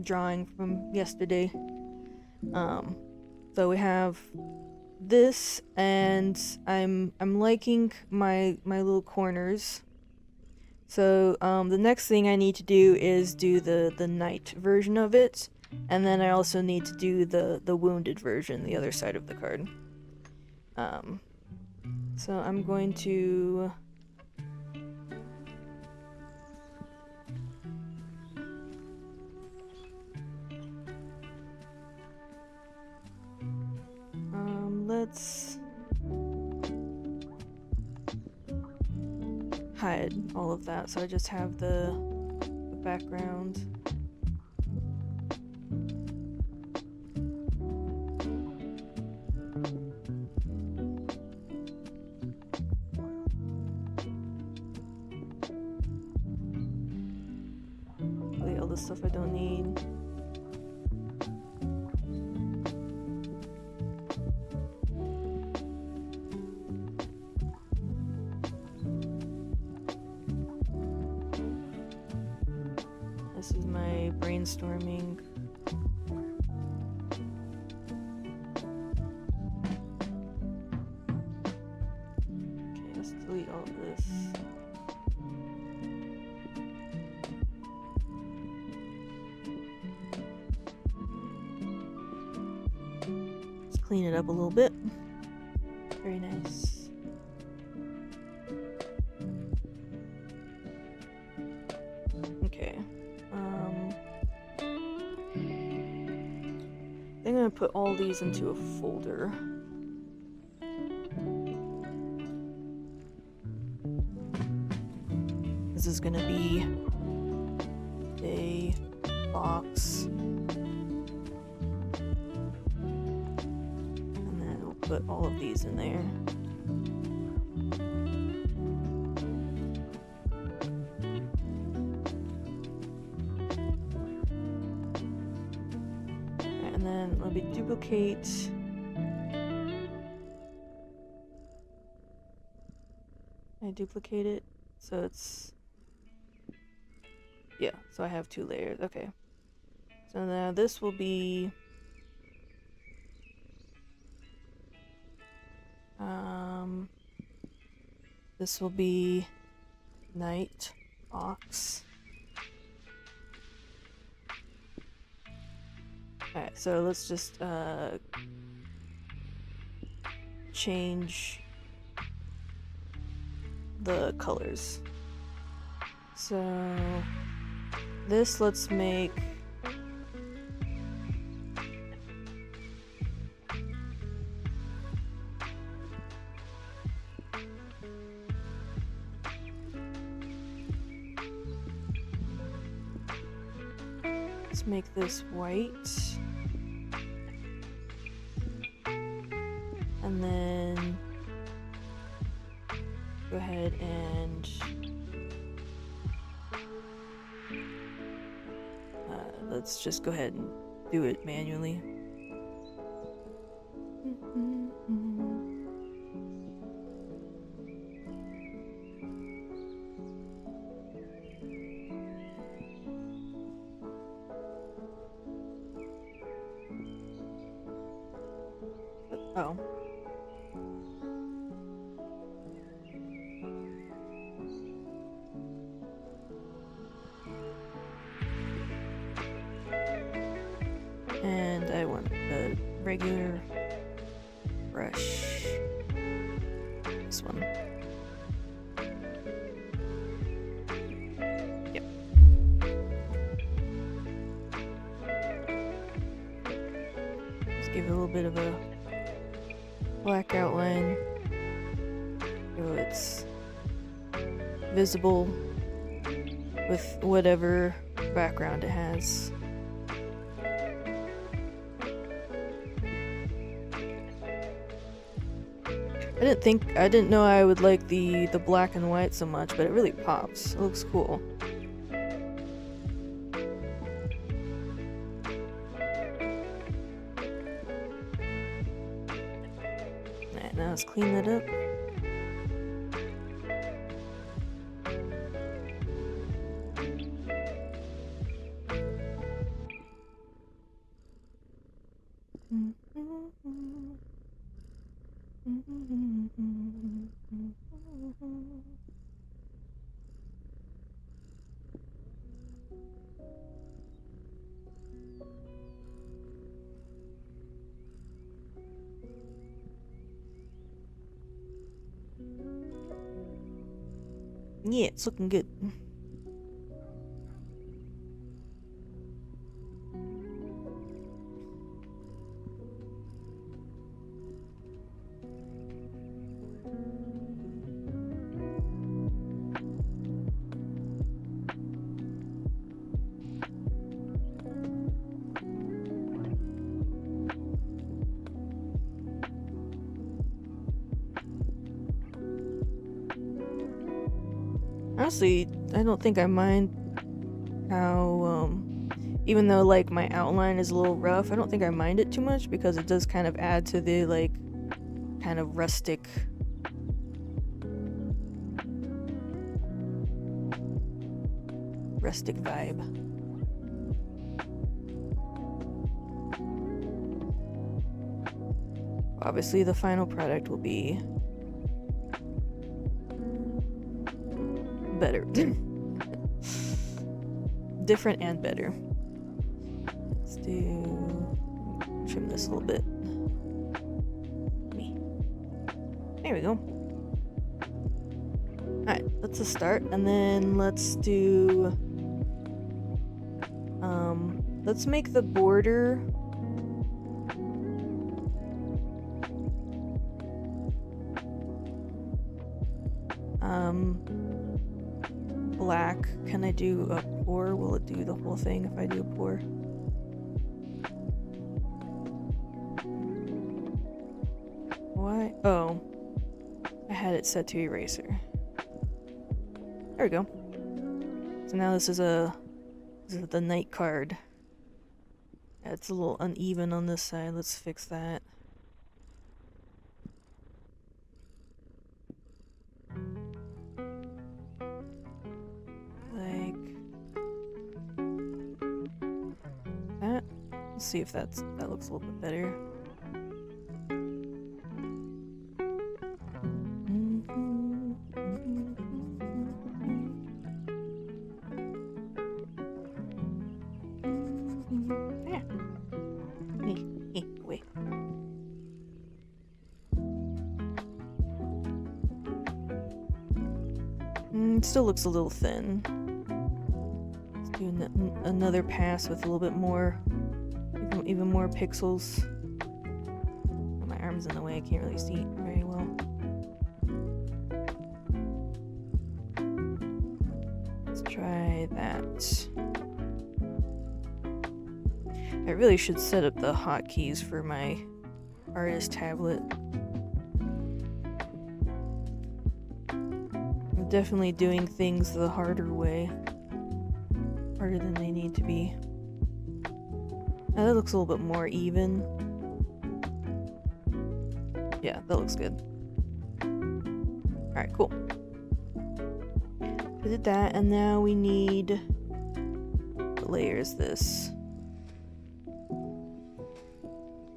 drawing from yesterday. So we have this, and I'm liking my little corners. So the next thing I need to do is do the knight version of it, and then I also need to do the wounded version, the other side of the card. So I'm going to let's hide all of that, so I just have the background. All the stuff I don't need. This is my brainstorming. Okay, let's delete all of this. Let's clean it up a little bit. Very nice. Okay. I'm gonna put all these into a folder. This is gonna be a box. And then we'll put all of these in there. And then let me duplicate. I duplicate it so it's, yeah, so I have 2 layers. Okay, so now this will be this will be knight ox. Alright, so let's just change the colors. So this, let's make this white, and then go ahead and let's just go ahead and do it manually. Oh. And I want a regular brush. This one. Yep. Let's give it a little bit of a black outline so it's visible with whatever background it has. I didn't know I would like the black and white so much, but it really pops. It looks cool. Alright, now let's clean that up. Yeah, it's looking good. Honestly, I don't think I mind how, even though, like, my outline is a little rough, I don't think I mind it too much because it does kind of add to the, like, kind of rustic vibe. Obviously, the final product will be better. Different and better. Let's trim this a little bit. There we go. Alright, that's a start, and then let's do let's make the border black. Can I do a pour? Will it do the whole thing if I do a pour? Why? Oh, I had it set to eraser. There we go. So now this is the night card. Yeah, it's a little uneven on this side. Let's fix that. Like that. Let's see if that looks a little bit better. It still looks a little thin. Let's do another pass with a little bit more, even more pixels. My arm's in the way, I can't really see very well. Let's try that. I really should set up the hotkeys for my artist tablet. Definitely doing things the harder way. Harder than they need to be. Now that looks a little bit more even. Yeah, that looks good. Alright, cool. I did that, and now we need... What layer is this?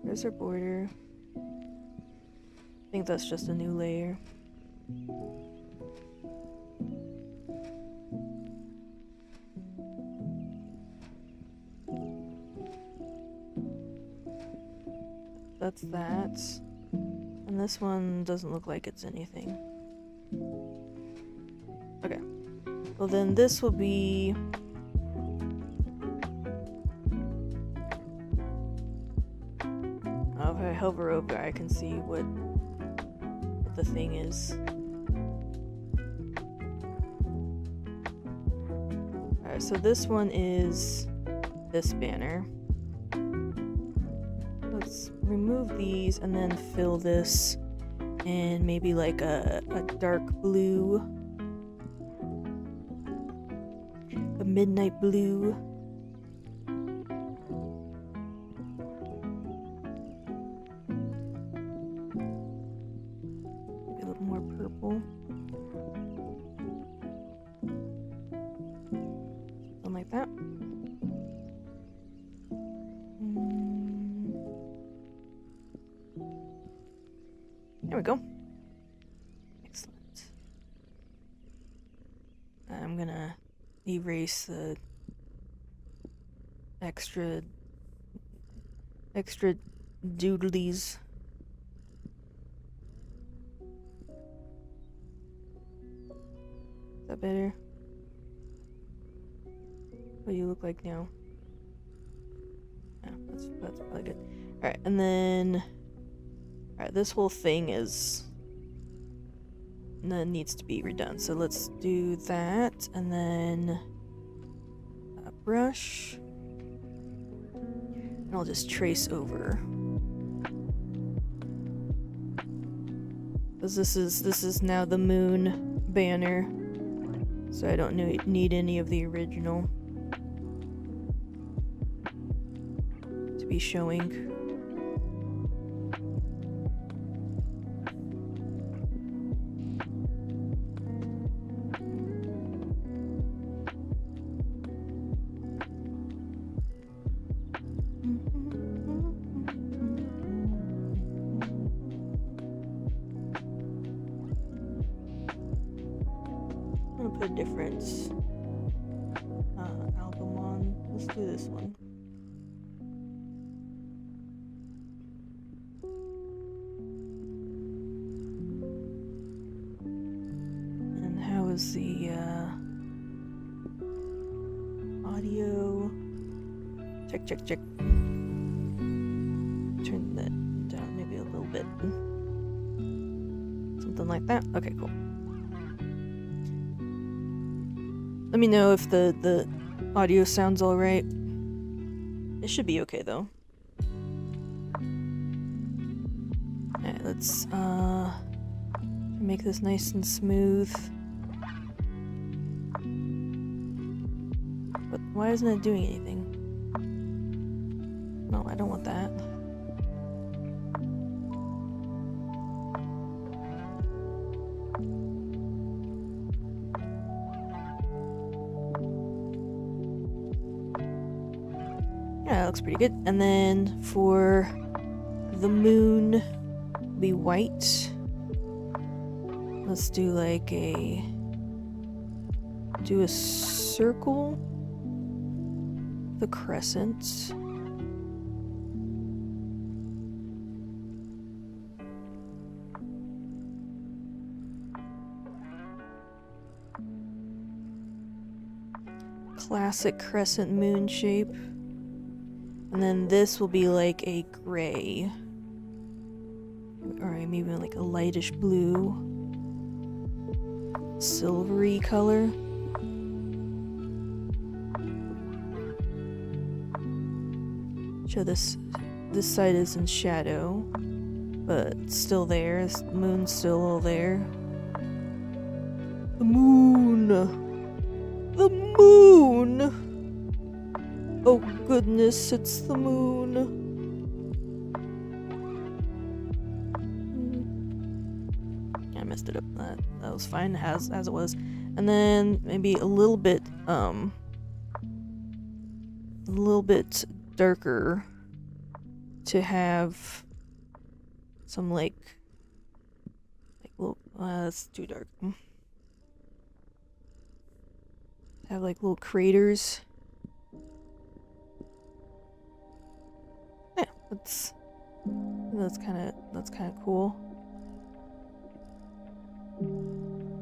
There's our border. I think that's just a new layer. That's that. And this one doesn't look like it's anything. Okay. Well, then this will be... Oh, if I hover over, I can see what the thing is. Alright, so this one is this banner. Let's remove these and then fill this in maybe like a dark blue, a midnight blue. Maybe a little more purple. Something like that. we go. Excellent. I'm gonna erase the extra doodlies. Is that better? What do you look like now? Yeah, that's probably good. Alright, and then this whole thing needs to be redone. So let's do that, and then a brush. And I'll just trace over. Because this is now the moon banner. So I don't need any of the original to be showing. I'm gonna put a different album on. Let's do this one. And how is the audio? Check. Turn that down maybe a little bit. Something like that. Okay, cool. Let me know if the audio sounds alright. It should be okay though. Alright, let's make this nice and smooth. But why isn't it doing anything? No, I don't want that. Yeah, that looks pretty good. And then for the moon, be white. Let's do like a circle, the crescent. Classic crescent moon shape. And then this will be like a gray. Or maybe like a lightish blue. Silvery color. So this side is in shadow. But still there. The moon's still all there. The moon! The moon! Oh goodness, it's the moon. I messed it up. That was fine as it was. And then maybe a little bit darker to have some like little that's too dark. Have like little craters. Yeah, that's kind of cool. I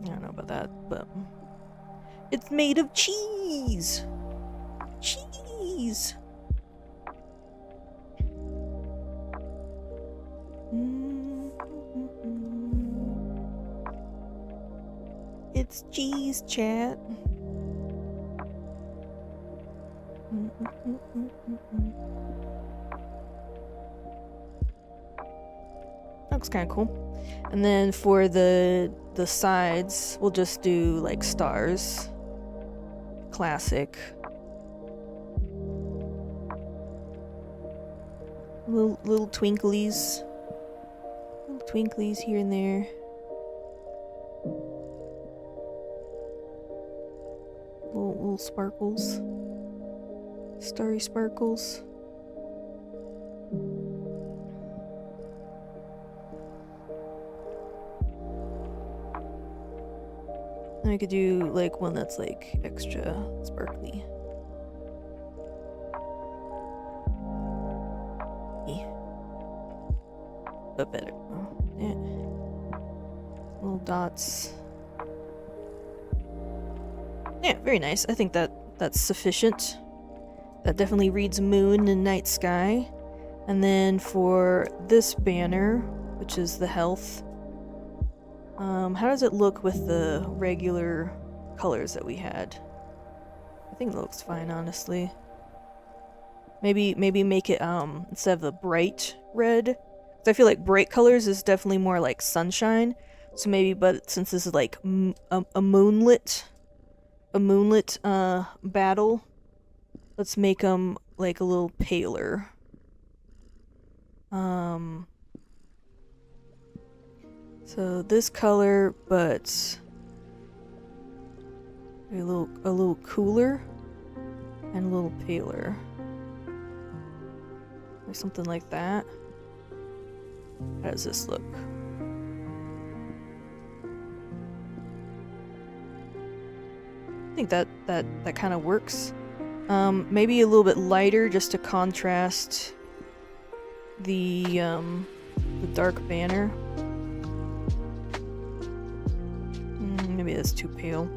don't know about that, but it's made of cheese. Cheese. It's cheese, chat. Looks kind of cool. And then for the sides, we'll just do like stars. Classic. Little twinklies. Little twinklies here and there. Little sparkles. Starry sparkles. And we could do like one that's like extra sparkly. But better. Oh, yeah. Little dots. Yeah, very nice. I think that's sufficient. That definitely reads moon and night sky. And then for this banner, which is the health, how does it look with the regular colors that we had? I think it looks fine, honestly. Maybe make it instead of the bright red. So I feel like bright colors is definitely more like sunshine. So maybe, but since this is like a moonlit battle, let's make them like a little paler. So this color, but a little cooler and a little paler. Or something like that. How does this look? I think that kind of works. Maybe a little bit lighter just to contrast the dark banner. Maybe that's too pale.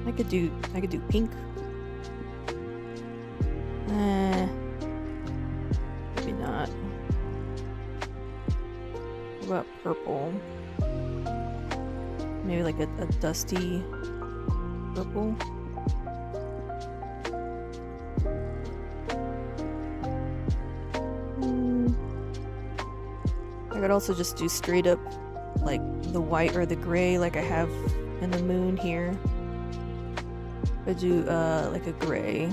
I could do pink. Maybe not. What about purple? Maybe like a dusty purple. I could also just do straight up like the white or the gray like I have in the moon here. I do like a gray.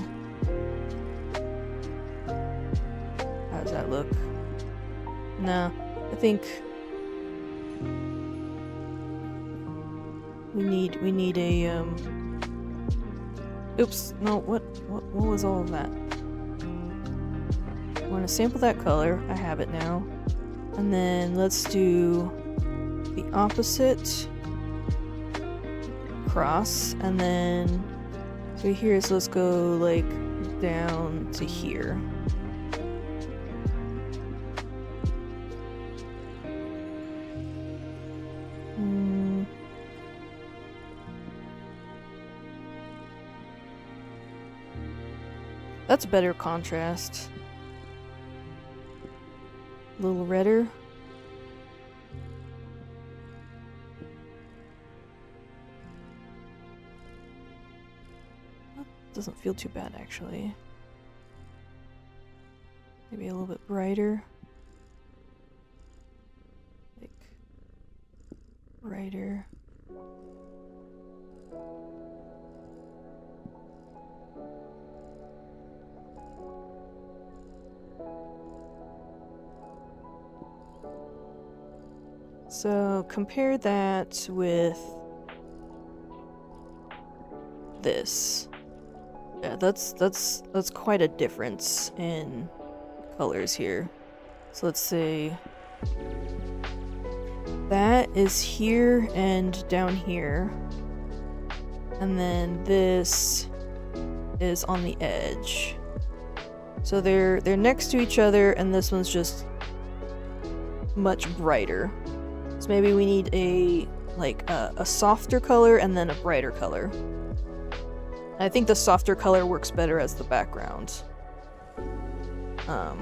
How does that look? No, I think we need a oops, no, what was all of that? I want to sample that color. I have it now. And then let's do the opposite cross, and then so here, so let's go like down to here. That's better contrast. A little redder. Doesn't feel too bad, actually. Maybe a little bit brighter. Like, brighter. So compare that with this. Yeah, that's quite a difference in colors here. So let's say that is here and down here. And then this is on the edge. So they're next to each other, and this one's just much brighter. So maybe we need a softer color and then a brighter color. I think the softer color works better as the background. So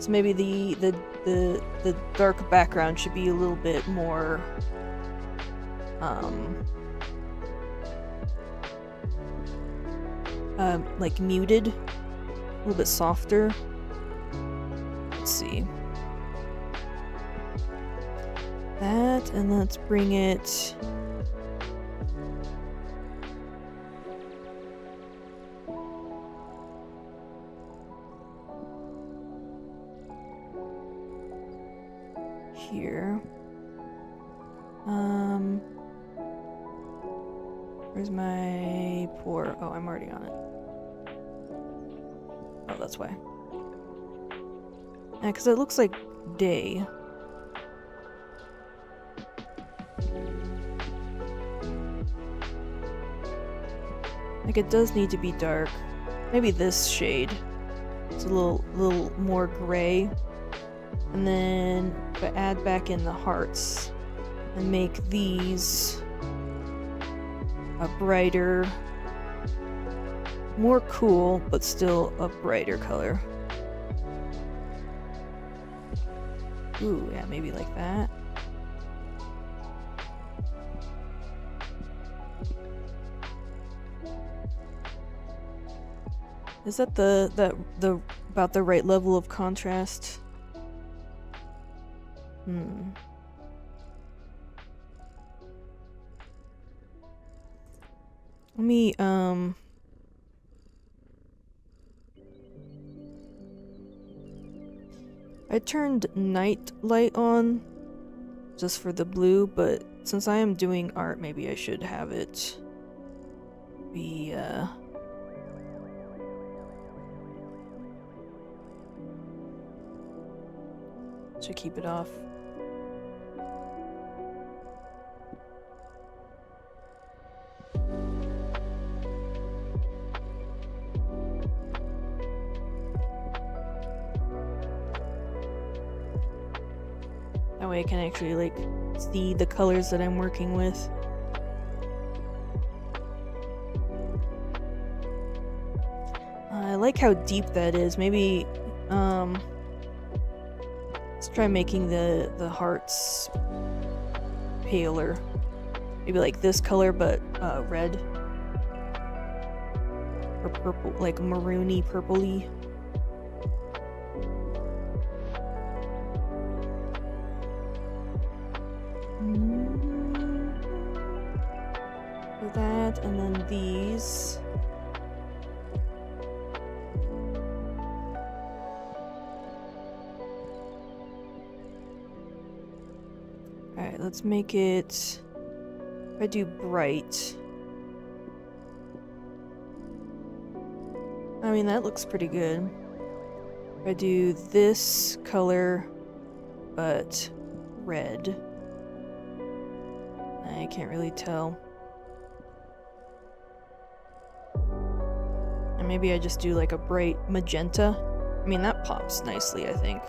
maybe the dark background should be a little bit more like muted, a little bit softer. Let's see. That, and let's bring it here. Where's my pour? Oh, I'm already on it. Oh, that's why. Yeah, because it looks like day. Like, it does need to be dark. Maybe this shade. It's a little more gray. And then if I add back in the hearts and make these a brighter, more cool, but still a brighter color. Ooh, yeah, maybe like that. Is that the about the right level of contrast? Let me I turned night light on just for the blue, but since I am doing art, maybe I should have it be should keep it off. That way I can actually, like, see the colors that I'm working with. I like how deep that is. Maybe, let's try making the hearts paler. Maybe like this color, but, red. Or purple, like maroony, purpley. That, and then these. Alright, let's make it. If I do bright. I mean, that looks pretty good. If I do this color, but red. I can't really tell. And maybe I just do like a bright magenta. I mean, that pops nicely, I think.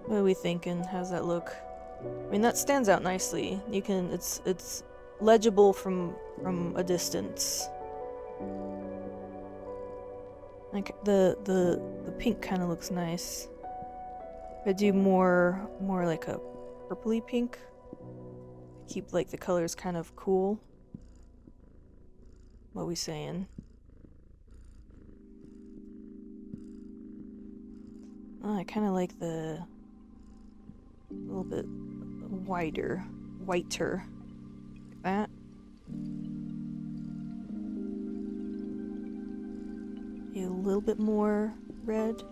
What are we thinking? How's that look? I mean, that stands out nicely. You can, it's legible from a distance. Like the pink kind of looks nice. If I do more like a purpley pink, keep like the colors kind of cool. What are we saying? Oh, I kind of like the a little bit whiter, like that. A little bit more red.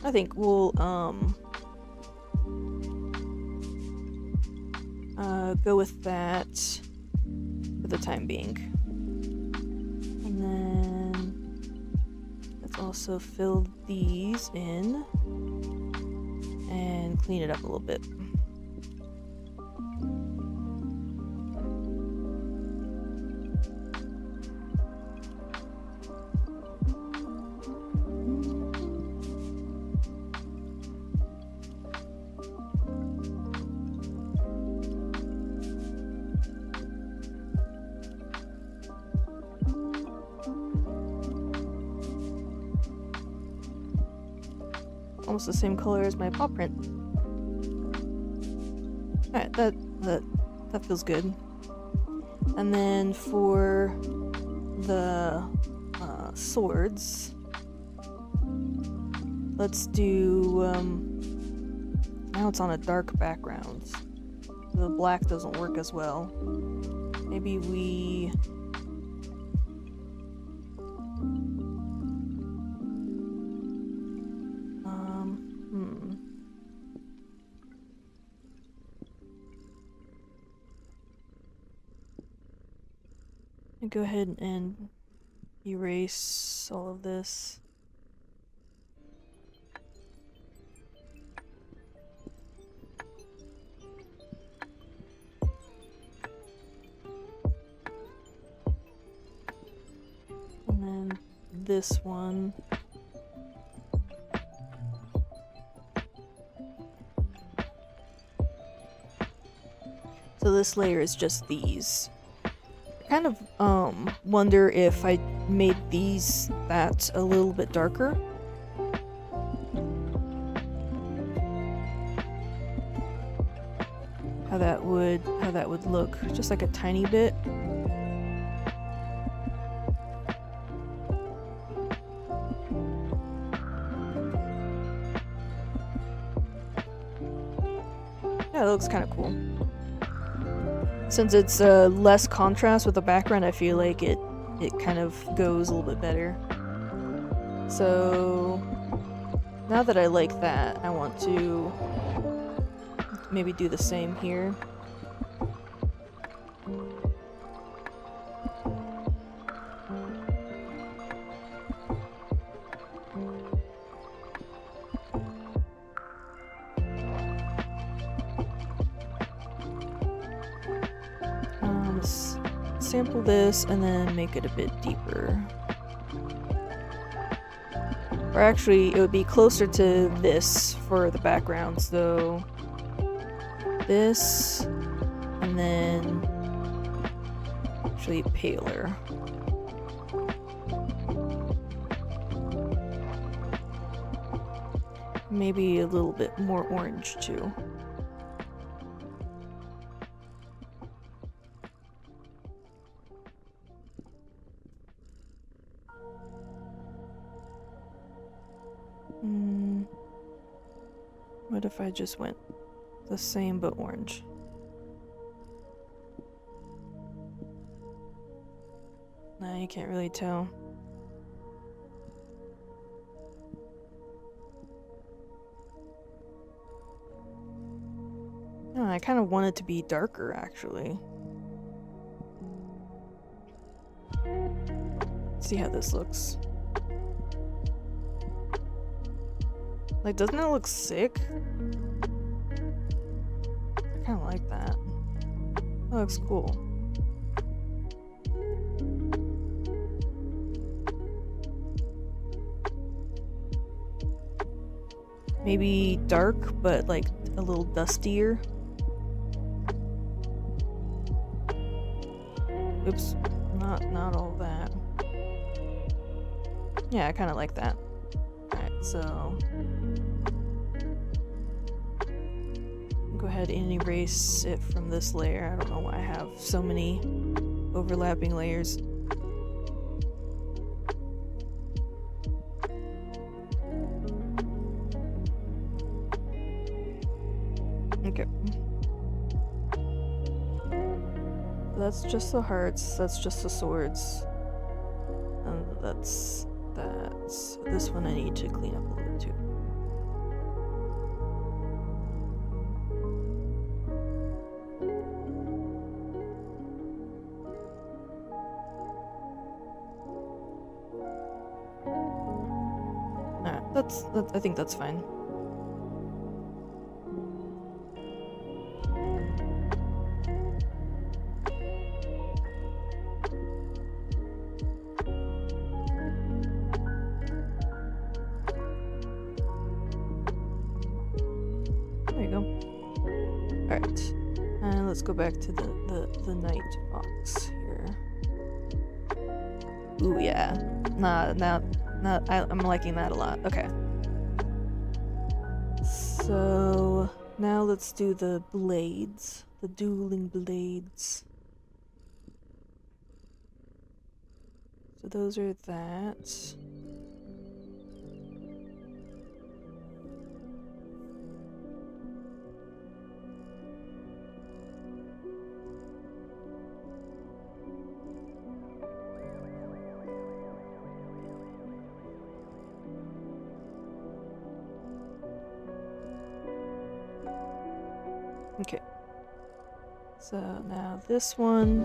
I think we'll go with that for the time being. And then let's also fill these in and clean it up a little bit. Almost the same color as my paw print. Alright, that feels good. And then for the swords, let's do now it's on a dark background. The black doesn't work as well. Maybe we go ahead and erase all of this. And then this one. So this layer is just these. Kind of wonder if I made that a little bit darker. How that would look, just like a tiny bit. Yeah, that looks kind of cool. Since it's less contrast with the background, I feel like it kind of goes a little bit better. So now that I like that, I want to maybe do the same here. Sample this and then make it a bit deeper. Or actually, it would be closer to this for the backgrounds, though. This, and then actually paler. Maybe a little bit more orange, too. What if I just went the same but orange? Nah, you can't really tell. No, I kind of want it to be darker, actually. Let's see how this looks. Like, doesn't it look sick? I kind of like that. That looks cool. Maybe dark, but like a little dustier. Oops, not all that. Yeah, I kind of like that. Alright, so go ahead and erase it from this layer. I don't know why I have so many overlapping layers. Okay. That's just the hearts, that's just the swords. And that's that. This one I need to clean up a little bit too. Alright, I think that's fine. There you go. Alright. And let's go back to the night box here. Ooh, yeah. I'm liking that a lot. Okay. So Now let's do the blades, the dueling blades. So those are that. Okay. So now this one.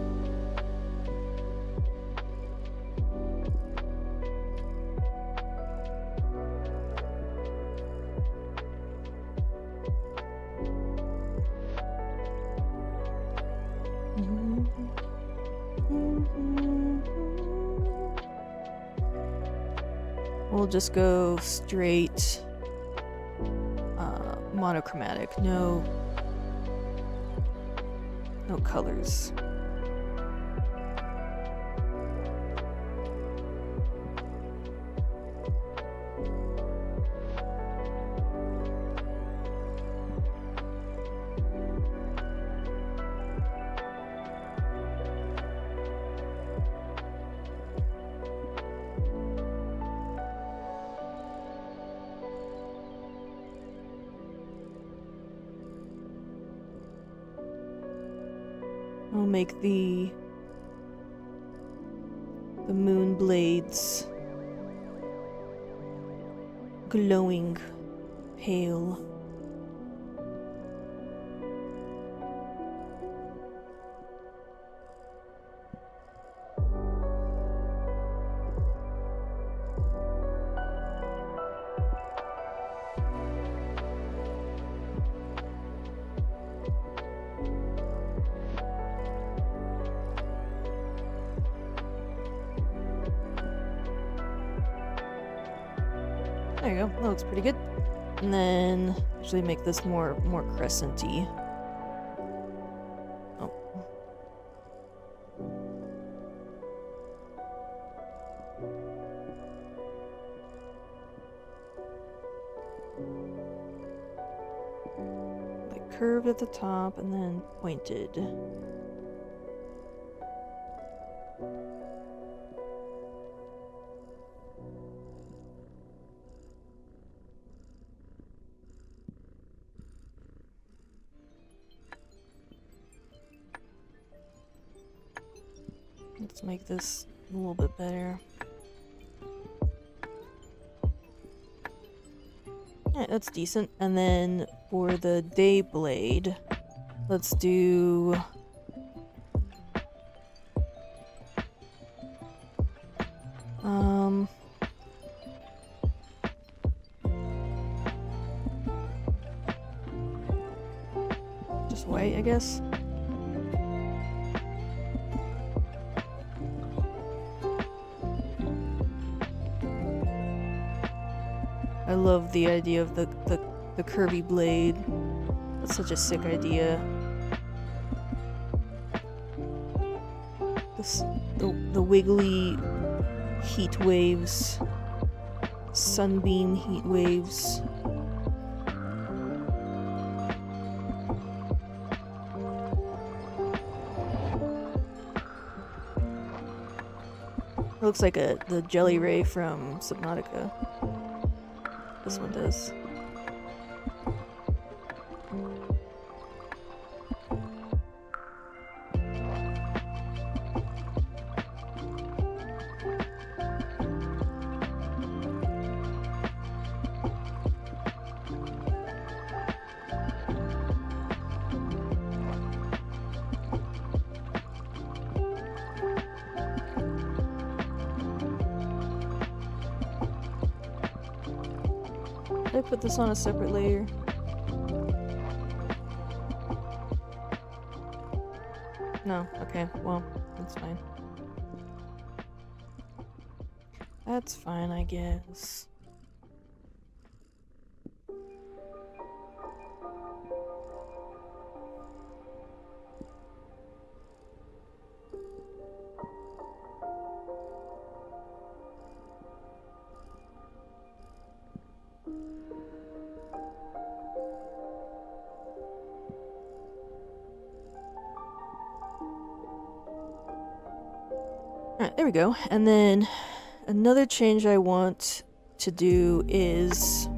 We'll just go straight monochromatic, no colors. I'll make the moon blades glowing pale. There you go. That looks pretty good. And then actually make this more crescent-y. Oh. Like curved at the top and then pointed. Let's make this a little bit better. Alright, that's decent. And then for the day blade, let's do... just white, I guess. I love the idea of the curvy blade. That's such a sick idea. The wiggly heat waves. Sunbeam heat waves. It looks like the jelly ray from Subnautica. This one does. Did I put this on a separate layer? No, okay, well, that's fine. That's fine, I guess. There we go. And then another change I want to do is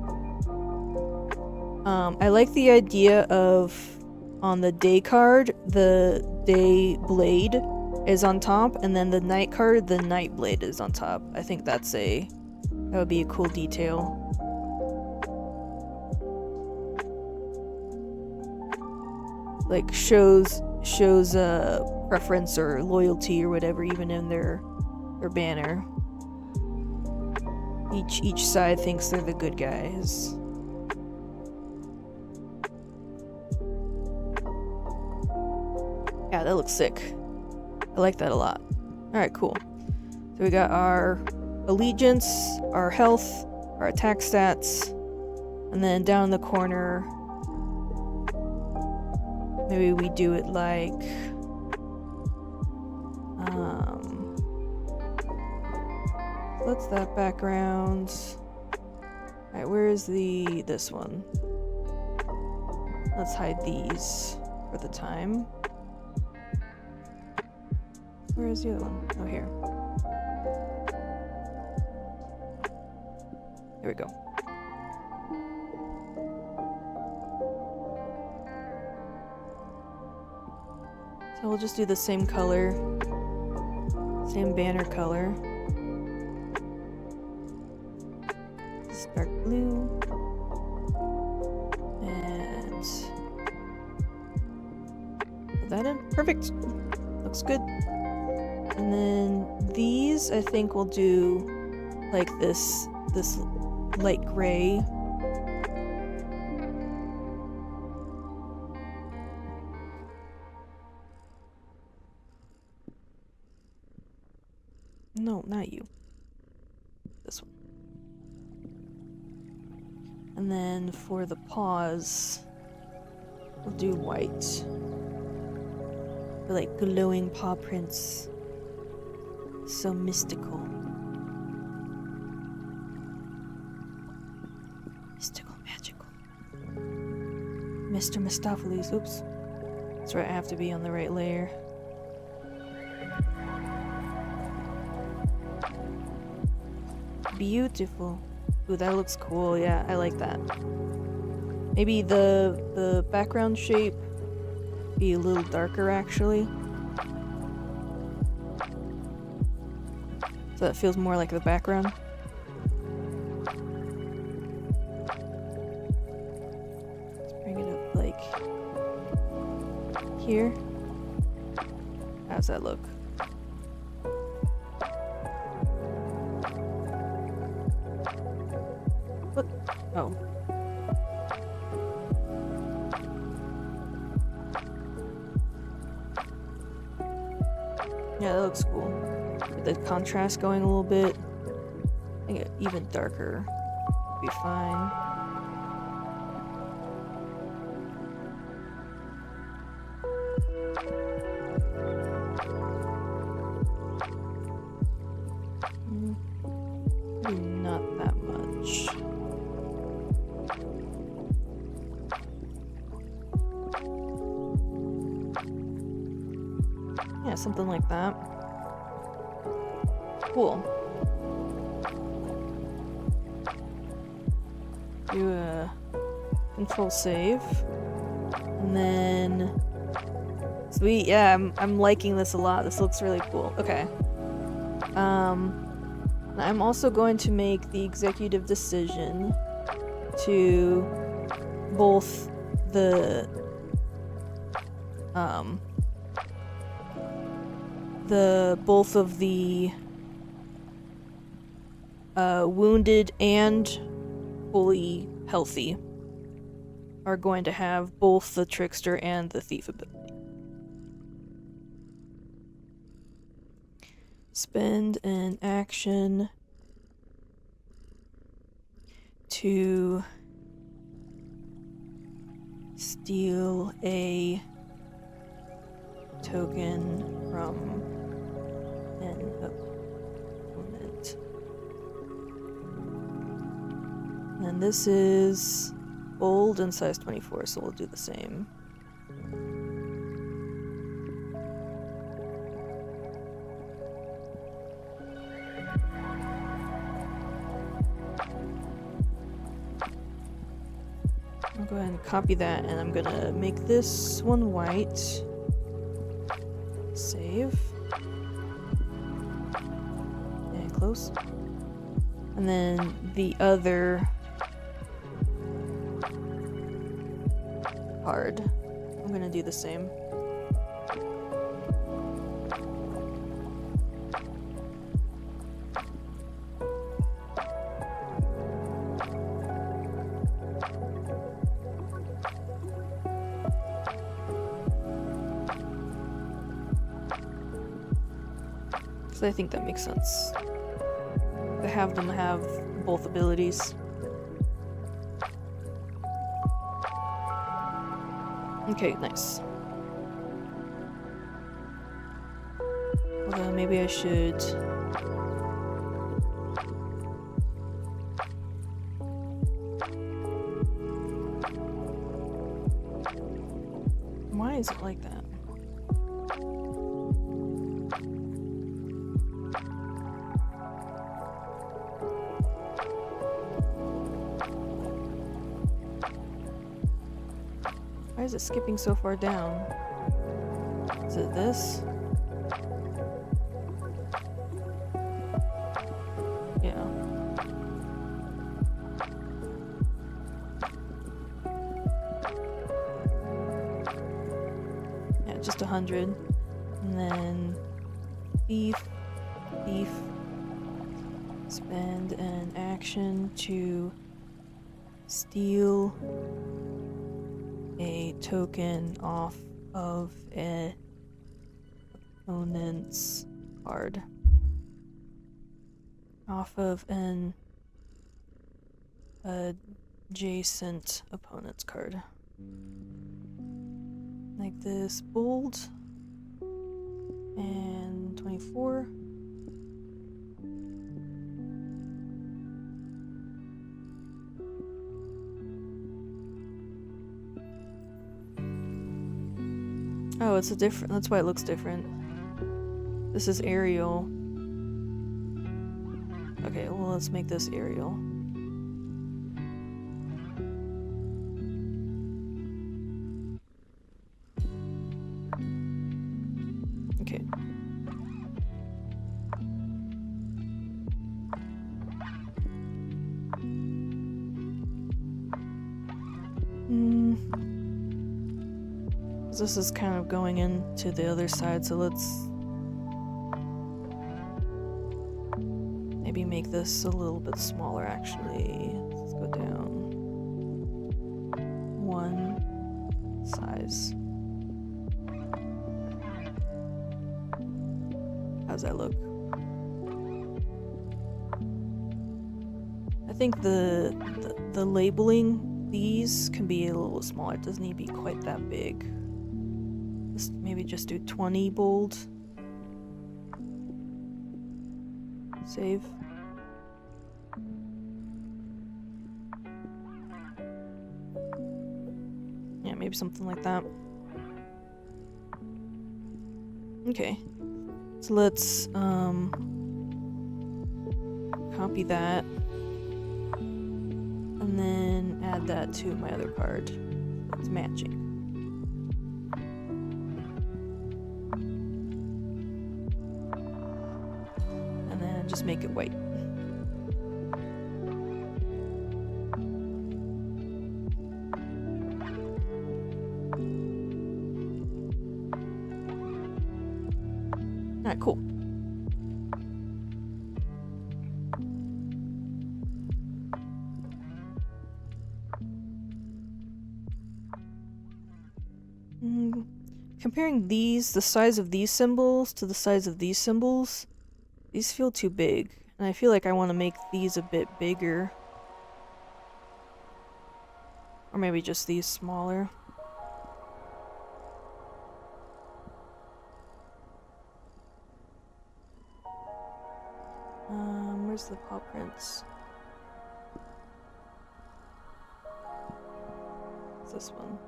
I like the idea of on the day card the day blade is on top, and then the night card the night blade is on top. I think that would be a cool detail. Like shows preference or loyalty or whatever, even in their banner. Each side thinks they're the good guys. Yeah, that looks sick. I like that a lot. Alright, cool. So we got our allegiance, our health, our attack stats, and then down in the corner, maybe we do it like what's that background? Alright, where is this one? Let's hide these for the time. Where is the other one? Oh, here. There we go. So we'll just do the same color. Same banner color. This is dark blue. And put that in. Perfect. Looks good. And then these, I think we'll do like this light gray. No, not you. This one. And then for the paws, we'll do white. They're like glowing paw prints. So mystical. Mystical, magical. Mr. Mistopheles. Oops. That's right, I have to be on the right layer. Beautiful. Ooh, that looks cool. Yeah, I like that. Maybe the background shape be a little darker, actually. So that feels more like the background. Let's bring it up like here. How's that look? What? Oh. Yeah, that looks cool. With the contrast going a little bit. I think even darker would be fine. Maybe not that much. Yeah, something like that. Cool. Do a control save. And then sweet, yeah, I'm liking this a lot. This looks really cool. Okay. I'm also going to make the executive decision to both both of the wounded and fully healthy are going to have both the trickster and the thief ability. Spend an action to steal a token from an opponent. And this is bold and size 24, so we'll do the same. go ahead and copy that, and I'm gonna make this one white. Save. And close. And then the other card, I'm gonna do the same. So I think that makes sense. To have them have both abilities. Okay, nice. Although maybe I should... Why is it like that? Why is it skipping so far down? Is it this? Yeah. Yeah, just 100. And then thief, spend an action to steal a token off of an opponent's card. Off of an adjacent opponent's card. Like this, bold. And 24. Oh, it's a different, that's why it looks different. This is Arial. Okay, well, let's make this Arial. Okay. This is kind of going into the other side, so let's maybe make this a little bit smaller, actually. Let's go down one size. How's that look? I think the labeling, these can be a little smaller. It doesn't need to be quite that big. Maybe just do 20 bold. Save. Yeah, maybe something like that. Okay. So let's copy that. And then add that to my other card. It's matching. Just make it white. Alright, cool. Comparing these, the size of these symbols to the size of these symbols, these feel too big, and I feel like I want to make these a bit bigger. Or maybe just these smaller. Where's the paw prints? It's this one.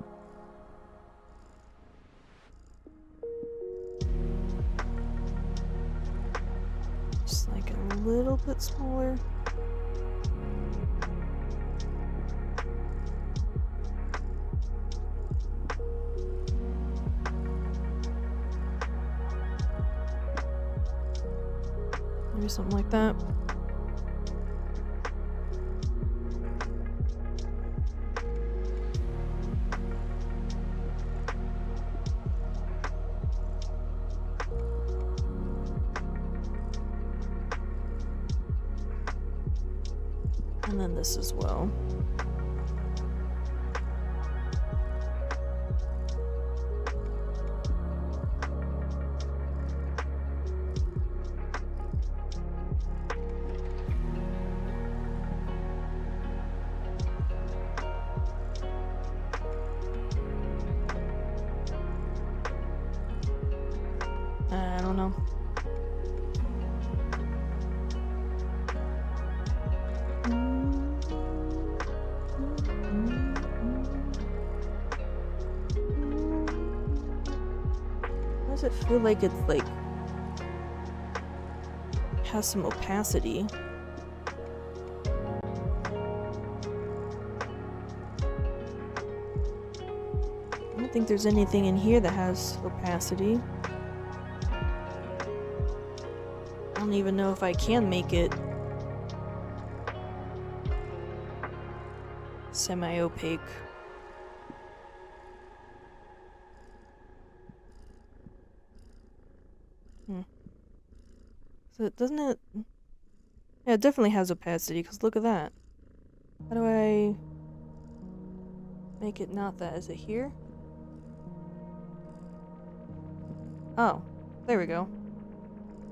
Just like a little bit smaller. Maybe something like that. And then this as well. I don't know. Why does it feel like it's like has some opacity? I don't think there's anything in here that has opacity. I don't even know if I can make it semi-opaque. So doesn't it... Yeah, it definitely has opacity, because look at that. How do I make it not that? Is it here? Oh, there we go.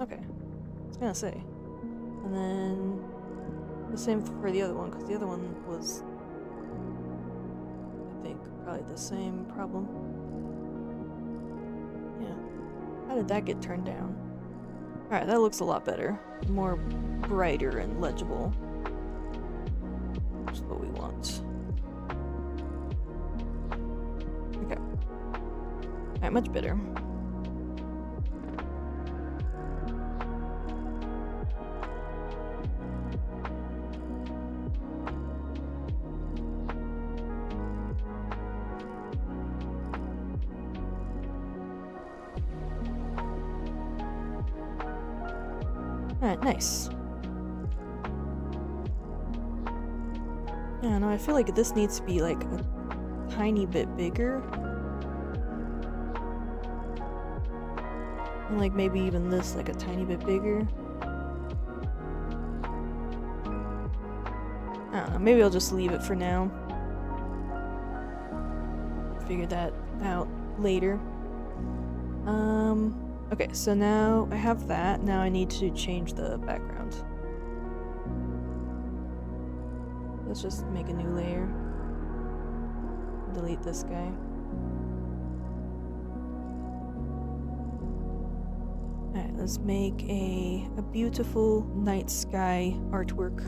Okay. I was gonna say. And then the same for the other one, because the other one was, I think, probably the same problem. Yeah. How did that get turned down? Alright, that looks a lot better. More brighter and legible. Which is what we want. Okay. Alright, much better. Alright, nice. Yeah, no, I feel like this needs to be like a tiny bit bigger. And like maybe even this like a tiny bit bigger. I don't know, maybe I'll just leave it for now. Figure that out later. Okay, so now I have that. Now I need to change the background. Let's just make a new layer. Delete this guy. Alright, let's make a beautiful night sky artwork.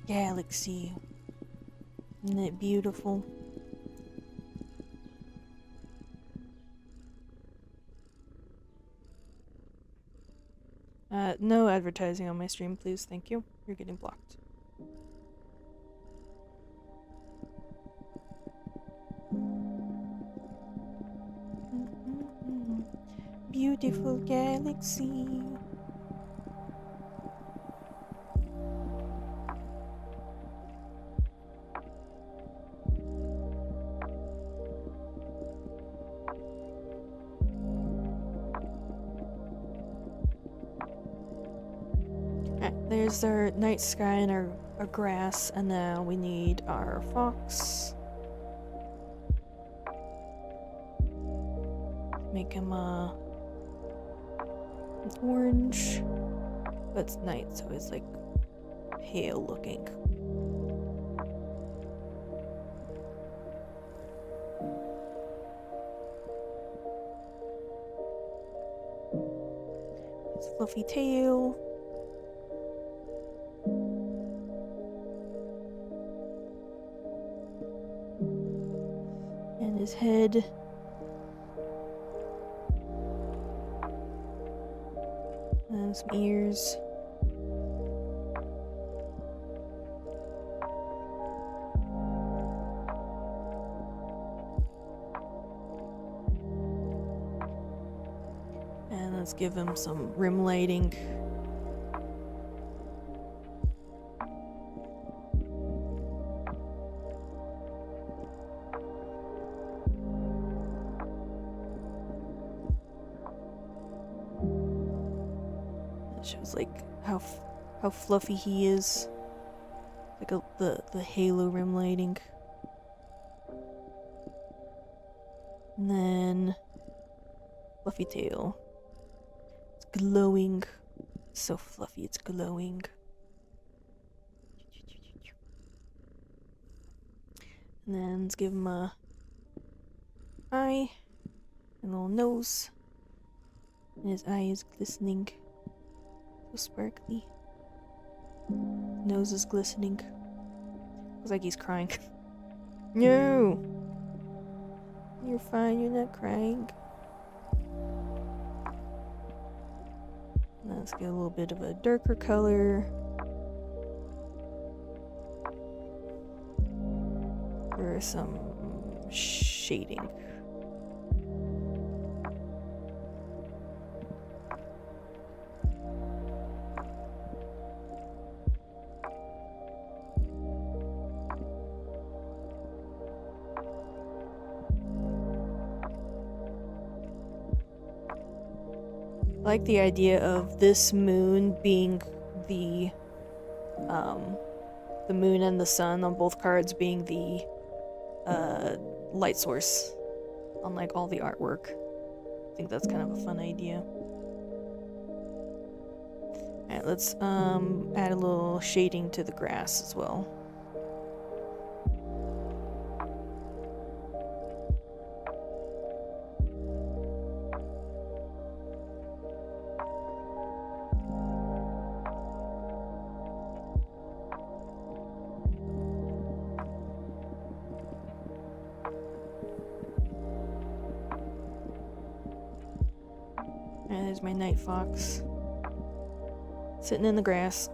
galaxy. Isn't it beautiful? No advertising on my stream, please. Thank you. You're getting blocked. Beautiful galaxy. There's our night sky and our grass, and now we need our fox. Make him orange, but it's night, so it's like pale looking. His fluffy tail. And his head. And some ears. And let's give him some rim lighting. Shows like how fluffy he is, like the halo rim lighting, and then fluffy tail. It's glowing, so fluffy. It's glowing. And then let's give him a eye, and a little nose, and his eye is glistening. Sparkly. Nose is glistening. Looks like he's crying. No! You're fine, you're not crying. Now let's get a little bit of a darker color. For some shading. I like the idea of this moon being the moon and the sun on both cards being the light source on like all the artwork. I think that's kind of a fun idea. Alright, let's add a little shading to the grass as well. And there's my night fox. Sitting in the grass.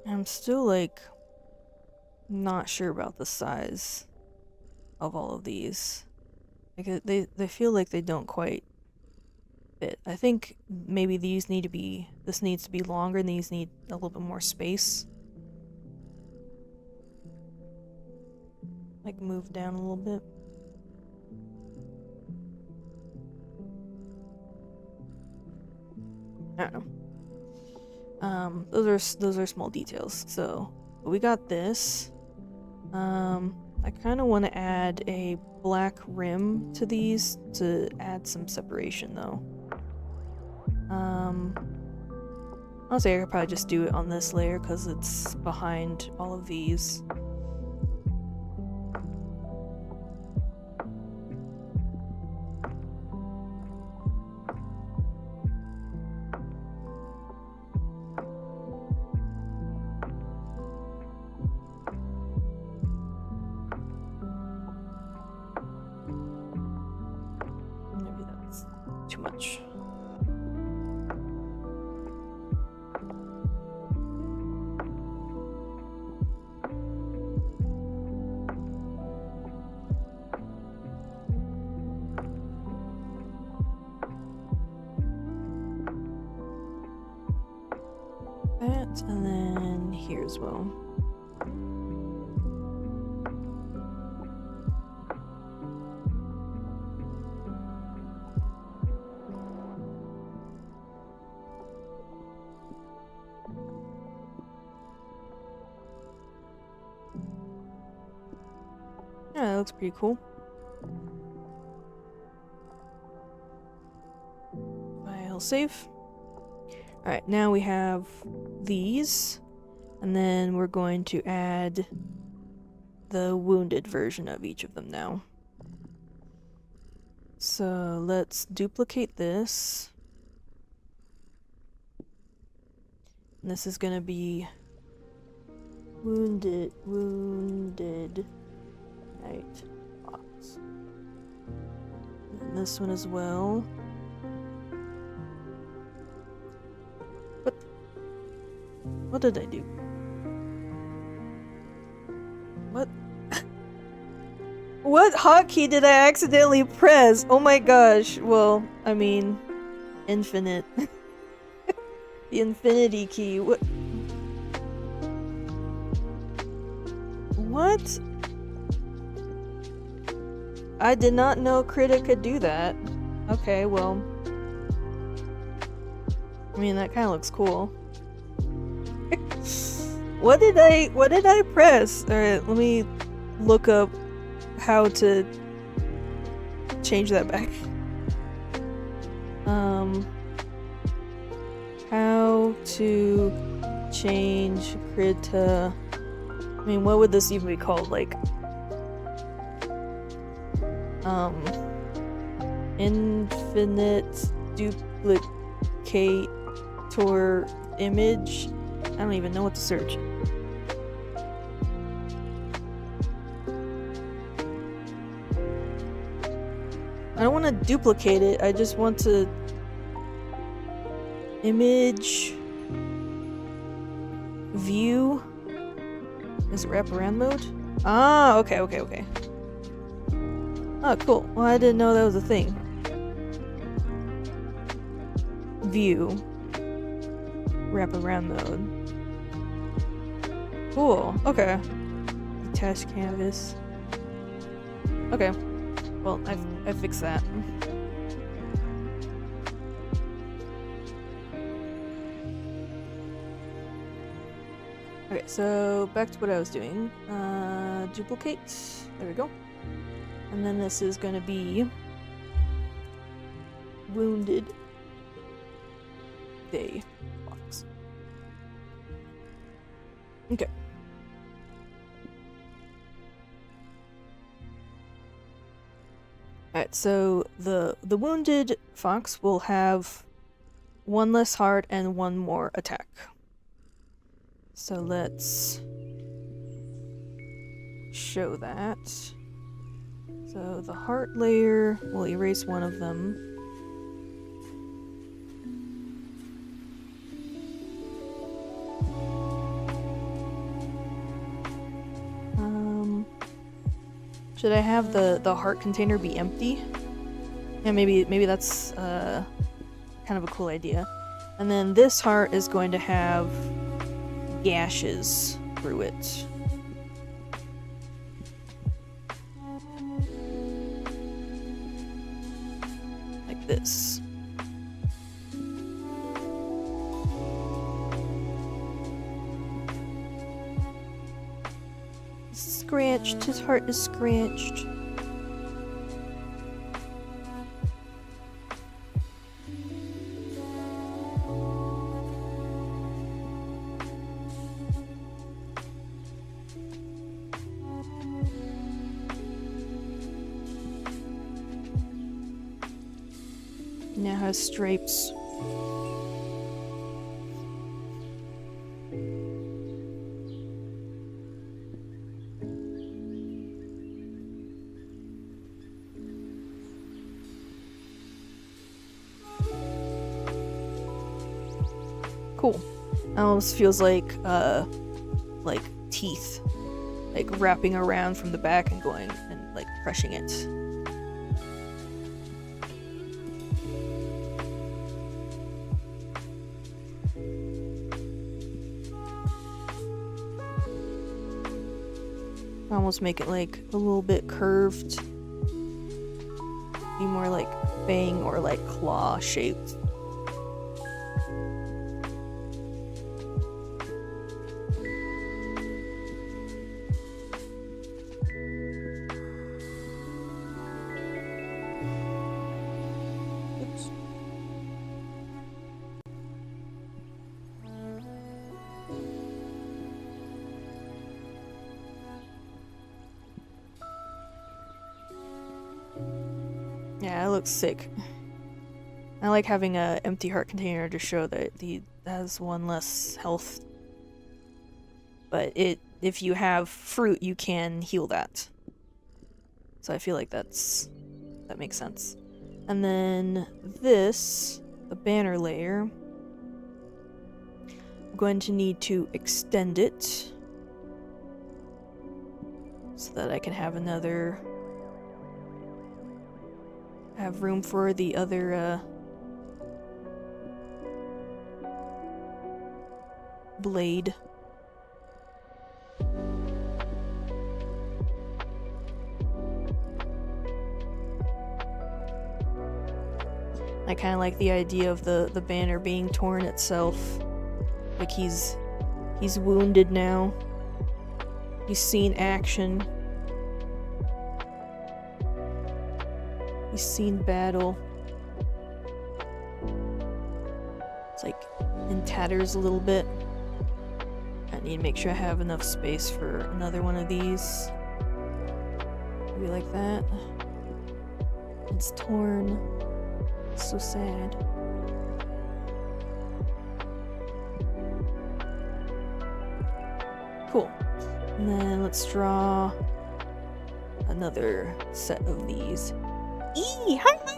I'm still like not sure about the size of all of these. Like they feel like they don't quite fit. I think maybe this needs to be longer and these need a little bit more space. Like move down a little bit. I don't know. Those are small details. So we got this. I kind of want to add a black rim to these to add some separation though. Honestly, I could probably just do it on this layer because it's behind all of these. Maybe that's too much. That, and then here as well. Yeah, that looks pretty cool. File save. Alright, now we have these, and then we're going to add the wounded version of each of them now. So let's duplicate this. And this is gonna be wounded night fox. And this one as well. What did I do? What? What hotkey did I accidentally press? Oh my gosh. Well, I mean, infinite. The infinity key. What? What? I did not know Krita could do that. Okay, well. I mean, that kind of looks cool. What did I press? Alright, let me look up how to change that back. How to change Krita. I mean, what would this even be called? Like, infinite duplicator image. I don't even know what to search. I don't want to duplicate it, I just want to image view. Is it wraparound mode? Ah, okay. Oh, cool. Well, I didn't know that was a thing. View. Wraparound mode. Cool. Okay. Detached canvas. Okay. Well, I fixed that. Okay, so back to what I was doing. Duplicate. There we go. And then this is gonna be wounded day box. Okay. Alright, so the wounded fox will have one less heart and one more attack. So let's show that. So the heart layer will erase one of them. Should I have the heart container be empty? Yeah, maybe that's kind of a cool idea. And then this heart is going to have gashes through it. Like this. Scratched. His heart is scratched. now has stripes. Cool. Almost feels like teeth, like wrapping around from the back and going and like crushing it. Almost make it like a little bit curved. Be more like fang or like claw shaped. Yeah, it looks sick. I like having a empty heart container to show that he has one less health. But if you have fruit, you can heal that. So I feel like that makes sense. And then this, the banner layer, I'm going to need to extend it so that I can have room for the other blade. I kind of like the idea of the banner being torn itself. Like he's wounded now. He's seen action. He's seen battle. It's like in tatters a little bit. I need to make sure I have enough space for another one of these. Maybe like that. It's torn. It's so sad. Cool. And then let's draw another set of these. Eee! Hi, my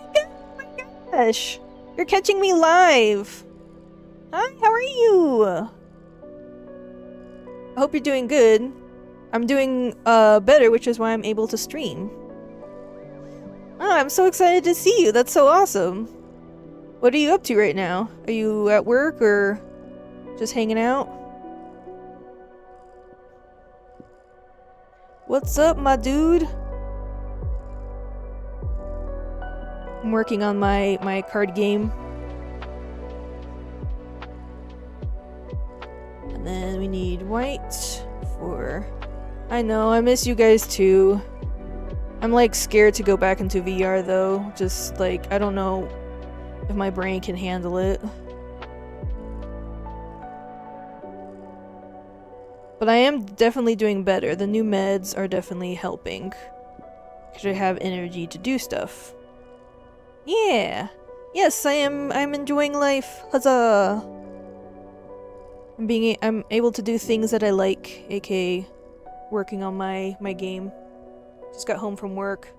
gosh! You're catching me live! Hi, how are you? I hope you're doing good. I'm doing better, which is why I'm able to stream. Oh, I'm so excited to see you. That's so awesome. What are you up to right now? Are you at work or just hanging out? What's up, my dude? I'm working on my card game. And then we need white for... I know, I miss you guys too. I'm like scared to go back into VR though. Just like, I don't know if my brain can handle it. But I am definitely doing better. The new meds are definitely helping. Because I have energy to do stuff. Yeah! Yes, I'm enjoying life. Huzzah! I'm able to do things that I like, aka working on my game. Just got home from work.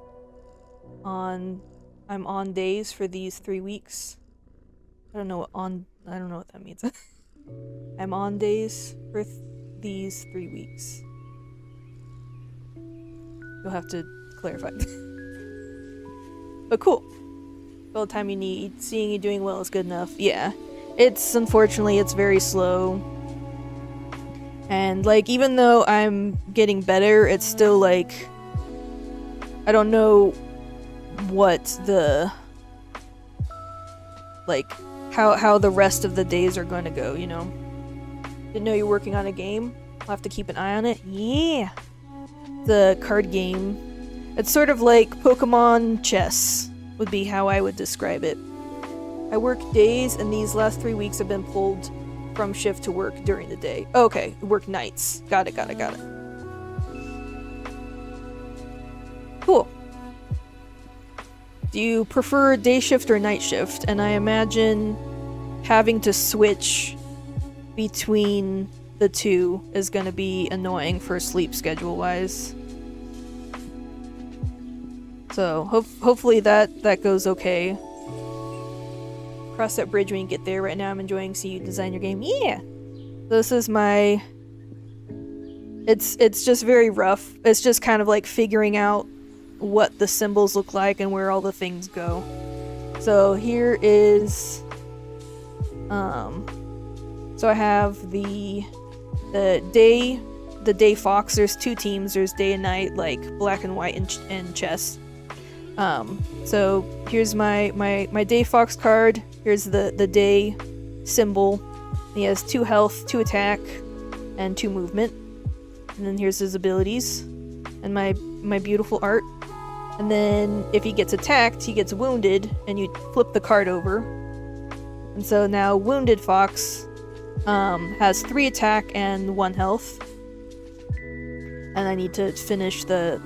I'm on days for these 3 weeks. I don't know what that means. I'm on days for these 3 weeks. You'll have to clarify. But cool. All the time you need. Seeing you doing well is good enough. Yeah. Unfortunately, it's very slow. And, like, even though I'm getting better, it's still, like... I don't know what the... Like, how the rest of the days are going to go, you know? Didn't know you're working on a game? I'll have to keep an eye on it. Yeah! The card game. It's sort of like Pokemon chess, would be how I would describe it. I work days, and these last 3 weeks have been pulled from shift to work during the day. Okay, work nights. Got it. Cool. Do you prefer day shift or night shift? And I imagine having to switch between the two is going to be annoying for sleep schedule wise. So hopefully that goes okay. Cross that bridge when you get there. Right now I'm enjoying seeing you design your game. Yeah! This is my... It's just very rough. It's just kind of like figuring out what the symbols look like and where all the things go. So here is... So I have the day fox. There's two teams. There's day and night, like black and white and chess. So here's my day fox card. Here's the day symbol. He has 2 health, 2 attack, and 2 movement. And then here's his abilities and my beautiful art. And then if he gets attacked, he gets wounded, and you flip the card over. And so now wounded fox has 3 attack and 1 health. And I need to finish the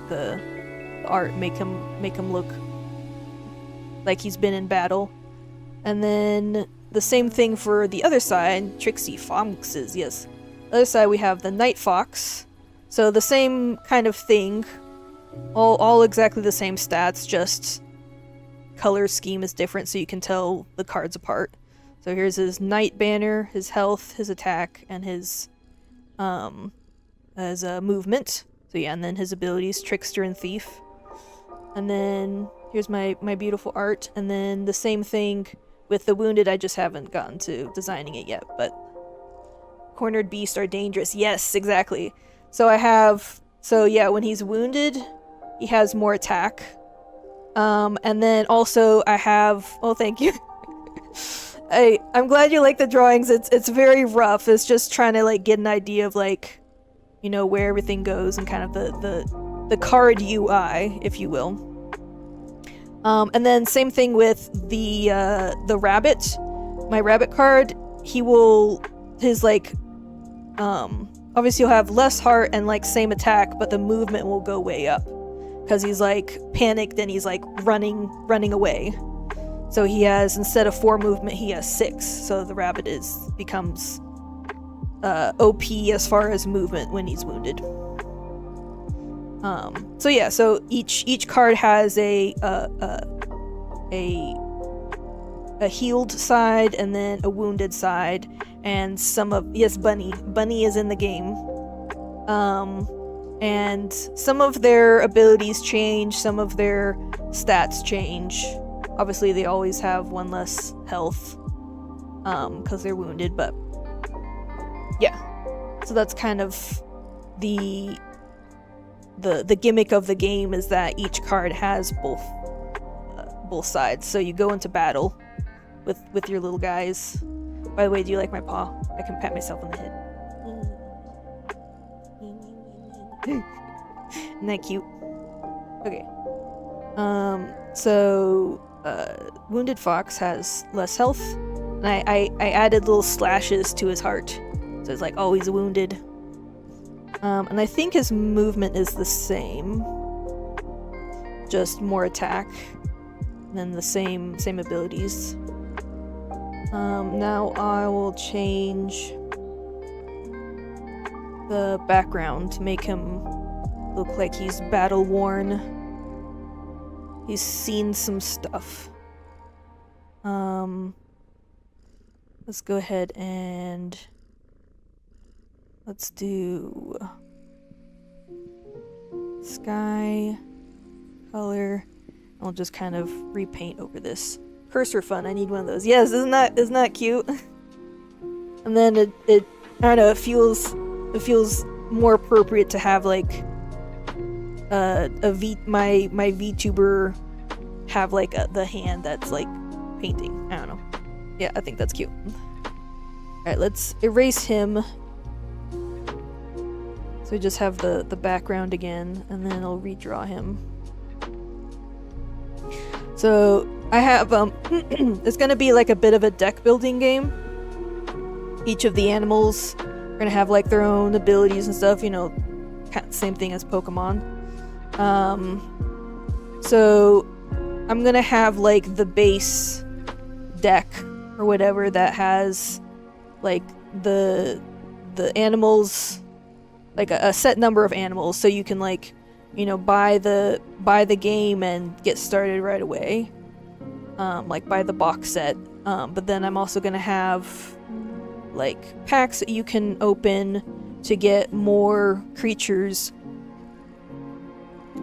art, make him look like he's been in battle. And then the same thing for the other side, Trixie Foxes, yes. The other side we have the Night Fox. So the same kind of thing, all exactly the same stats, just color scheme is different so you can tell the cards apart. So here's his Night banner, his health, his attack, and his movement. So yeah, and then his abilities, Trickster and Thief. And then here's my beautiful art, and then the same thing with the wounded. I just haven't gotten to designing it yet, but cornered beasts are dangerous. Yes, exactly. So I have, so yeah, when he's wounded, he has more attack. And then also I have, oh, thank you. I'm glad you like the drawings. It's very rough. It's just trying to like get an idea of like, you know, where everything goes and kind of the card UI, if you will. And then same thing with the rabbit. My rabbit card, his like, obviously he'll have less heart and like same attack, but the movement will go way up. Because he's like panicked and he's like running away. So he has, instead of 4 movement, he has 6. So the rabbit becomes OP as far as movement when he's wounded. So yeah, so each card has a healed side and then a wounded side, and yes, Bunny is in the game. And some of their abilities change, some of their stats change. Obviously, they always have 1 less health, because they're wounded, but yeah. So that's kind of the gimmick of the game, is that each card has both sides. So you go into battle with your little guys. By the way, do you like my paw? I can pat myself on the head. Isn't that cute? Okay. So Wounded Fox has less health, and I added little slashes to his heart, so it's like, oh, he's wounded. And I think his movement is the same, just more attack, and then the same abilities. Now I will change the background to make him look like he's battle worn. He's seen some stuff. Let's go ahead and let's do sky color. I'll just kind of repaint over this. Cursor fun, I need one of those. Yes, isn't that cute? And then it I don't know, it feels more appropriate to have like my VTuber have like the hand that's like painting. I don't know. Yeah, I think that's cute. Alright, let's erase him. So we just have the background again, and then I'll redraw him. So I have it's gonna be like a bit of a deck building game. Each of the animals are gonna have like their own abilities and stuff, you know, same thing as Pokemon. So I'm gonna have like the base deck or whatever that has like the animals, like a set number of animals, so you can like, you know, buy the game and get started right away. Like buy the box set. But then I'm also gonna have like packs that you can open to get more creatures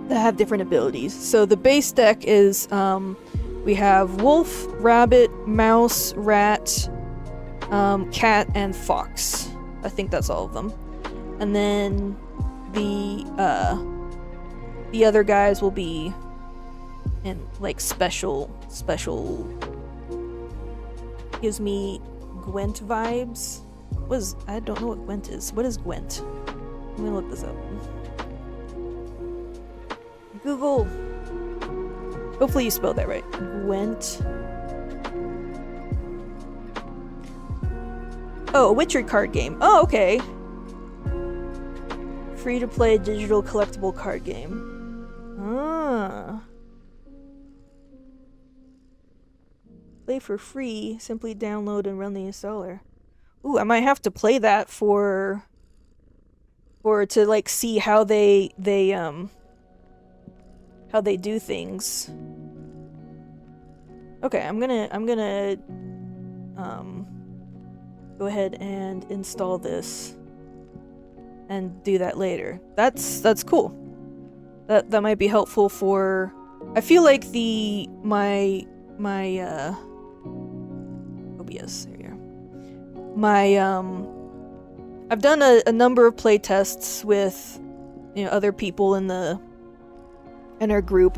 that have different abilities. So the base deck is we have wolf, rabbit, mouse, rat, cat, and fox. I think that's all of them. And then the other guys will be in like special gives me Gwent vibes. I don't know what Gwent is. What is Gwent? I'm gonna look this up. Google. Hopefully you spelled that right. Gwent. Oh, a Witcher card game. Oh, okay. Free to play digital collectible card game. Ah. Play for free. Simply download and run the installer. Ooh, I might have to play that to like see how they do things. Okay, I'm gonna go ahead and install this and do that later. That's cool. That might be helpful for. I feel like my OBS. There we are. I've done a number of play tests with, you know, other people in our group,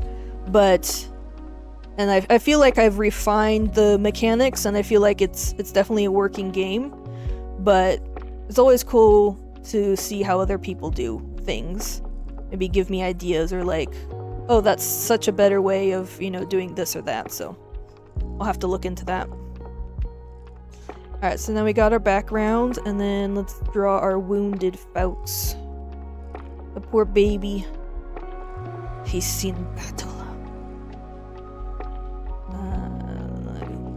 and I feel like I've refined the mechanics, and I feel like it's definitely a working game, but it's always cool to see how other people do things. Maybe give me ideas, or like, oh, that's such a better way of, you know, doing this or that, so I'll have to look into that. Alright, so now we got our background, and then let's draw our wounded Fouts. The poor baby. He's seen battle.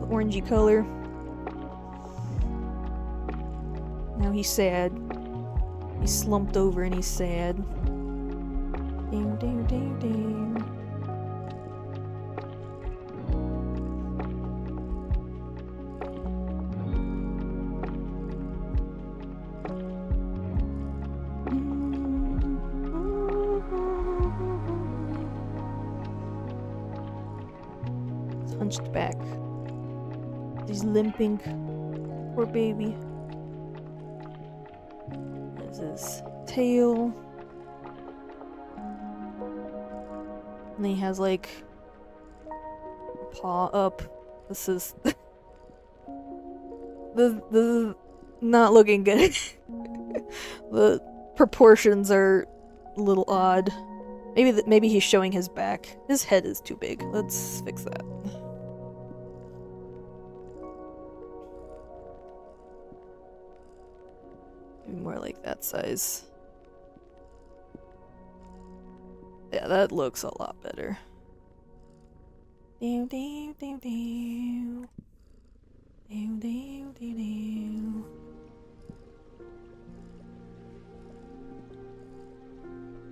Orangey color. Now he's sad. He's slumped over and he's sad. Damn, damn, damn, damn. Hunched back. He's limping. Poor baby. There's his tail. And then he has like a paw up. This is this is not looking good. The proportions are a little odd. Maybe he's showing his back. His head is too big. Let's fix that. Maybe more like that size. Yeah, that looks a lot better.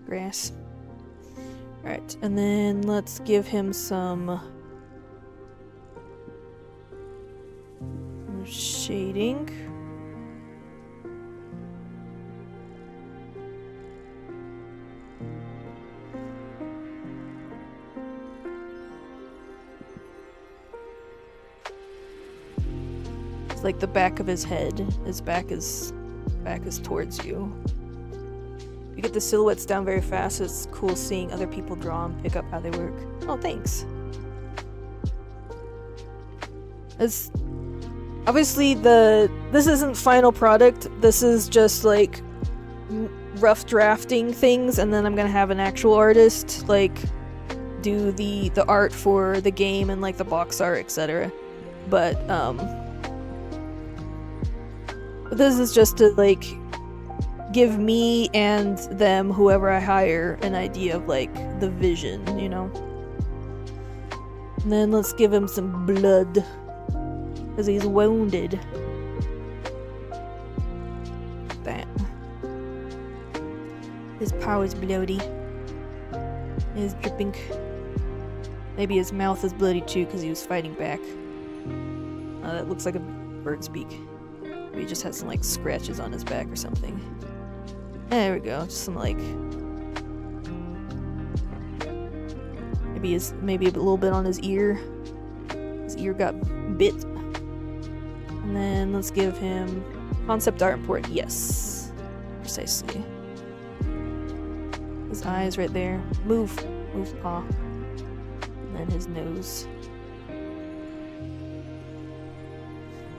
Grass. Alright, and then let's give him some shading. It's like the back of his head. His back is towards you. You get the silhouettes down very fast, so it's cool seeing other people draw and pick up how they work. Oh, thanks. It's obviously this isn't final product. This is just like rough drafting things, and then I'm gonna have an actual artist like do the art for the game and like the box art, etc. But this is just to like give me and them, whoever I hire, an idea of like the vision, you know? And then let's give him some blood. Because he's wounded. That. His power's bloody. He's dripping. Maybe his mouth is bloody too because he was fighting back. That looks like a bird's beak. Maybe he just has some like scratches on his back or something. There we go. Just some like maybe a little bit on his ear. His ear got bit. And then let's give him concept art important. Yes. Precisely. His eyes right there. Move paw. And then his nose.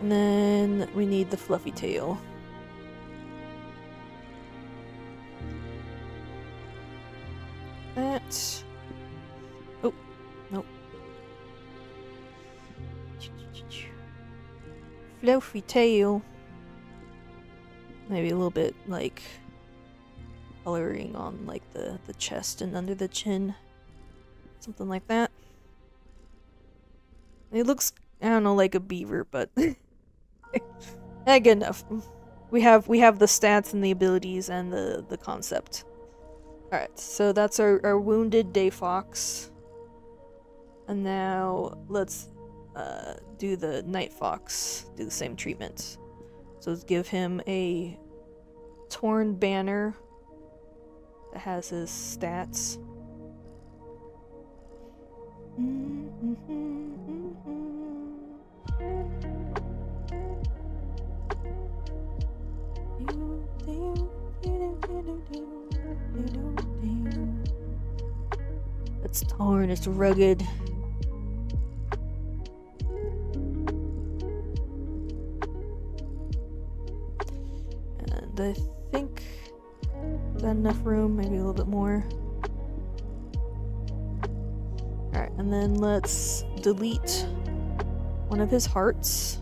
And then we need the fluffy tail. That. Oh, nope. Fluffy tail. Maybe a little bit like coloring on like the chest and under the chin. Something like that. It looks, I don't know, like a beaver, but good enough. We have the stats and the abilities and the concept. Alright, so that's our wounded day fox. And now let's do the night fox. Do the same treatment. So let's give him a torn banner that has his stats. It's torn, it's rugged. And I think is that enough room, maybe a little bit more. Alright, and then let's delete one of his hearts.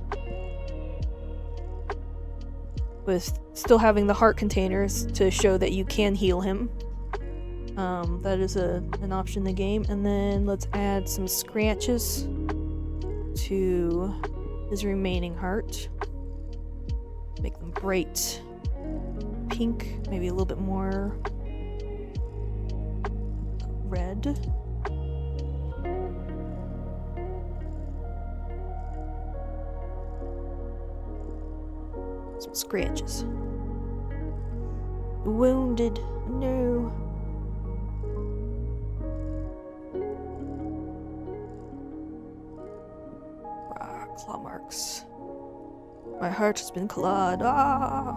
With still having the heart containers to show that you can heal him. That is an option in the game. And then let's add some scratches to his remaining heart. Make them bright pink, maybe a little bit more red. Some scratches. Wounded. No. Claw marks. My heart has been clawed. Ah!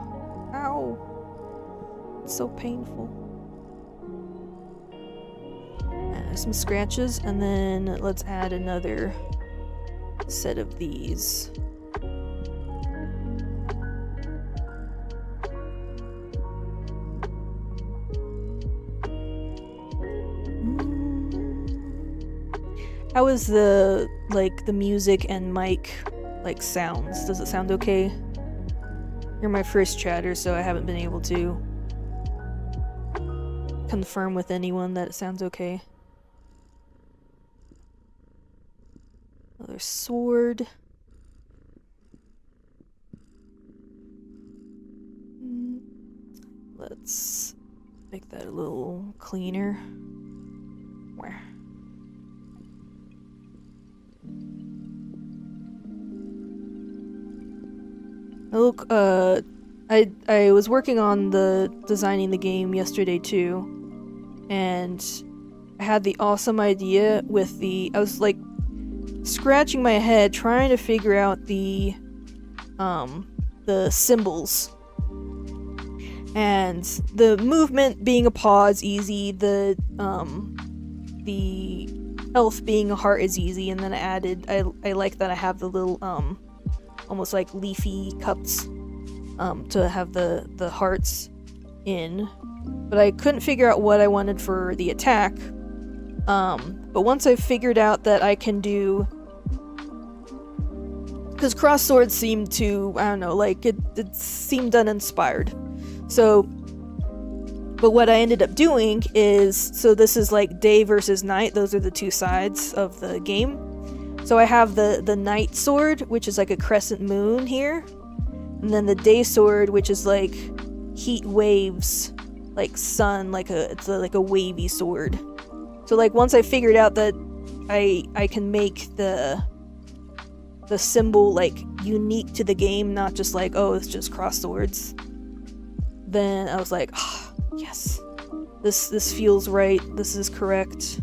Ow! It's so painful. And some scratches, and then let's add another set of these. How is the music and mic sounds? Does it sound okay? You're my first chatter, so I haven't been able to confirm with anyone that it sounds okay. Another sword. Let's make that a little cleaner. Where? Look, I was working on designing the game yesterday too, and I had the awesome idea with I was like scratching my head trying to figure out the symbols. And the movement being a paw is easy, the health being a heart is easy, and then I like that I have the little almost like leafy cups to have the hearts in. But I couldn't figure out what I wanted for the attack. But once I figured out that I can do, because cross swords seemed to, I don't know, like it seemed uninspired. So, but what I ended up doing is, so this is like day versus night, those are the two sides of the game. So I have the night sword, which is like a crescent moon here, and then the day sword, which is like heat waves, like sun, like a wavy sword. So like once I figured out that I can make the symbol like unique to the game, not just like, oh, it's just cross swords, then I was like, oh, yes, this feels right, this is correct.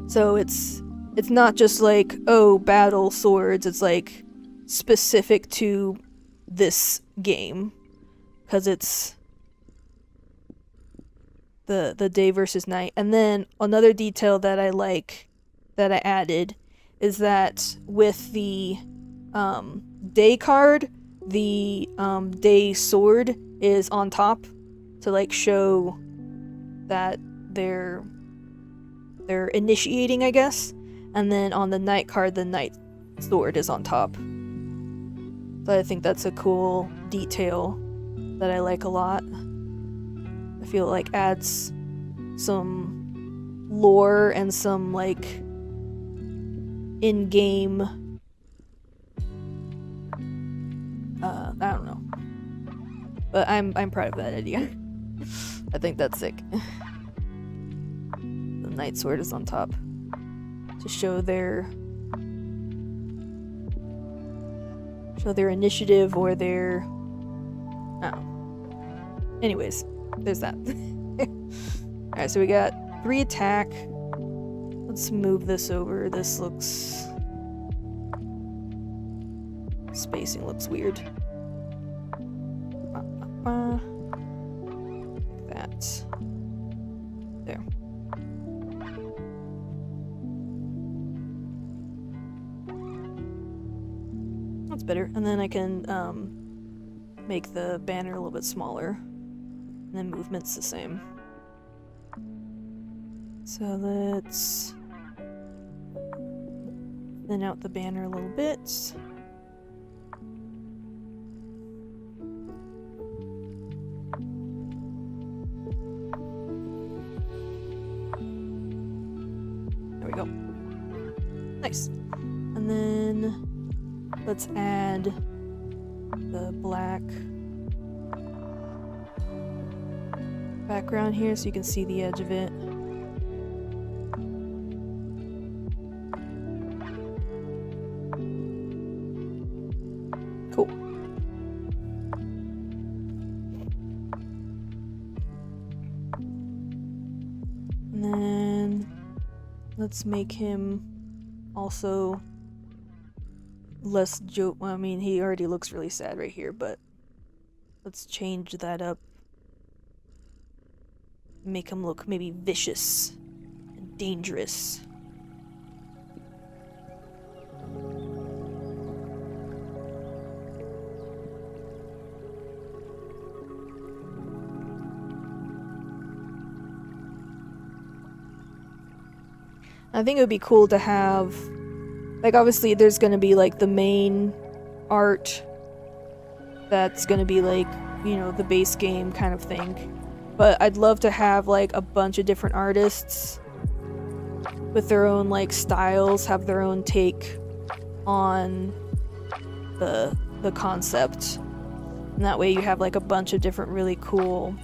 So it's not just like, oh, battle swords, it's like specific to this game, because it's the day versus night. And then another detail that I like that I added is that with the day card, the day sword is on top to like show that they're initiating, I guess. And then on the night card, the night sword is on top. So I think that's a cool detail that I like a lot. I feel it like adds some lore and some like in-game I don't know. But I'm proud of that idea. I think that's sick. The night sword is on top to show their initiative or their anyways, there's that. Alright, so we got 3 attack. Let's move this over. This looks... spacing looks weird. Like that. There. That's better. And then I can make the banner a little bit smaller. And then movement's the same. So let's thin out the banner a little bit. There we go. Nice. And then let's add the black background here so you can see the edge of it. Cool. And then let's make him also less joke. Well, I mean, he already looks really sad right here, but let's change that up. Make him look maybe vicious and dangerous. I think it would be cool to have, like, obviously there's gonna be like the main art that's gonna be like, you know, the base game kind of thing. But I'd love to have like a bunch of different artists with their own like styles, have their own take on the concept. And that way you have like a bunch of different really cool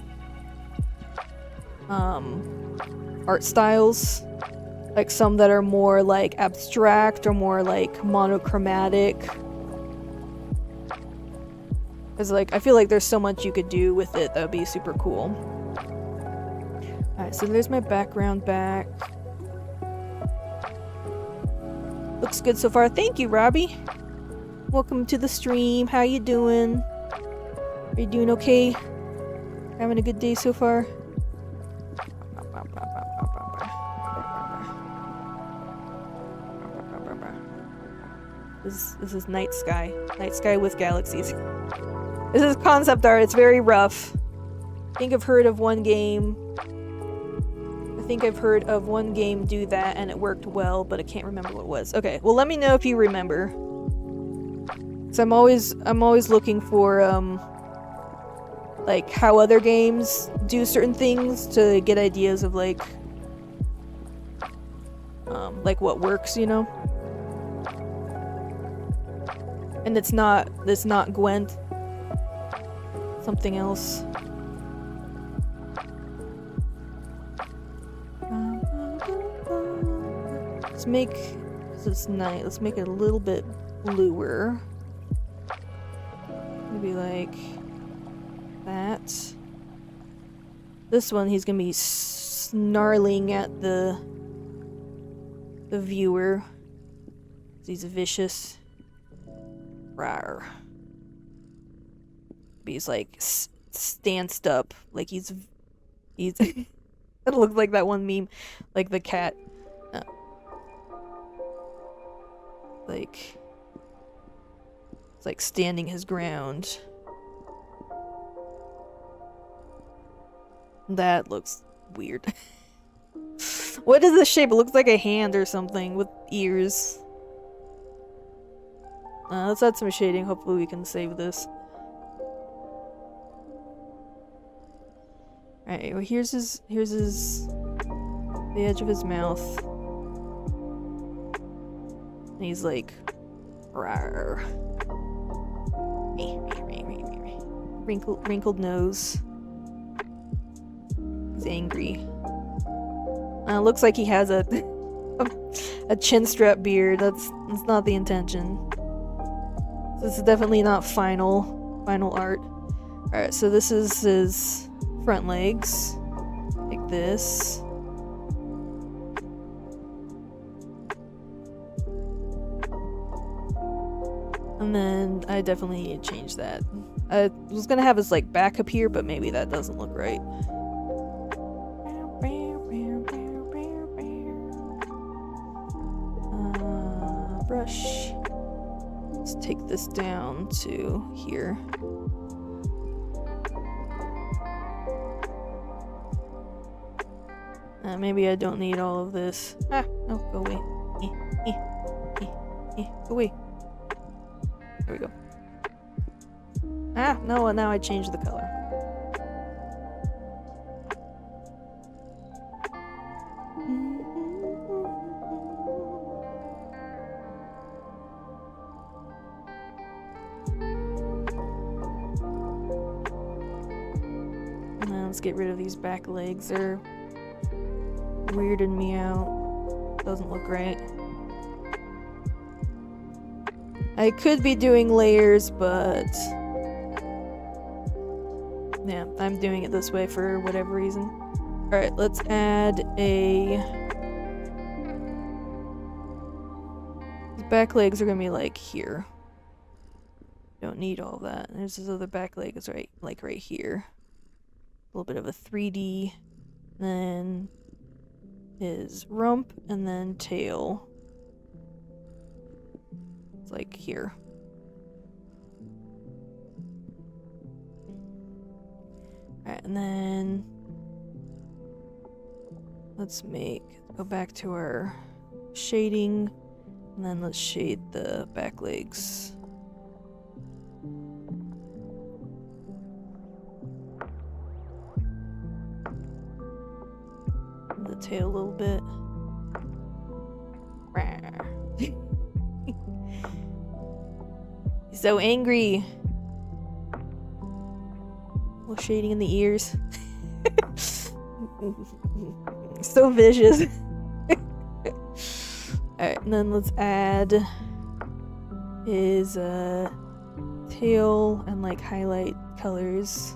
art styles. Like some that are more like abstract or more like monochromatic. Cause like I feel like there's so much you could do with it that would be super cool. Alright, so there's my background back. Looks good so far. Thank you, Robbie. Welcome to the stream. How you doing? Are you doing okay? Having a good day so far? This is night sky. Night sky with galaxies. This is concept art. It's very rough. I think I've heard of one game do that and it worked well, but I can't remember what it was. Okay, well let me know if you remember. So I'm always looking for like how other games do certain things to get ideas of like like what works, you know? And it's not Gwent. Something else. Let's make this night. Let's make it a little bit bluer. Maybe like that. This one, he's gonna be snarling at the viewer. He's vicious. Rawr. He's like stanced up, like he's it looks like that one meme, like the cat, like it's like standing his ground. That looks weird. What is this shape? It looks like a hand or something with ears. Let's add some shading. Hopefully we can save this. Alright, well here's the edge of his mouth. And he's like, rawr. Wrinkled nose. He's angry. Looks like he has a chin strap beard. That's not the intention. This is definitely not final art. Alright, so this is his front legs. Like this. And then I definitely need to change that. I was gonna have his like back up here, but maybe that doesn't look right. Brush. Let's take this down to here. Maybe I don't need all of this. Ah, no, go away. Go away. There we go. Ah, no, now I changed the color. Now let's get rid of these back legs. They're weirding me out. Doesn't look right. I could be doing layers, but yeah, I'm doing it this way for whatever reason. Alright, let's add a... These back legs are gonna be like here. Don't need all that. There's his other back leg is right here. A little bit of a 3D. Then his rump and then tail. It's like here. Alright, and then let's go back to our shading, and then let's shade the back legs. The tail a little bit. He's so angry. A little shading in the ears. So vicious. Alright, and then let's add his tail and like highlight colors.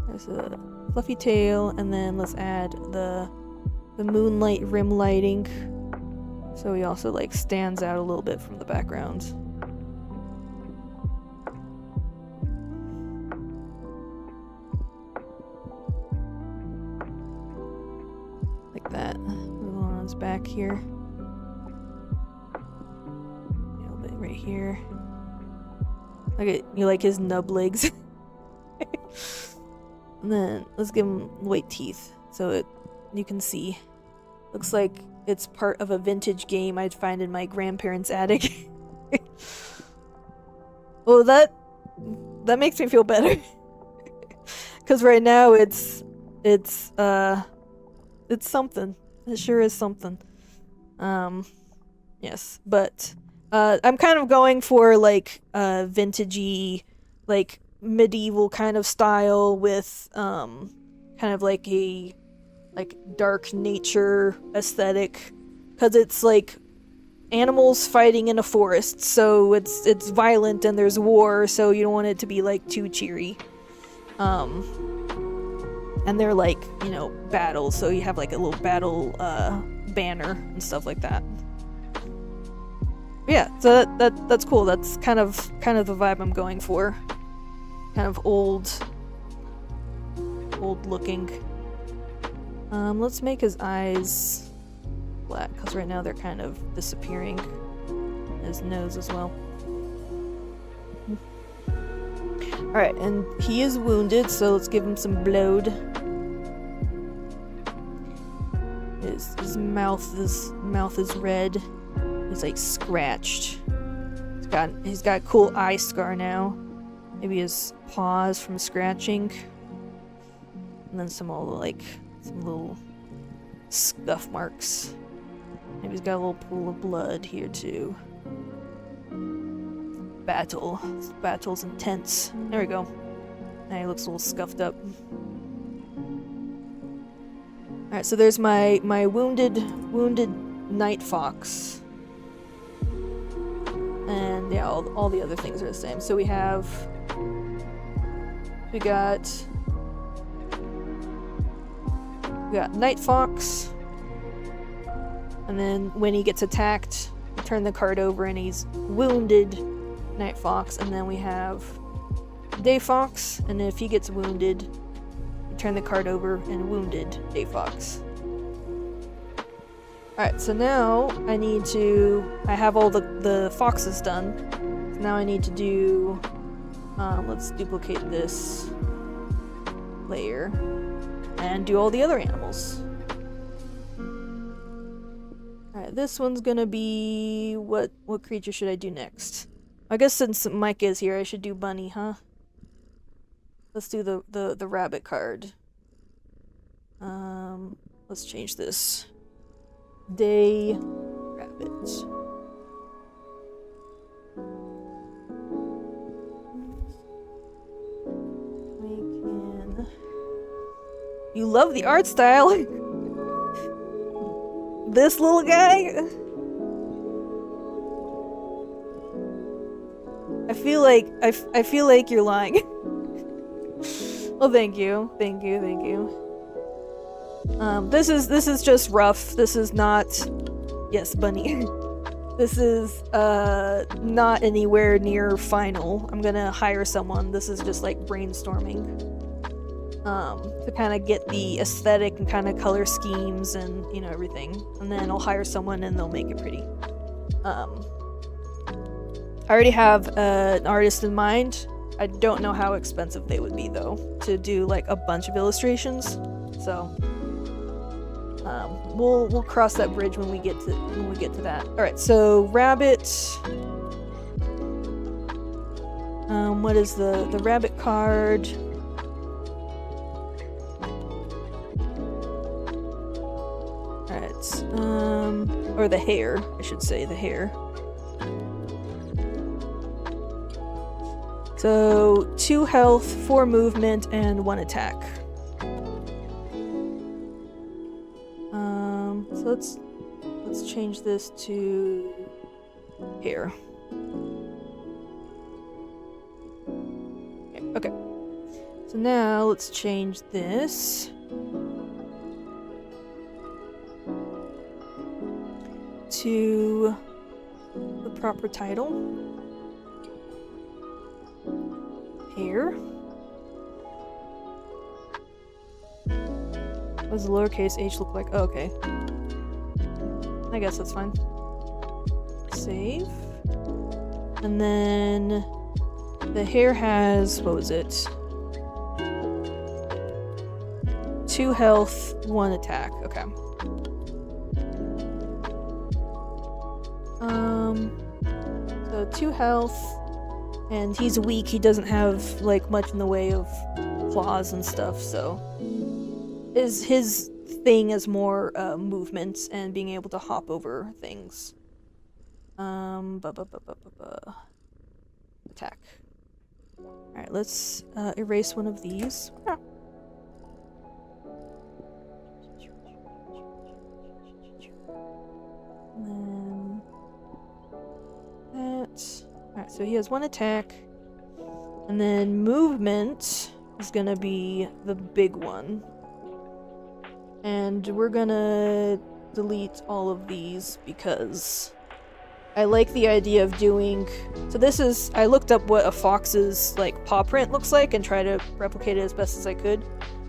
There's a fluffy tail, and then let's add the moonlight rim lighting, so he also like stands out a little bit from the background. Like that. Move on his back here. A little bit right here. Look at you, like his nub legs. And then let's give him white teeth so you can see. Looks like it's part of a vintage game I'd find in my grandparents' attic. Well, that makes me feel better. Cause right now it's it's something. It sure is something. Yes, but I'm kind of going for like vintagey, like medieval kind of style with kind of like a dark nature aesthetic, because it's like animals fighting in a forest, so it's violent and there's war, so you don't want it to be like too cheery. And they're like, you know, battles, so you have like a little battle banner and stuff like that. But yeah, so that's cool. That's kind of the vibe I'm going for. Kind of old looking. Let's make his eyes black, because right now they're kind of disappearing. His nose as well. Alright, and he is wounded, so let's give him some blood. His mouth is red. He's like scratched. He's got a cool eye scar now. Maybe his paws from scratching. And then some little scuff marks. Maybe he's got a little pool of blood here too. Battle's intense. There we go. Now he looks a little scuffed up. Alright, so there's my wounded night fox. And yeah, all the other things are the same. So we got night fox. And then when he gets attacked, you turn the card over and he's wounded night fox. And then we have day fox, and if he gets wounded, you turn the card over and wounded day fox. Alright, so now I have all the foxes done. So now I need to do, let's duplicate this layer and do all the other animals. Alright, this one's gonna be, what creature should I do next? I guess since Mike is here, I should do bunny, huh? Let's do the rabbit card. Let's change this. Day rabbit. You love the art style. This little guy. I feel like you're lying. Well, thank you. This is just rough. This is not... Yes, bunny. This is, not anywhere near final. I'm gonna hire someone. This is just, like, brainstorming. To kind of get the aesthetic and kind of color schemes and, you know, everything. And then I'll hire someone and they'll make it pretty. I already have an artist in mind. I don't know how expensive they would be, though, to do, like, a bunch of illustrations. So... we'll cross that bridge when we get to that. All right, so rabbit. What is the rabbit card? All right, or the hare, I should say, the hare. So 2 health, 4 movement, and 1 attack. So let's change this to here. Okay. So now let's change this to the proper title. Here. What does the lowercase h look like? Oh, okay. I guess that's fine. Save. And then the hare has, what was it? 2 health, 1 attack. Okay. So 2 health, and he's weak. He doesn't have like much in the way of claws and stuff, so his thing as more movement and being able to hop over things. Attack. Alright, let's erase one of these. Ah. And then that. Alright, so he has one attack. And then movement is gonna be the big one. And we're gonna delete all of these because I like the idea of doing... So this is... I looked up what a fox's, like, paw print looks like and try to replicate it as best as I could.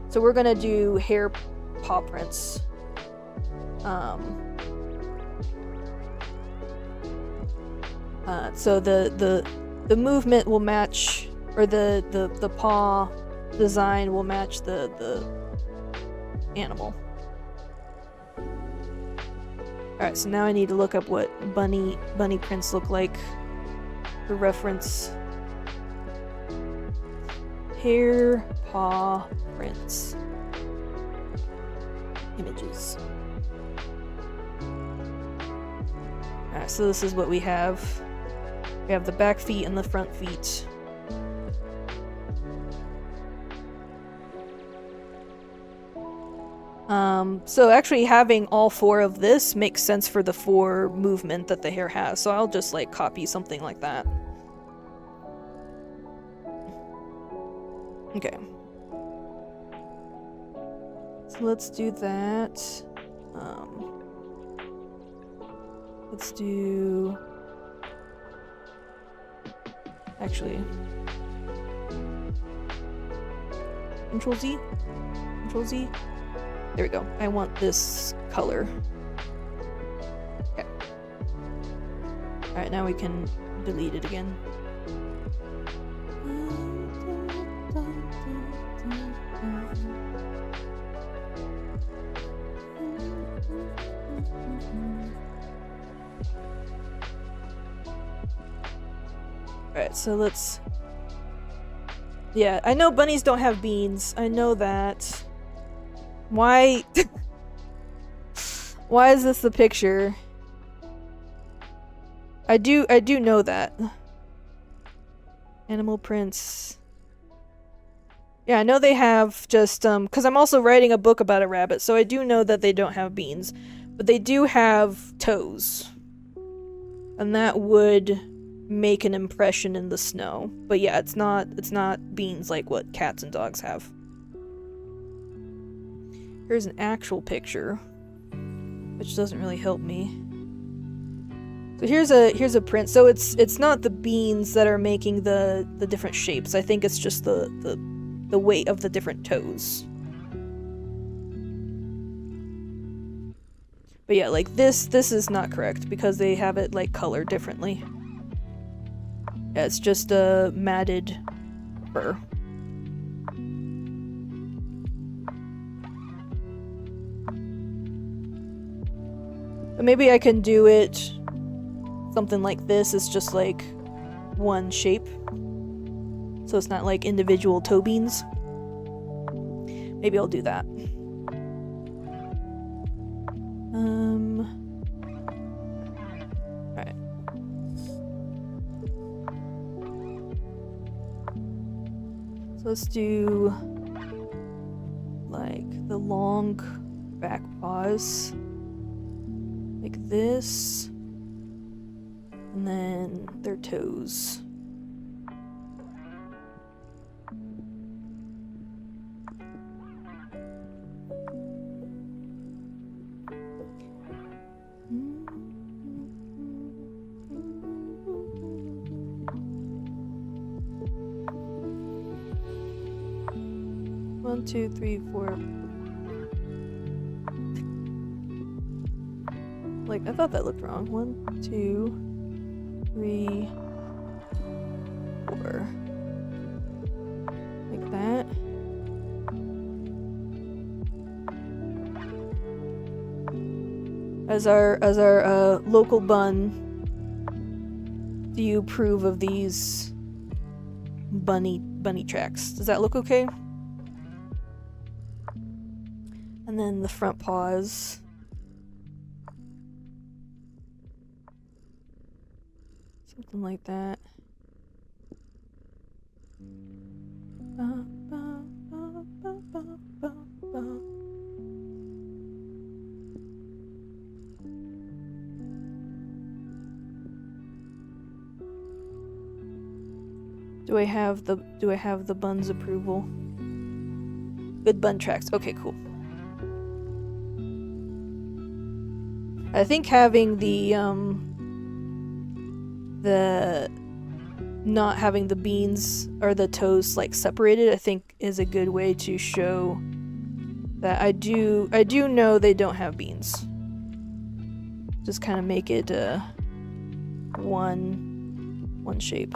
So we're gonna do hair paw prints. So the movement will match... Or the paw design will match the animal. Alright, so now I need to look up what bunny prints look like for reference. Hair paw prints. Images. Alright, so this is what we have. We have the back feet and the front feet. So actually having all four of this makes sense for the 4 movement that the hair has, so I'll just like copy something like that. Okay. So let's do that. Let's do... Actually... Control Z? Control Z? There we go. I want this color. Okay. Alright, now we can delete it again. Alright, so let's... Yeah, I know bunnies don't have beans. I know that. Why... Why is this the picture? I do know that. Animal prints. Yeah, I know they have just, because I'm also writing a book about a rabbit, so I do know that they don't have beans. But they do have toes. And that would make an impression in the snow. But yeah, it's not beans like what cats and dogs have. Here's an actual picture, which doesn't really help me. So here's a print. So it's not the beans that are making the different shapes. I think it's just the weight of the different toes. But yeah, like this is not correct because they have it like colored differently. Yeah, it's just a matted fur. But maybe I can do it something like this. It's just like one shape. So it's not like individual toe beans. Maybe I'll do that. Alright. So let's do like the long back paws. Like this. And then their toes. One, two, three, four. Like, I thought that looked wrong. 1, 2, 3, 4. Like that. As our local bun, do you approve of these bunny tracks? Does that look okay? And then the front paws. Something like that. Do I have the bun's approval? Good bun tracks. Okay, cool. I think having the not having the beans or the toes like separated, I think is a good way to show that I do know they don't have beans. Just kind of make it one shape.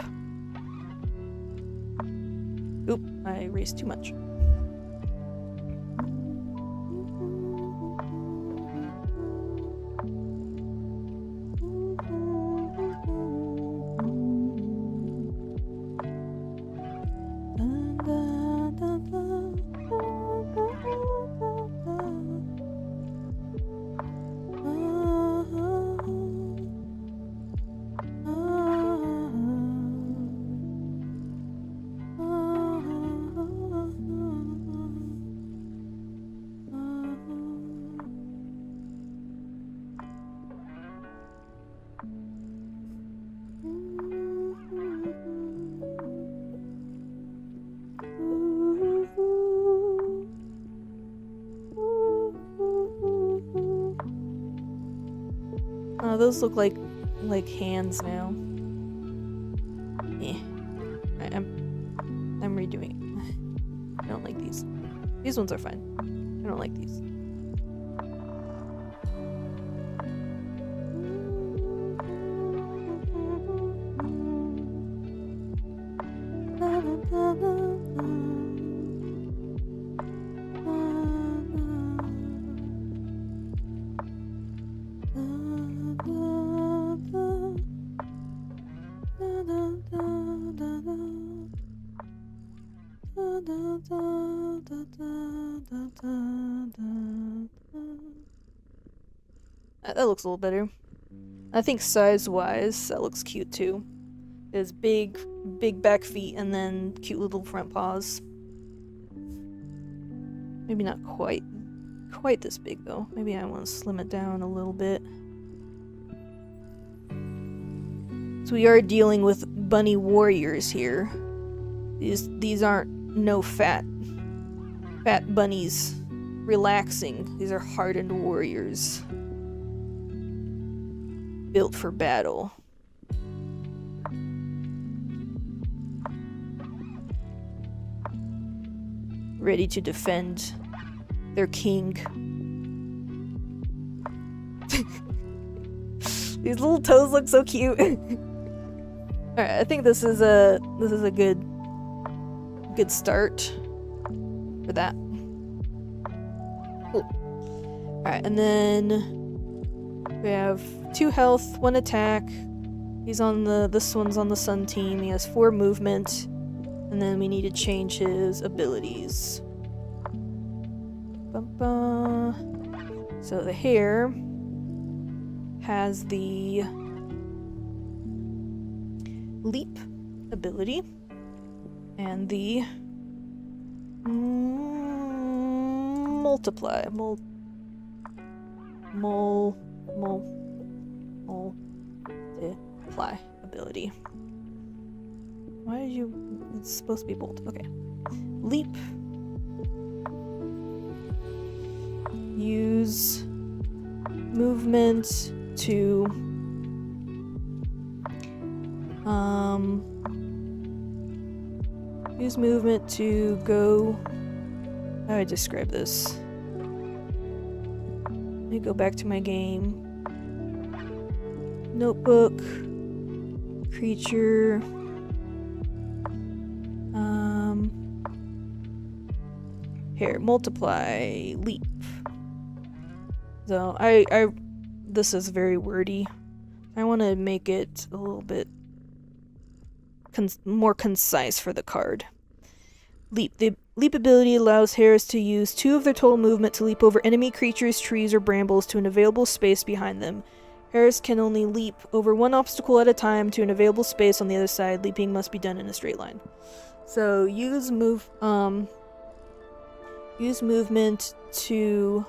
Oop, I erased too much. Oh, those look like hands now. I'm redoing it. I don't like these. These ones are fine. I don't like these. That looks a little better. I think size-wise, that looks cute too. There's big back feet and then cute little front paws. Maybe not quite this big though. Maybe I want to slim it down a little bit. So we are dealing with bunny warriors here. These aren't no fat bunnies relaxing. These are hardened warriors. Built for battle. Ready to defend their king. These little toes look so cute. Alright, I think this is a good start for that. Cool. Alright, and then we have 2 health, 1 attack. He's on this one's on the sun team. He has 4 movement. And then we need to change his abilities. So the hare has the leap ability and the multiply multiply ability. Why did you... It's supposed to be bolt. Okay. Leap. Use movement to use movement to go... How do I describe this? Let me go back to my game. Notebook. Creature. Here, multiply, leap. So this is very wordy. I want to make it a little bit more concise for the card. Leap. leap ability allows hares to use 2 of their total movement to leap over enemy creatures, trees, or brambles to an available space behind them. Hares can only leap over 1 obstacle at a time to an available space on the other side. Leaping must be done in a straight line. So use movement to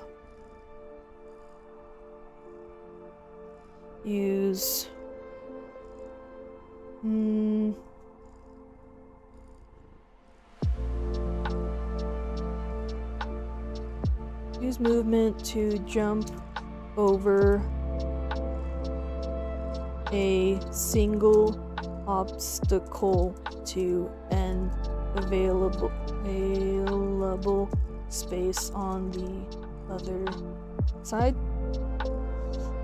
use use movement to jump over a single obstacle to an available space on the other side.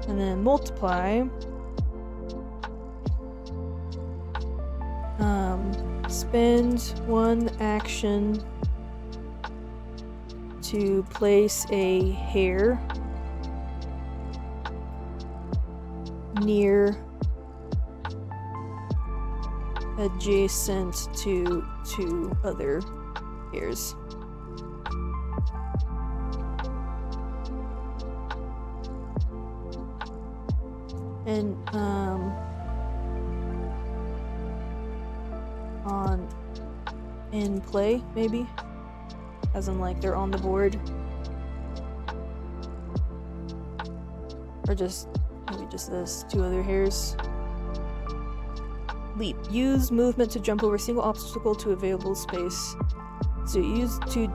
And then multiply. Spend 1 action to place a hare near adjacent to 2 other hares. And on in play, maybe? As in, like, they're on the board. Or just, maybe just this, 2 other hares. Leap. Use movement to jump over a single obstacle to available space. So use to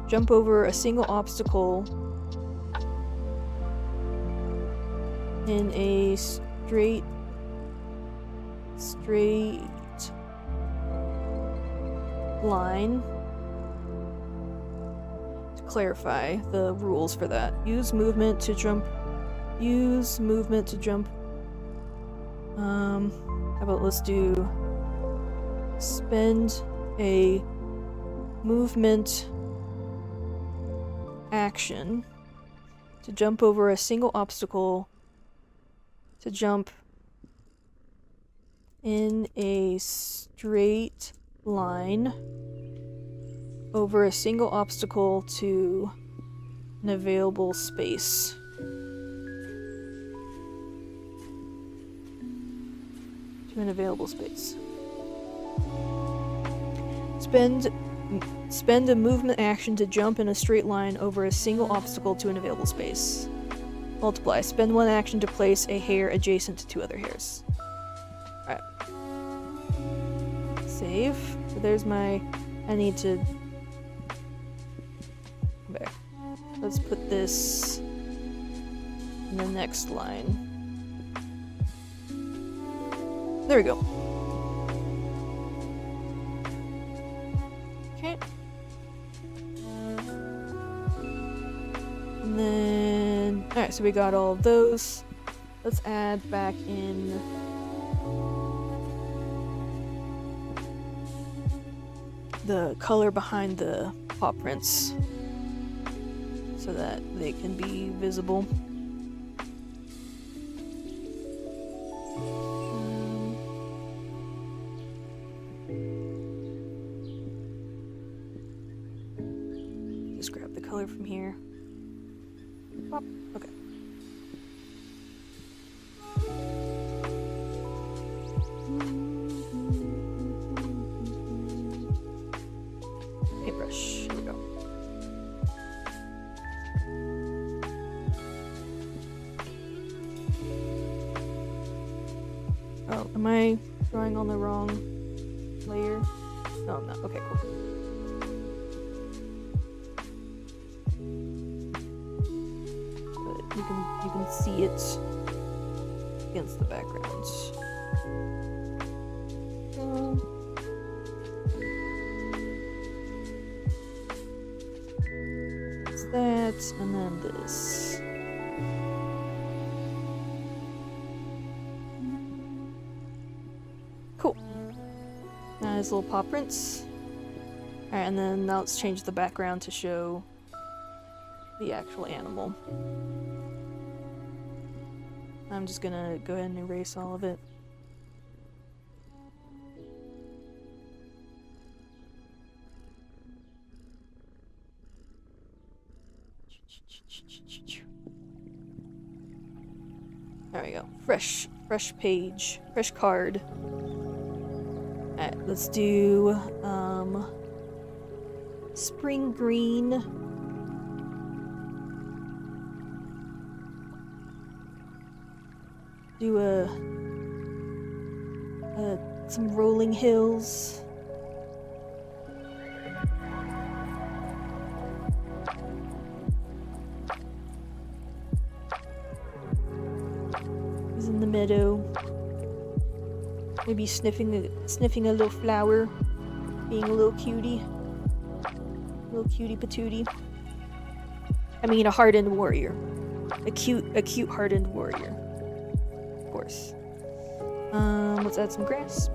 jump over a single obstacle in a straight line. To clarify the rules for that, use movement to jump. How about let's do spend a movement action to jump over a single obstacle to jump in a straight line over a single obstacle to an available space. To an available space. Spend a movement action to jump in a straight line over a single obstacle to an available space. Multiply. Spend 1 action to place a hare adjacent to 2 other hares. Alright. Save. So there's my... I need to... Come back. Let's put this in the next line. There we go. Okay. And then... Alright, so we got all of those. Let's add back in... the color behind the paw prints so that they can be visible. Just grab the color from here. Pop. Okay. Paintbrush. Here we go. Oh, am I drawing on the wrong layer? No, I'm not. Okay, cool. But you can see it against the background. That's that, and then this. Cool. Nice little paw prints. Alright, and then now let's change the background to show the actual animal. I'm just gonna go ahead and erase all of it. There we go. Fresh page. Fresh card. Alright, let's do, spring green. Do some rolling hills. He's in the meadow. Maybe sniffing a little flower, being a little cutie patootie. I mean, a hardened warrior, a cute hardened warrior. Of course. Let's add some grass.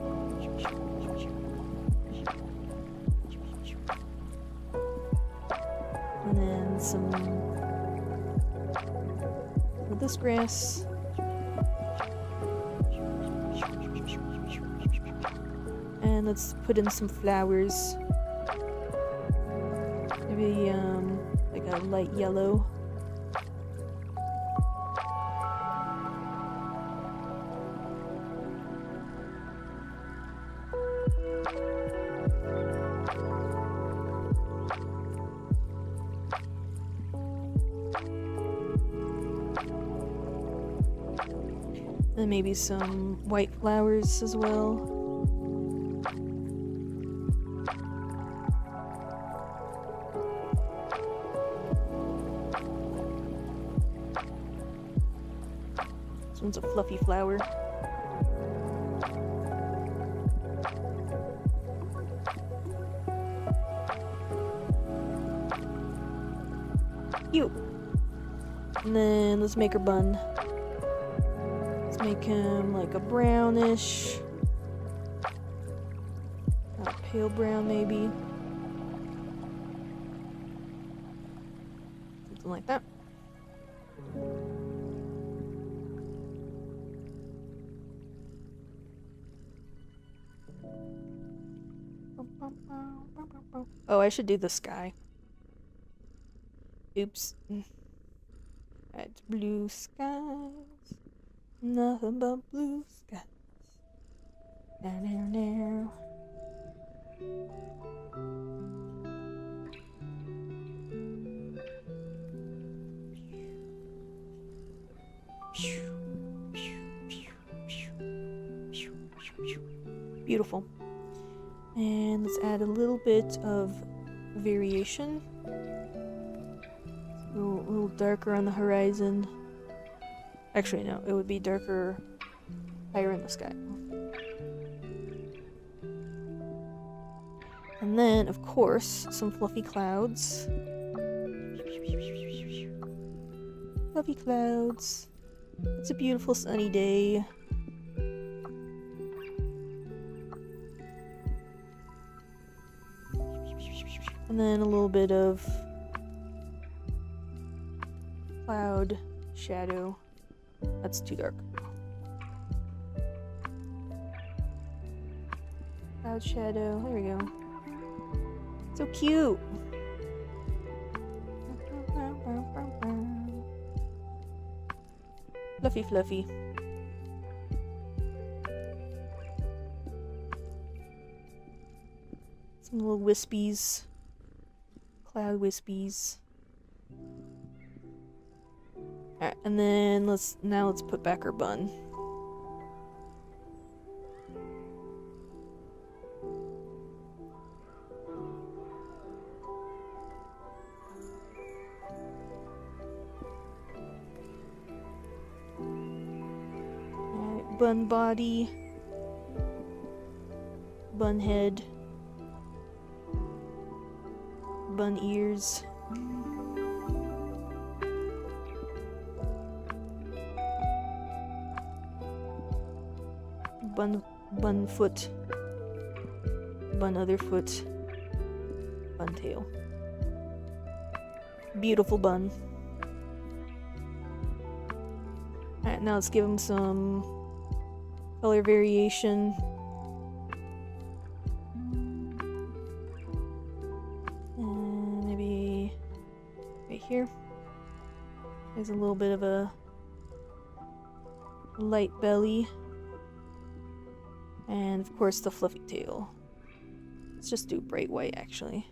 And then some of this grass. And let's put in some flowers. Maybe, like a light yellow. And maybe some white flowers as well. This one's a fluffy flower. Cute. And then let's make her bun. Let's make him like a brownish, a pale brown maybe. Something like that. Oh, I should do the sky. Oops. It's blue skies. Nothing but blue skies. Now, now, now. Beautiful. And let's add a little bit of variation. A little darker on the horizon. Actually, no, it would be darker higher in the sky. And then, of course, some fluffy clouds. Fluffy clouds. It's a beautiful sunny day. And then a little bit of cloud shadow. That's too dark. Cloud shadow. There we go. So cute. Fluffy, fluffy. Some little wispies. Cloud wispies. Alright, and then let's put back our bun. Alright, bun body. Bun head. Bun ears. Bun foot. Bun other foot. Bun tail. Beautiful bun. Alright, now let's give him some color variation. Here. There's a little bit of a light belly, and of course the fluffy tail. Let's just do bright white actually.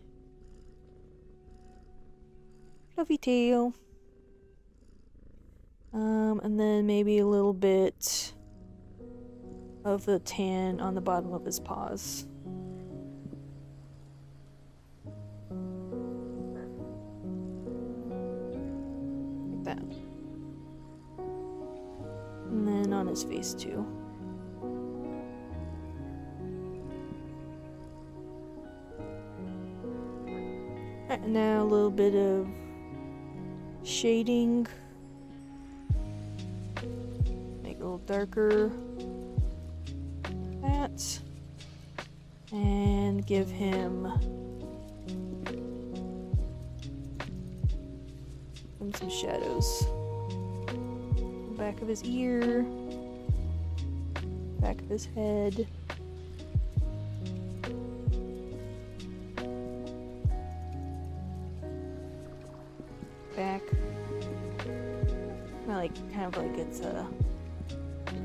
Fluffy tail. And then maybe a little bit of the tan on the bottom of his paws. Like that. And then on his face too. Alright, now a little bit of shading. Make it a little darker. That. And give him some shadows. Back of his ear. Back of his head. Back. Kind of like it's I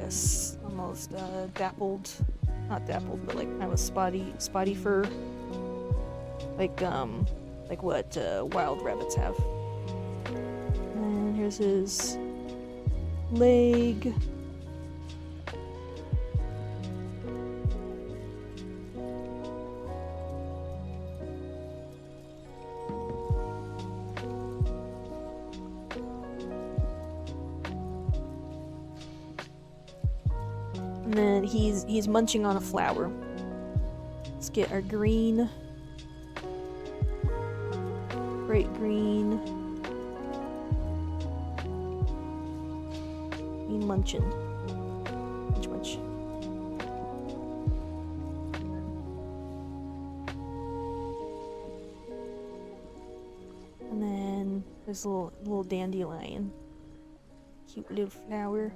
guess almost dappled, not dappled, but like kind of a spotty fur, like what wild rabbits have. And here's his leg. And then he's munching on a flower. Let's get our green. Bright green. Green munching. Munch munch. And then there's a little dandelion. Cute little flower.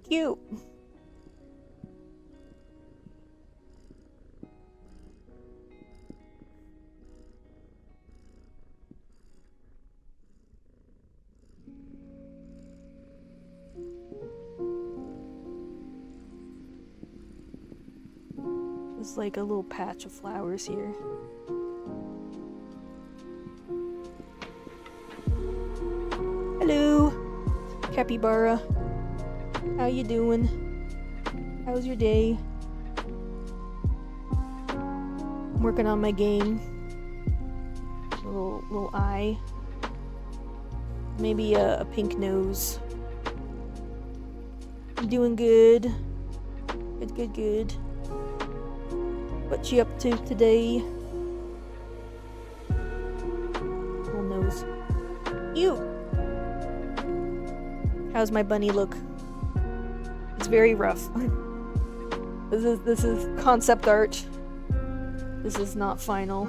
Cute. There's like a little patch of flowers here. Hello, capybara. How you doing? How's your day? I'm working on my game. Little eye. Maybe a pink nose. I'm doing good. Good. What you up to today? Little nose. Ew! How's my bunny look? It's very rough. This is concept art. This is not final.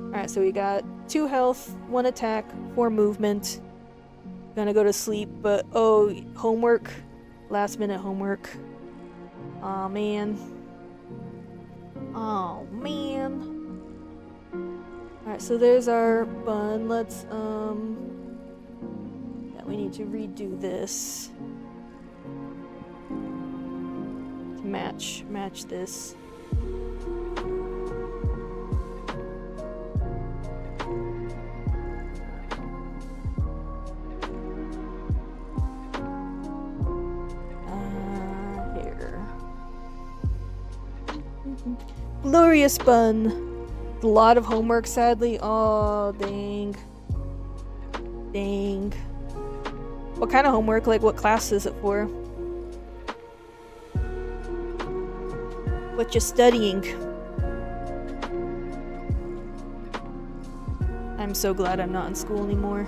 Alright, so we got 2 health, 1 attack, 4 movement. Gonna go to sleep, but oh, homework. Last minute homework. Aw, man. Oh, man. Alright, so there's our bun. Let's, yeah, we need to redo this. Match this. Here. Glorious bun. A lot of homework, sadly. Oh, dang. What kind of homework? Like, what class is it for? What you studying? I'm so glad I'm not in school anymore.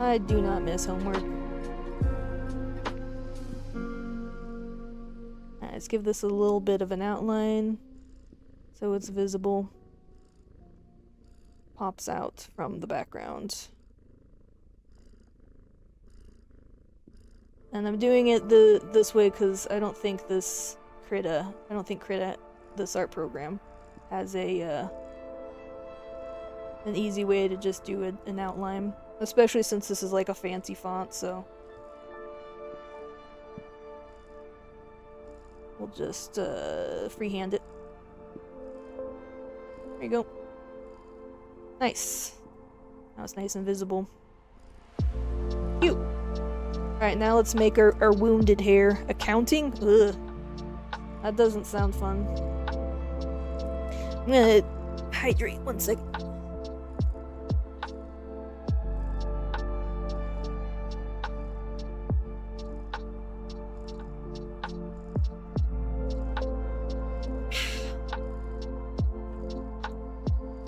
I do not miss homework. Alright, let's give this a little bit of an outline so it's visible. Pops out from the background. And I'm doing it this way because I don't think this art program has a an easy way to just do an outline. Especially since this is like a fancy font, so... We'll just, freehand it. There you go. Nice. Now it's nice and visible. Cute! Alright, now let's make our wounded hair. Accounting? Ugh. That doesn't sound fun. I'm gonna hydrate 1 second.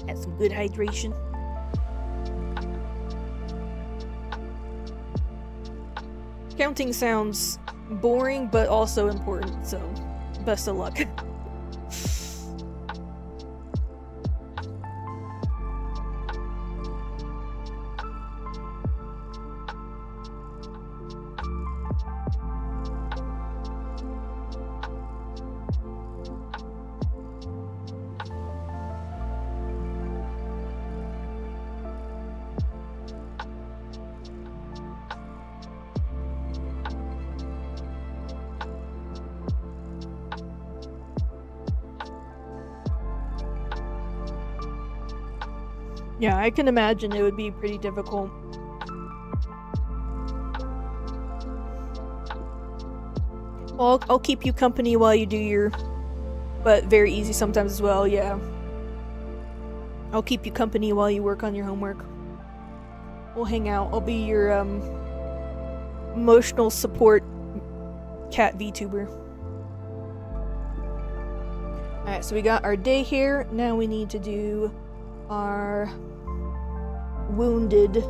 That's some good hydration. Counting sounds boring, but also important, so best of luck. Yeah, I can imagine it would be pretty difficult. Well, I'll keep you company while you do your... But very easy sometimes as well, yeah. I'll keep you company while you work on your homework. We'll hang out. I'll be your, emotional support cat VTuber. Alright, so we got our day here. Now we need to do our wounded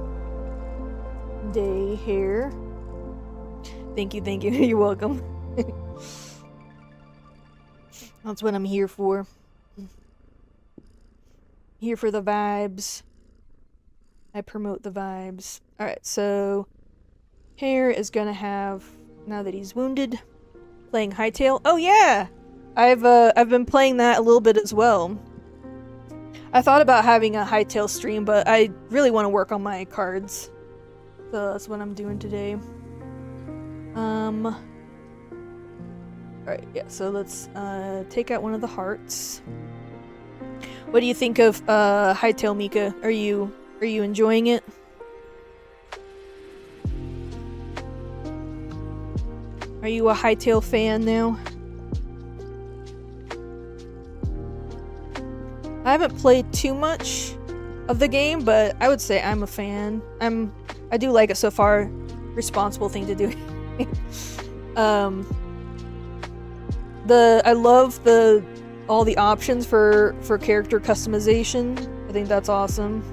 day here. Thank you, thank you. You're welcome. That's what I'm here for. Here for the vibes. I promote the vibes. Alright, so hair is gonna have, now that he's wounded, playing Hightail. Oh yeah! I've been playing that a little bit as well. I thought about having a Hightail stream, but I really want to work on my cards. So that's what I'm doing today. Alright, yeah, so let's take out one of the hearts. What do you think of Hightail, Mika? Are you enjoying it? Are you a Hightail fan now? I haven't played too much of the game, but I would say I'm a fan. I do like it so far. Responsible thing to do. I love all the options for character customization. I think that's awesome.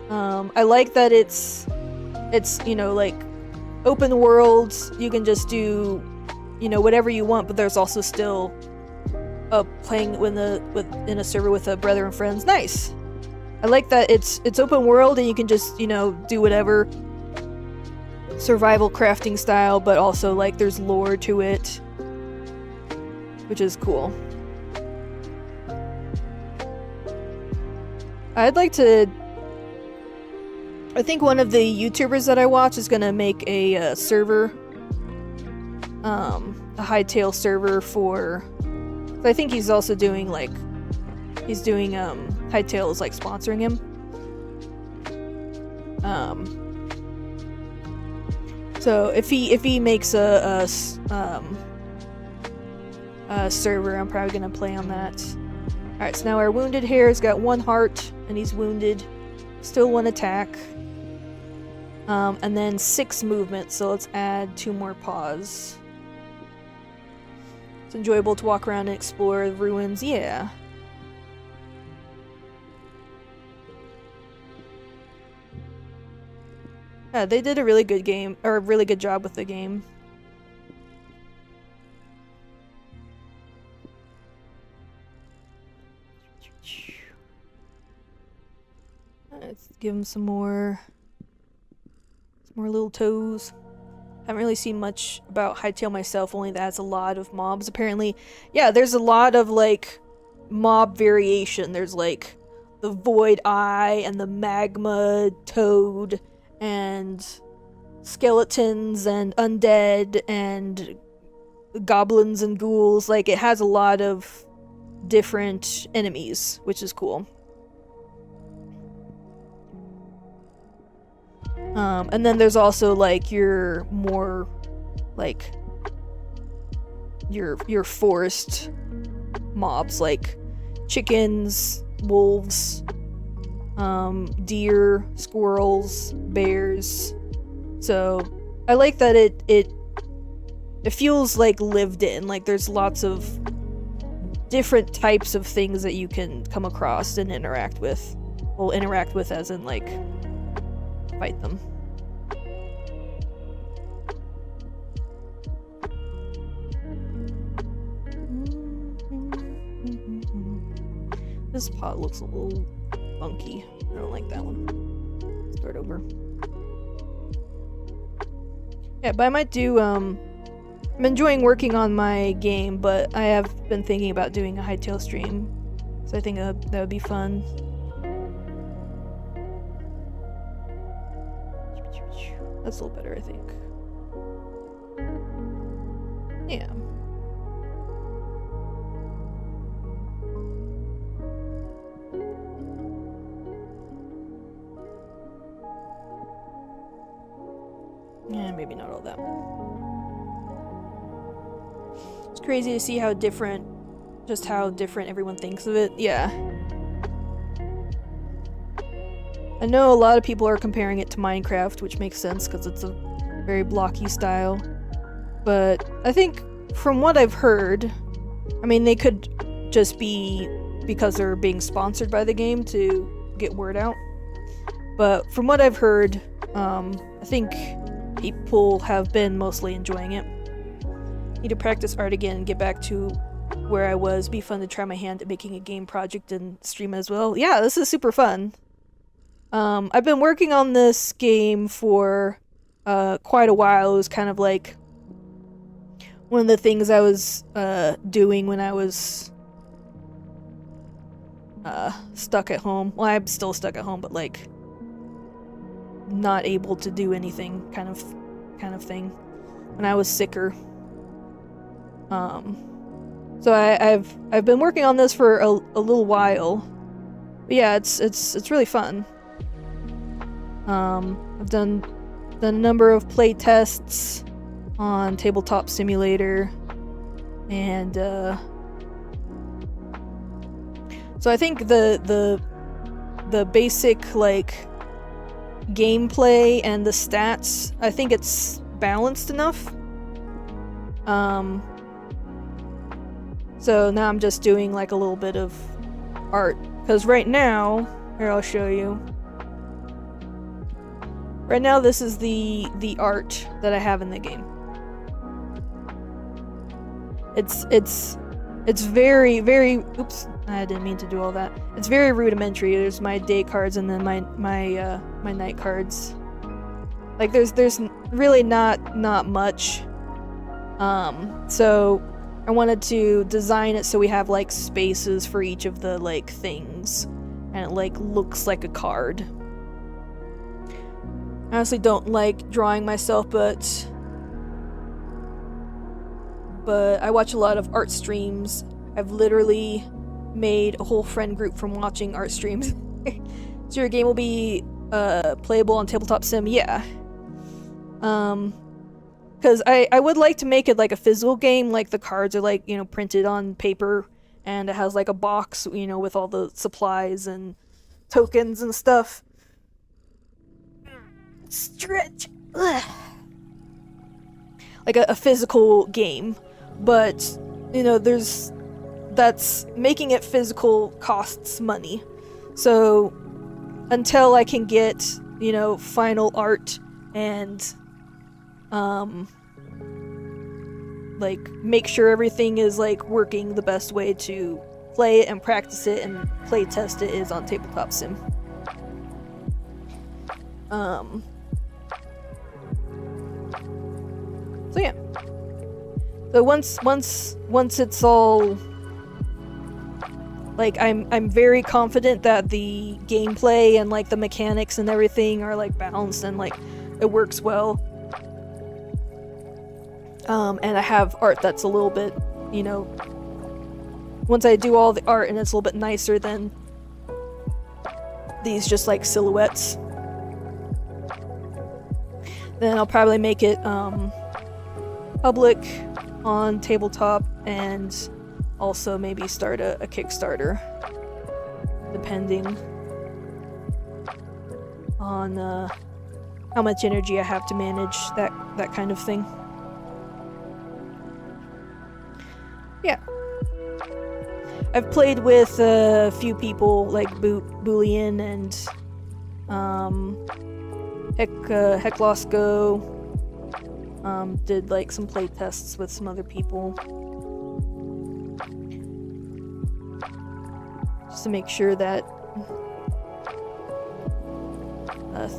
I like that it's you know, like open worlds. You can just do, you know, whatever you want, but there's also still playing in a server with a brother and friends. Nice. I like that it's open world and you can just, you know, do whatever survival crafting style, but also like there's lore to it, which is cool. I'd like to. I think one of the YouTubers that I watch is gonna make a server, a Hightail server for. I think he's also doing like, Hightail is like sponsoring him. So if he makes a server, I'm probably gonna play on that. Alright, so now our wounded hare's got 1 heart, and he's wounded. Still 1 attack. And then 6 movement, so let's add 2 more paws. It's enjoyable to walk around and explore the ruins, yeah. Yeah, they did a really good game, or a really good job with the game. Let's give him some more little toes. Haven't really seen much about Hightail myself, only that's a lot of mobs. Apparently, yeah, there's a lot of, like, mob variation. There's, like, the void eye and the magma toad and skeletons and undead and goblins and ghouls. Like, it has a lot of different enemies, which is cool. And then there's also like your more like your forest mobs, like chickens, wolves, deer, squirrels, bears. So I like that it feels like lived in. Like, there's lots of different types of things that you can come across and interact with. Well, interact with as in like fight them. This pot looks a little funky. I don't like that one. Start over. Yeah, but I might do, I'm enjoying working on my game, but I have been thinking about doing a Hytale stream. So I think that would be fun. That's a little better, I think. Yeah. Yeah, maybe not all that. It's crazy to see how different everyone thinks of it. Yeah. I know a lot of people are comparing it to Minecraft, which makes sense because it's a very blocky style. But I think from what I've heard, I mean, they could just be because they're being sponsored by the game to get word out. But from what I've heard, I think people have been mostly enjoying it. Need to practice art again and get back to where I was. Be fun to try my hand at making a game project and stream as well. Yeah, this is super fun. I've been working on this game for quite a while. It was kind of like one of the things I was doing when I was stuck at home. Well, I'm still stuck at home, but like not able to do anything kind of thing when I was sicker. So I've been working on this for a little while. But yeah, it's really fun. I've done a number of play tests on Tabletop Simulator, and so I think the basic like gameplay and the stats, I think it's balanced enough. So now I'm just doing like a little bit of art, because right now, here, I'll show you. Right now, this is the art that I have in the game. It's very, very, oops, I didn't mean to do all that. It's very rudimentary. There's my day cards and then my night cards. Like, there's really not much. So I wanted to design it so we have like spaces for each of the like things, and it like looks like a card. I honestly don't like drawing myself, but I watch a lot of art streams. I've literally made a whole friend group from watching art streams. So your game will be playable on Tabletop Sim? Yeah. Because I would like to make it like a physical game, like the cards are like, you know, printed on paper, and it has like a box, you know, with all the supplies and tokens and stuff. Stretch. Ugh. Like a physical game. But, you know, that's making it physical costs money. So until I can get, you know, final art and like make sure everything is like working, the best way to play it and practice it and play test it is on Tabletop Sim. So yeah. So once it's all Like, I'm very confident that the gameplay and, like, the mechanics and everything are, like, balanced and, like, it works well. And I have art that's a little bit, you know, once I do all the art and it's a little bit nicer than these just, like, silhouettes, then I'll probably make it, public on tabletop and also maybe start a Kickstarter, depending on how much energy I have to manage that kind of thing. Yeah. I've played with a few people like Boolean and Hecklosco. Did like some play tests with some other people. Just to make sure that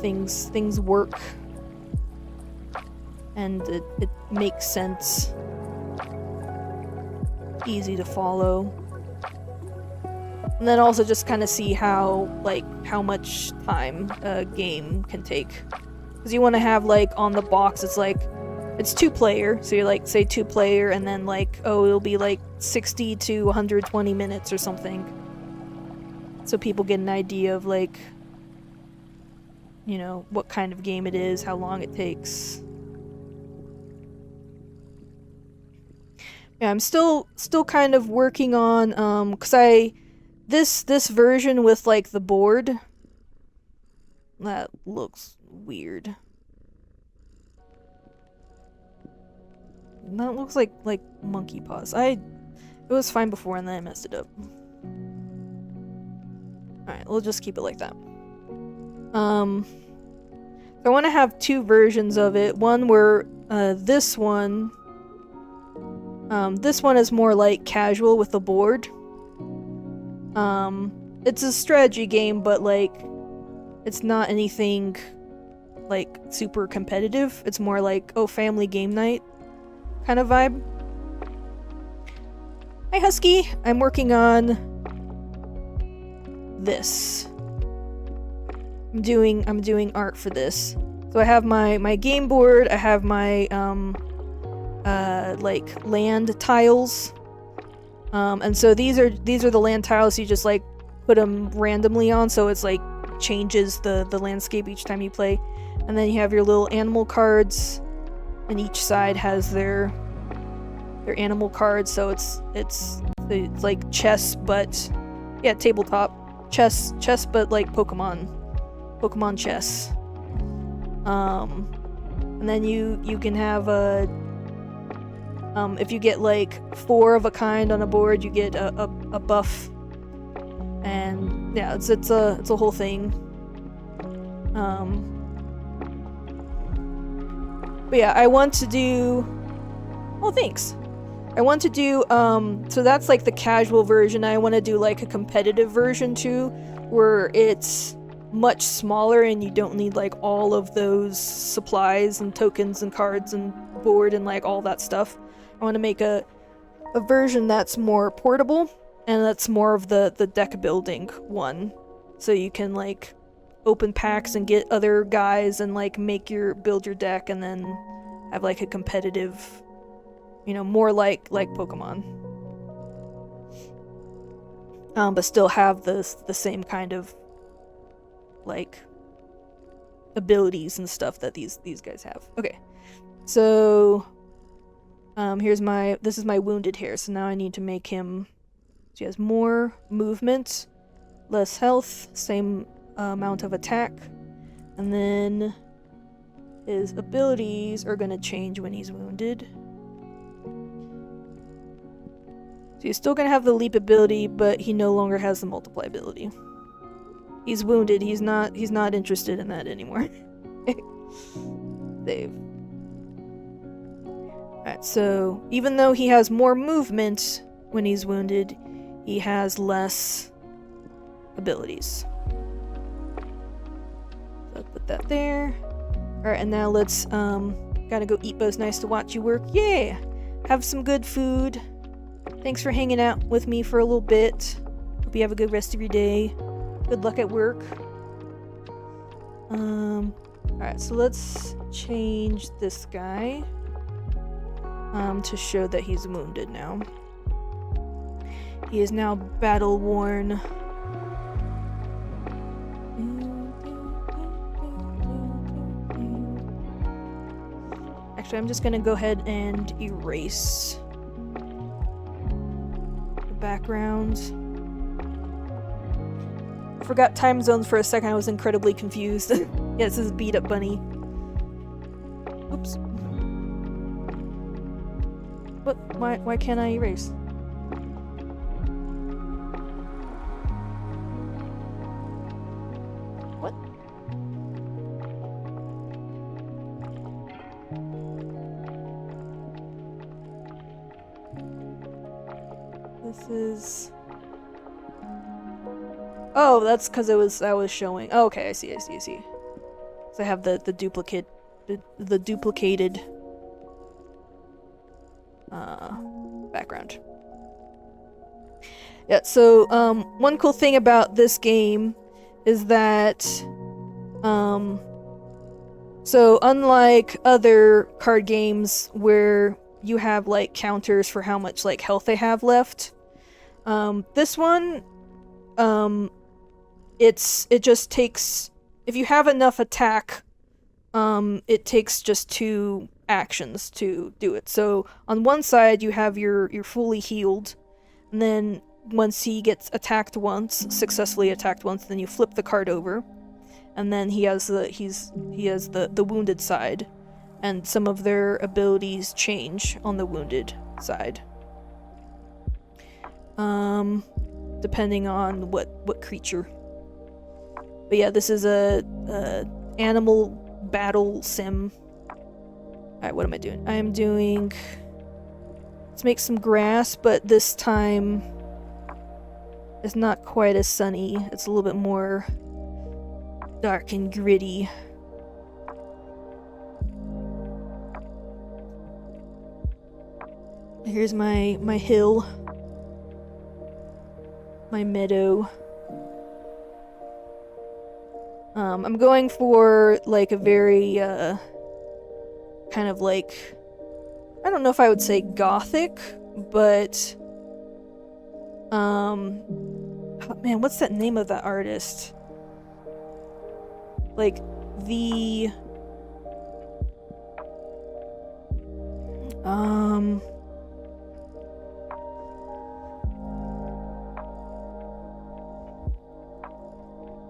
things work and it makes sense, easy to follow, and then also just kind of see how much time a game can take, because you want to have like on the box it's like it's 2-player, so you're like say 2-player and then like it'll be like 60 to 120 minutes or something. So people get an idea of like, you know, what kind of game it is, how long it takes. Yeah, I'm still kind of working on cuz this version with like the board, that looks weird. That looks like monkey paws. It was fine before and then I messed it up. Alright, we'll just keep it like that. So I want to have two versions of it. One where this one is more like casual with the board. It's a strategy game, but like it's not anything like super competitive. It's more like, oh, family game night kind of vibe. Hi Husky, I'm working on this. I'm doing art for this. So I have my game board, I have my like land tiles. And so these are the land tiles, you just like put them randomly on, so it's like changes the landscape each time you play. And then you have your little animal cards, and each side has their animal cards, so it's like chess, but yeah, tabletop chess but like Pokemon chess. And then you can have a if you get like 4 of a kind on a board, you get a buff, and yeah, it's a whole thing. But yeah, I want to do... Oh, thanks. I want to do, so that's like the casual version. I want to do like a competitive version too, where it's much smaller and you don't need like all of those supplies and tokens and cards and board and like all that stuff. I want to make a version that's more portable, and that's more of the deck building one. So you can like open packs and get other guys and like build your deck, and then have like a competitive, you know, more like Pokemon. But still have the same kind of like abilities and stuff that these guys have. Okay. So this is my wounded hair, so now I need to make him, so he has more movement, less health, same amount of attack, and then his abilities are gonna change when he's wounded. So he's still gonna have the leap ability, but he no longer has the multiply ability. He's wounded, he's not interested in that anymore. Save. Alright, so even though he has more movement when he's wounded, he has less abilities. So put that there. Alright, and now let's, gotta go eat, but it's nice to watch you work. Yeah! Have some good food. Thanks for hanging out with me for a little bit. Hope Hope you have a good rest of your day. Good luck at work. Alright, so let's change this guy to show that he's wounded now. He is now battle worn. Actually, I'm just gonna go ahead and erase the background. I forgot time zones for a second. I was incredibly confused. Yeah, this is Beat Up Bunny. Oops. What? Why can't I erase? What? This is... Oh, that's because I was showing. Oh, okay, I see. So I have the duplicated background. Yeah, so one cool thing about this game is that so unlike other card games where you have like counters for how much like health they have left, this one it just takes, if you have enough attack, it takes just 2 actions to do it. So on one side you have your fully healed, and then once he gets attacked once, successfully attacked once, then you flip the card over, and then he has the wounded side, and some of their abilities change on the wounded side. Depending on what creature. But yeah, this is a animal battle sim. Alright, what am I doing? I am doing... Let's make some grass, but this time it's not quite as sunny. It's a little bit more dark and gritty. Here's my hill. My meadow. I'm going for like a very kind of like, I don't know if I would say gothic, but oh man, what's that name of that artist? Like the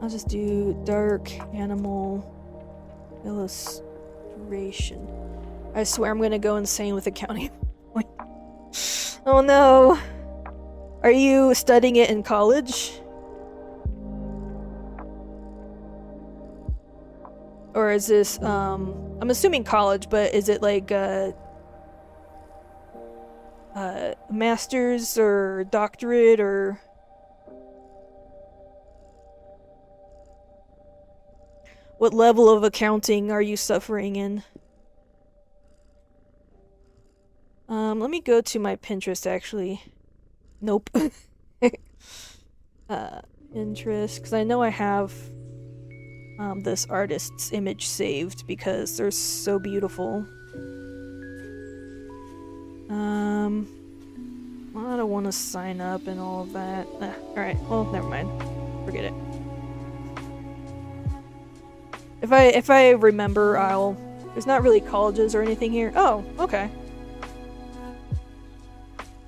I'll just do dark animal illustration. I swear I'm gonna go insane with accounting. Oh no! Are you studying it in college? Or is this, I'm assuming college, but is it like, master's or doctorate or... What level of accounting are you suffering in? Let me go to my Pinterest, actually. Nope. Pinterest, because I know I have this artist's image saved because they're so beautiful. I don't want to sign up and all of that. Alright, well, never mind. Forget it. If I remember, I'll... There's not really colleges or anything here. Oh, okay.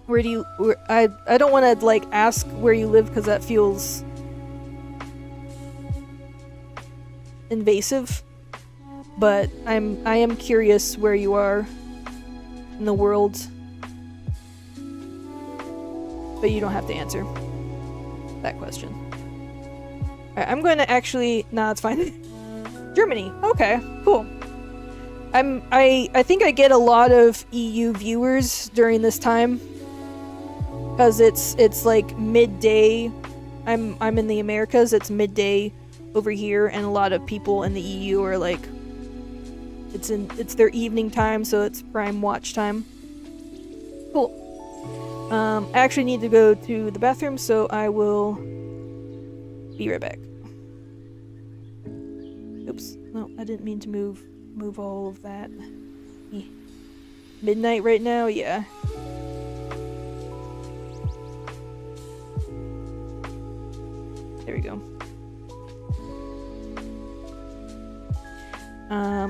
Where do you... I don't want to, like, ask where you live because that feels... invasive. But I am curious where you are in the world. But you don't have to answer that question. Alright, I'm going to actually... Nah, it's fine. Germany. Okay, cool. I think I get a lot of EU viewers during this time because it's like midday. I'm in the Americas. It's midday over here, and a lot of people in the EU are like it's their evening time, so it's prime watch time. Cool. I actually need to go to the bathroom, so I will be right back. Oops. No, I didn't mean to move all of that. Midnight right now? Yeah. There we go.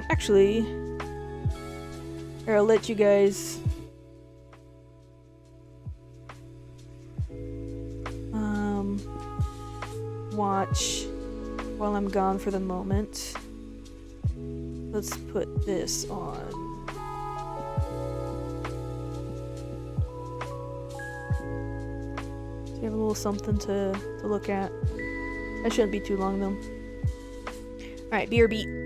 Actually, here, I'll let you guys watch while I'm gone for the moment. Let's put this on. So you have a little something to look at. That shouldn't be too long though. Alright, BRB.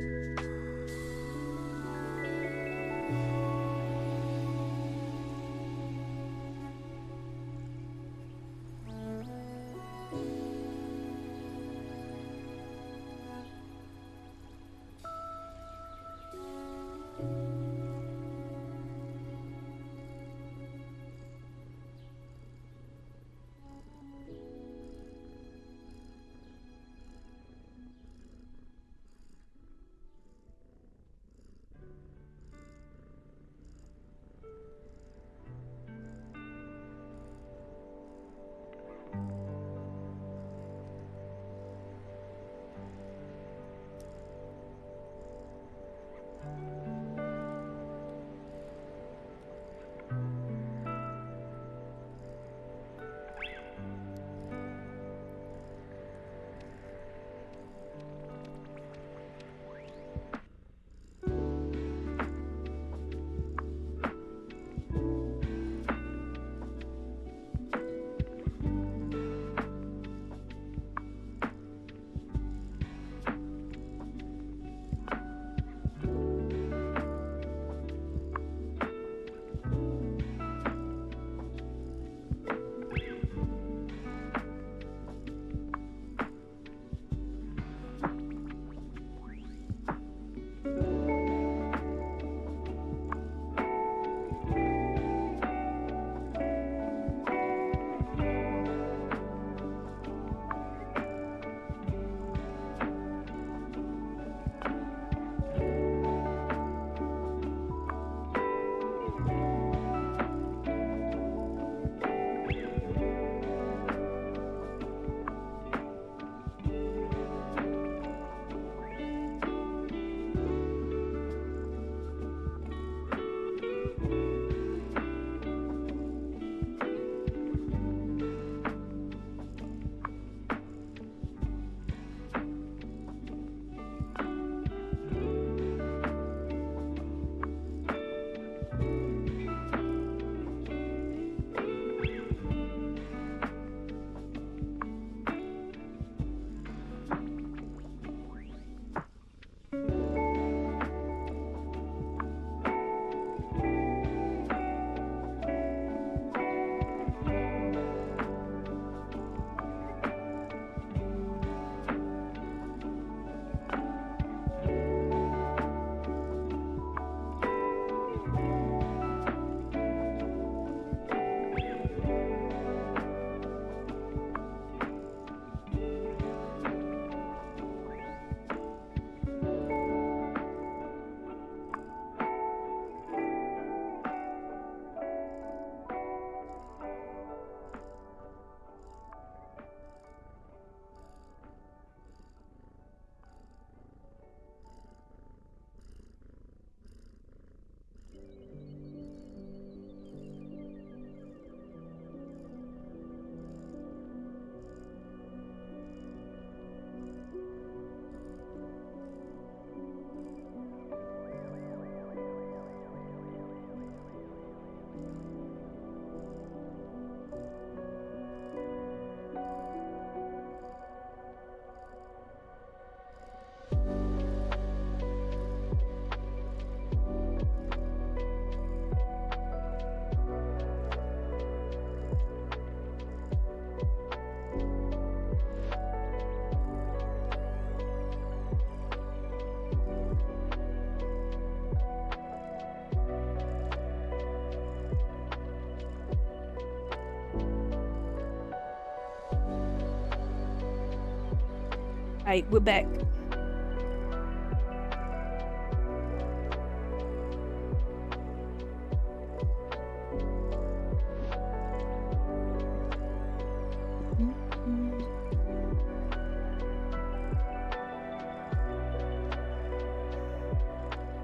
Alright, we're back.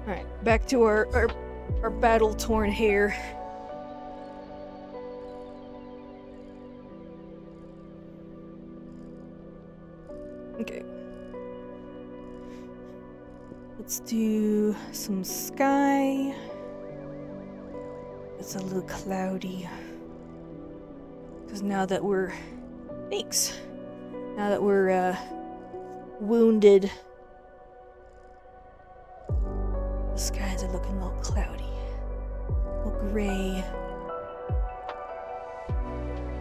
Alright, back to our battle-torn hair. Okay. Let's do some sky. It's a little cloudy. Because now that we're... Thanks. Now that we're, wounded, the skies are looking a little cloudy. A little gray.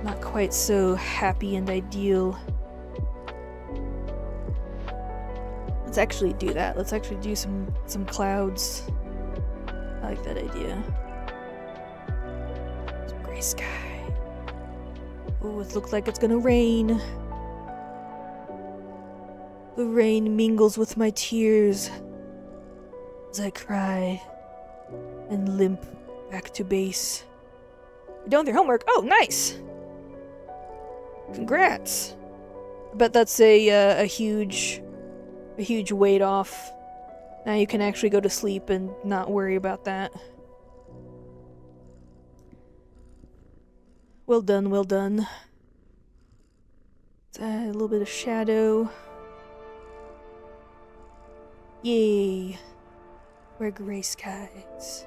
Not quite so happy and ideal. Let's actually do that. Let's actually do some clouds. I like that idea. Some gray sky. Oh, it looks like it's gonna rain. The rain mingles with my tears as I cry and limp back to base. You're done with your homework? Oh, nice! Congrats! I bet that's a huge weight off. Now you can actually go to sleep and not worry about that. Well done, well done. Let's add a little bit of shadow. Yay! We're gray skies.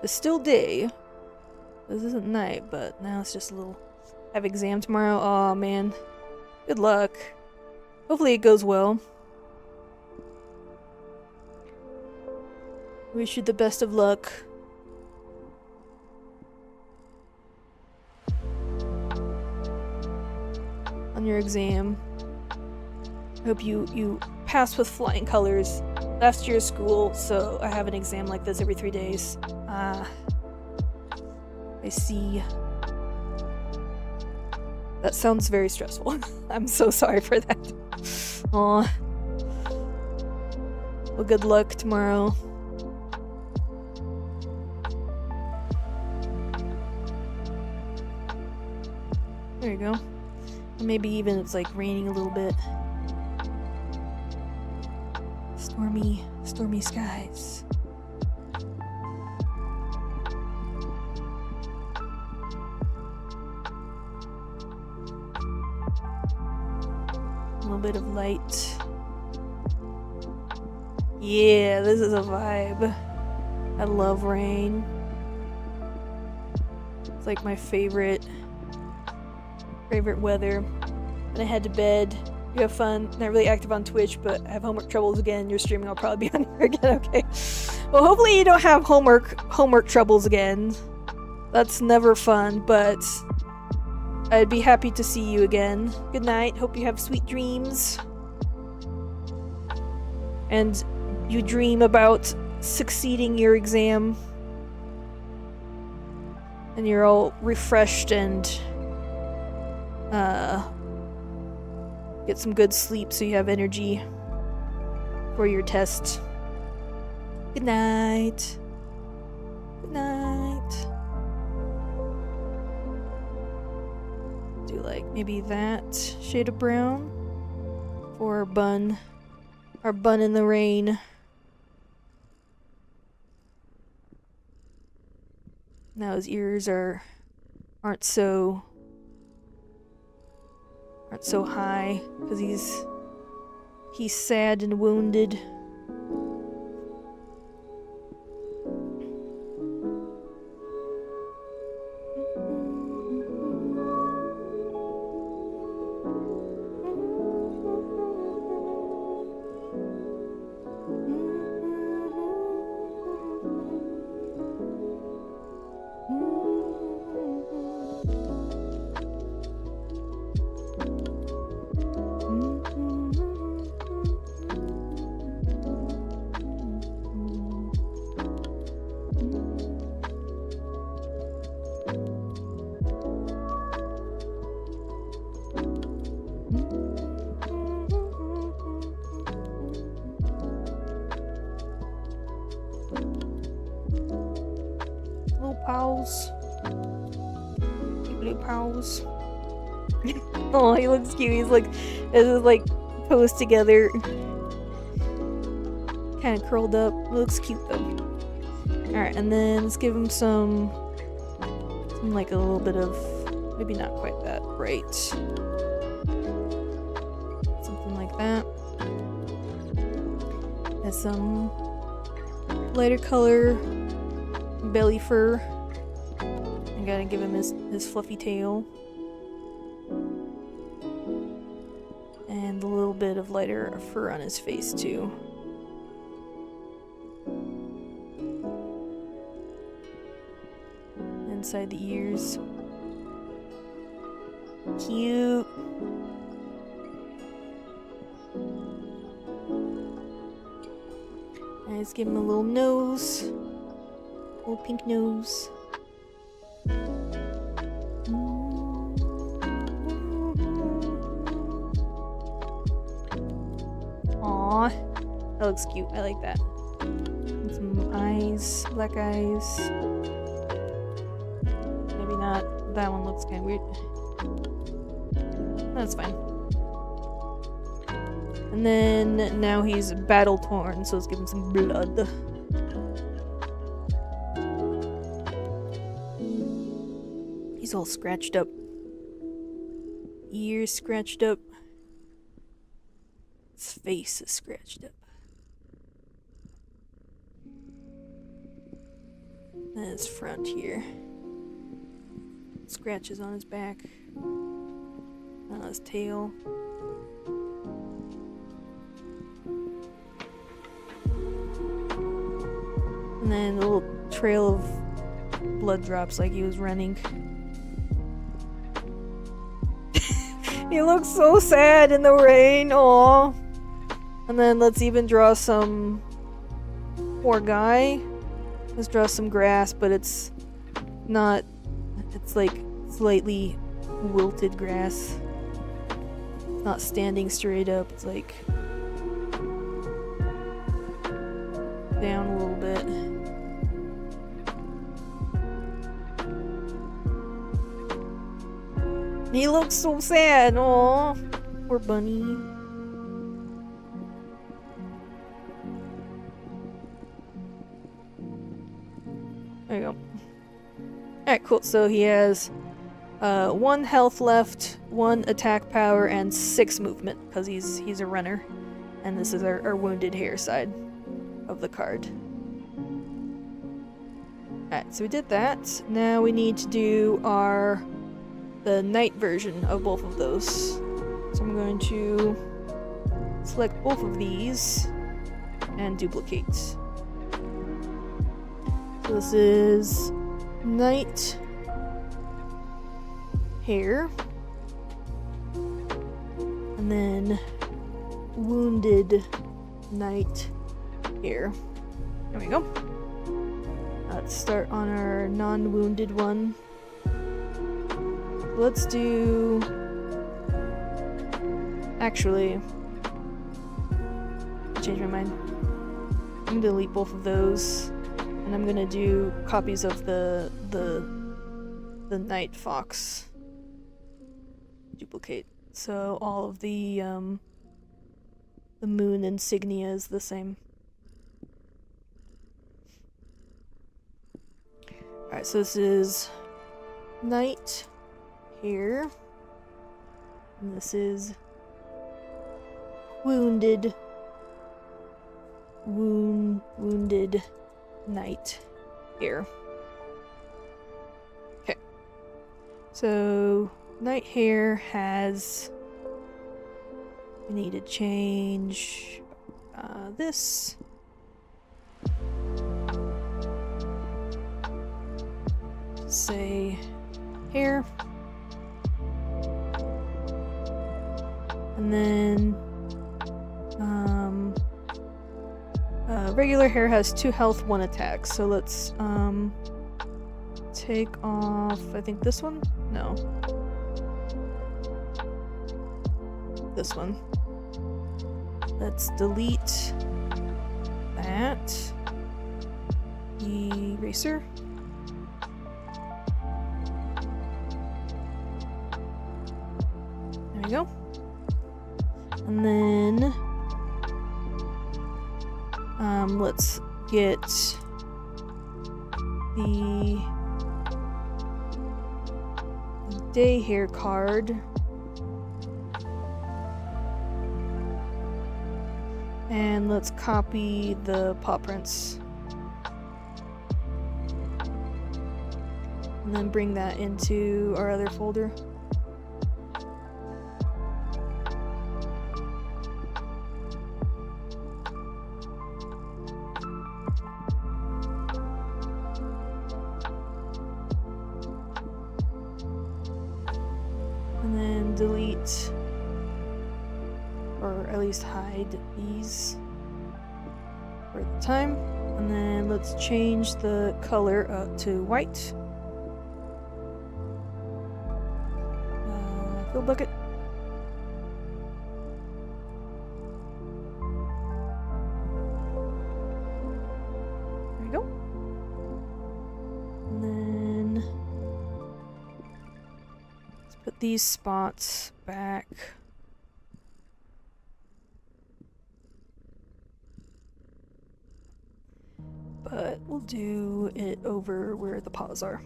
It's still day. This isn't night, but now it's just a little... I have exam tomorrow. Aw, man. Good luck. Hopefully it goes well. Wish you the best of luck. On your exam. I hope you pass with flying colors. Last year's school, so I have an exam like this every 3 days. I see. That sounds very stressful. I'm so sorry for that. Aw. Well, good luck tomorrow. There you go. Maybe even it's like raining a little bit. Stormy skies. A little bit of light. Yeah, this is a vibe. I love rain. It's like my favorite weather. And I head to bed. You have fun. Not really active on Twitch, but I have homework troubles again. You're streaming, I'll probably be on here again, okay? Well, hopefully you don't have homework troubles again. That's never fun, but I'd be happy to see you again. Good night. Hope you have sweet dreams. And you dream about succeeding your exam. And you're all refreshed and get some good sleep so you have energy for your test. Good night. Good night. Do like maybe that shade of brown for our bun in the rain. Now his ears aren't so high because he's sad and wounded. Blue paws. Oh, he looks cute. He's like, this is like posed together. Kind of curled up. Looks cute though. Alright, and then let's give him some like a little bit of, maybe not quite that bright. Something like that. Has some lighter color belly fur. I gotta give him his fluffy tail. And a little bit of lighter fur on his face too. Inside the ears. Cute. And let's give him a little nose. Little pink nose. Aww. That looks cute. I like that. And some eyes. Black eyes. Maybe not. That one looks kind of weird. That's fine. And then now he's battle torn, so let's give him some blood. He's all scratched up. Ears scratched up. His face is scratched up. And his front here. Scratches on his back. On his tail. And then a little trail of blood drops like he was running. He looks so sad in the rain. Aww. And then let's even draw some... Poor guy. Let's draw some grass, but it's not... It's like slightly wilted grass. It's not standing straight up. It's like... down a little bit. He looks so sad. Aww. Poor bunny. There you go. Alright, cool. So he has 1 health left, 1 attack power, and 6 movement, because he's a runner. And this is our wounded hair side of the card. Alright, so we did that. Now we need to do the night version of both of those. So I'm going to select both of these and duplicate. So this is night hair, and then wounded night hair. There we go. Let's start on our non-wounded one. Let's do... Actually... change my mind. I'm gonna delete both of those. And I'm gonna do copies of the night fox. Duplicate. So all of the moon insignia is the same. Alright, so this is night here. And this is wounded night here. Okay. So night hair has, we need to change this. Say hair. And then regular hair has 2 health, 1 attack. So let's take off, I think this one? No. This one. Let's delete that. Eraser. There we go. And then let's get the day here card. And let's copy the paw prints. And then bring that into our other folder. And then delete, or at least hide these for the time. And then let's change the color up to white. Fill bucket. There we go. And then let's put these spots back. But we'll do it over where the paws are.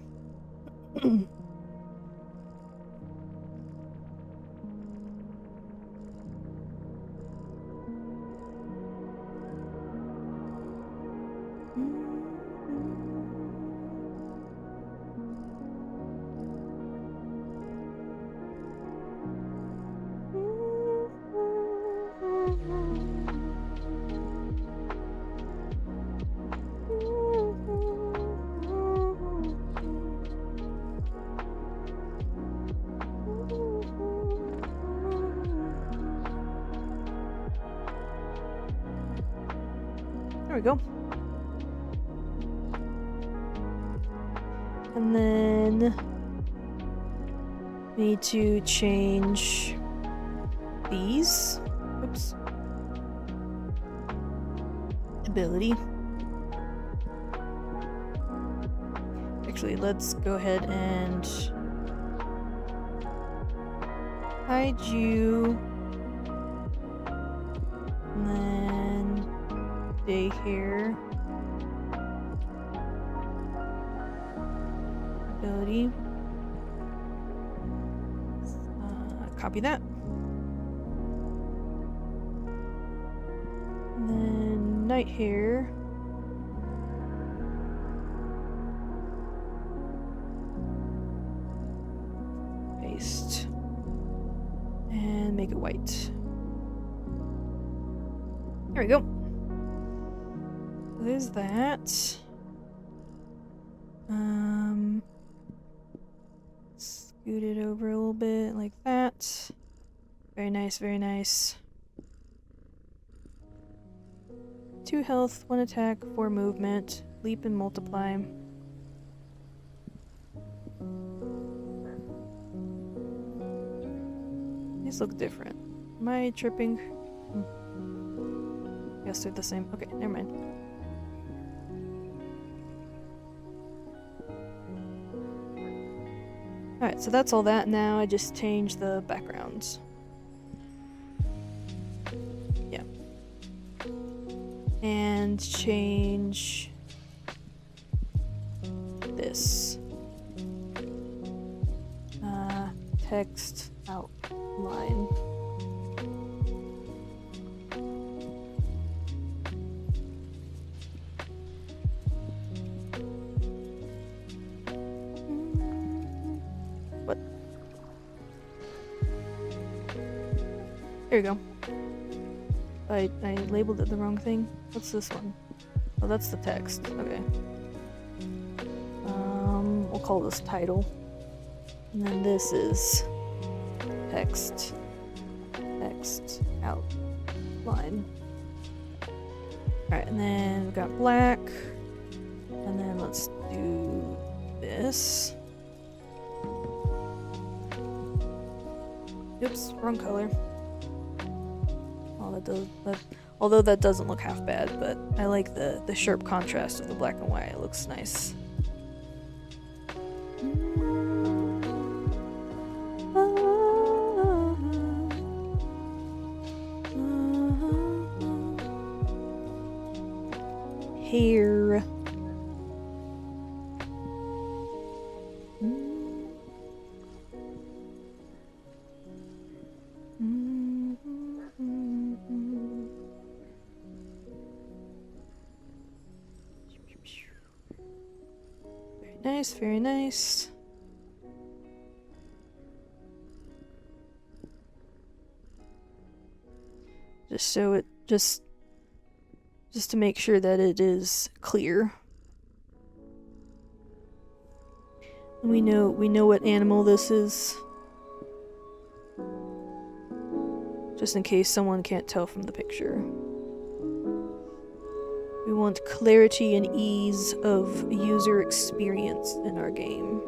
There we go. And then we need to change these. Oops. Ability. Actually, let's go ahead and hide you. And then stay here. Ability. Copy that. And then night hair. Paste. And make it white. There we go. There's that. Scoot it over a little bit like that. Very nice, very nice. 2 health, 1 attack, 4 movement, leap and multiply. These look different. Am I tripping? Yes, they're the same. Okay, never mind. Alright, so that's all that. Now I just change the backgrounds. Yeah. And change this. Text outline. What? There you go. I labeled it the wrong thing. What's this one? Oh, that's the text. Okay. We'll call this title. And then this is text outline. Alright, and then we've got black. And then let's do this. Oops, wrong color. Although that doesn't look half bad, but I like the sharp contrast of the black and white. It looks nice. nice, very nice. Just so it just to make sure that it is clear. We know what animal this is. Just in case someone can't tell from the picture. We want clarity and ease of user experience in our game.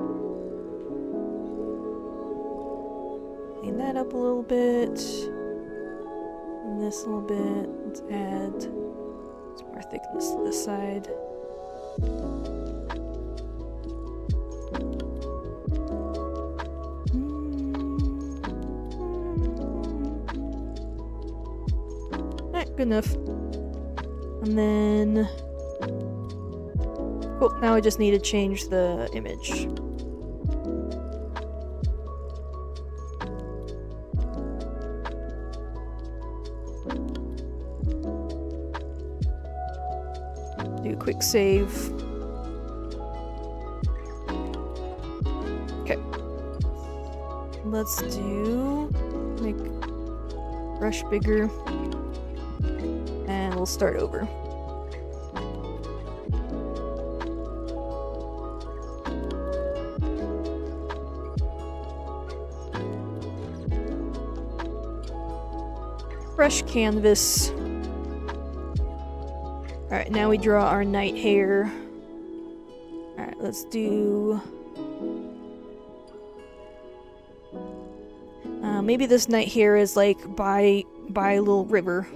Clean that up a little bit. And this a little bit. Let's add some more thickness to this side. Alright, good enough. And then... Cool, now I just need to change the image. Do a quick save. Okay. Let's make brush bigger. And we'll start over. Brush canvas. Alright, now we draw our night hare. Alright, let's do... maybe this night hare is like by a little river.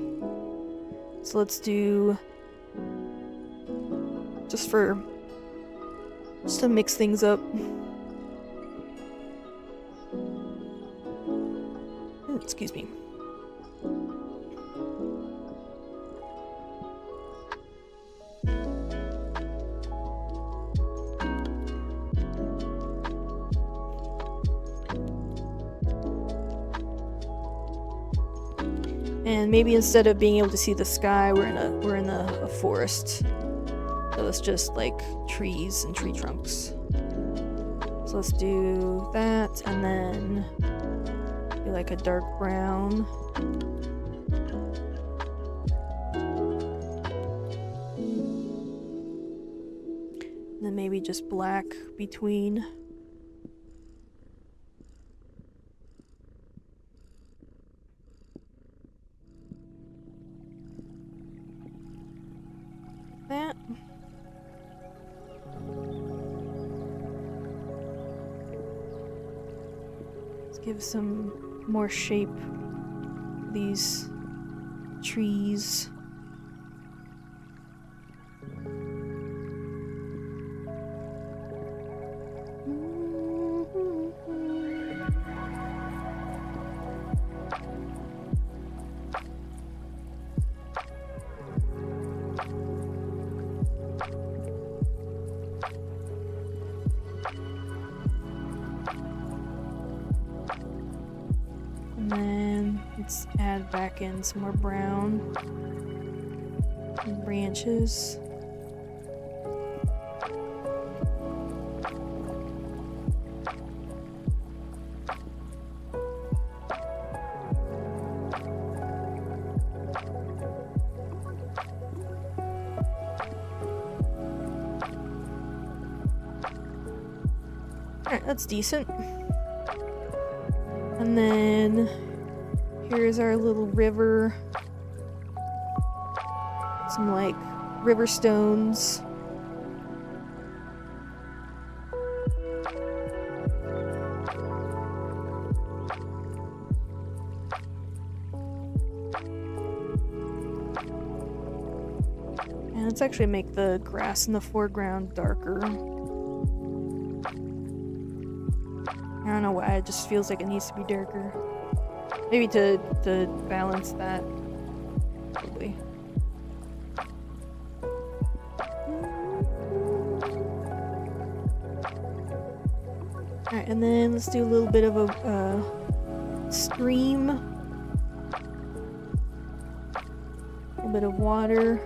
So let's do... just to mix things up. Excuse me. And maybe instead of being able to see the sky, we're in a forest. So it's just like trees and tree trunks. So let's do that, and then do like a dark brown. And then maybe just black between. That. Let's give some more shape to these trees. And then let's add back in some more brown and branches. Alright, that's decent. And then here's our little river. Some like river stones. And let's actually make the grass in the foreground darker. I don't know why, it just feels like it needs to be darker. Maybe to balance that. Probably. Alright, and then let's do a little bit of a stream. A little bit of water.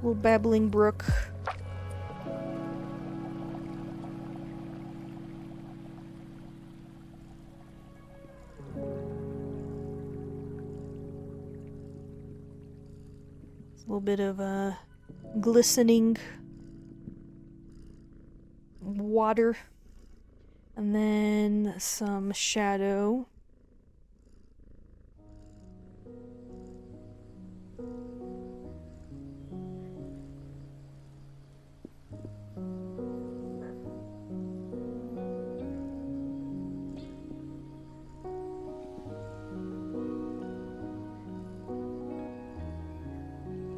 little babbling brook. It's a little bit of glistening water, and then some shadow.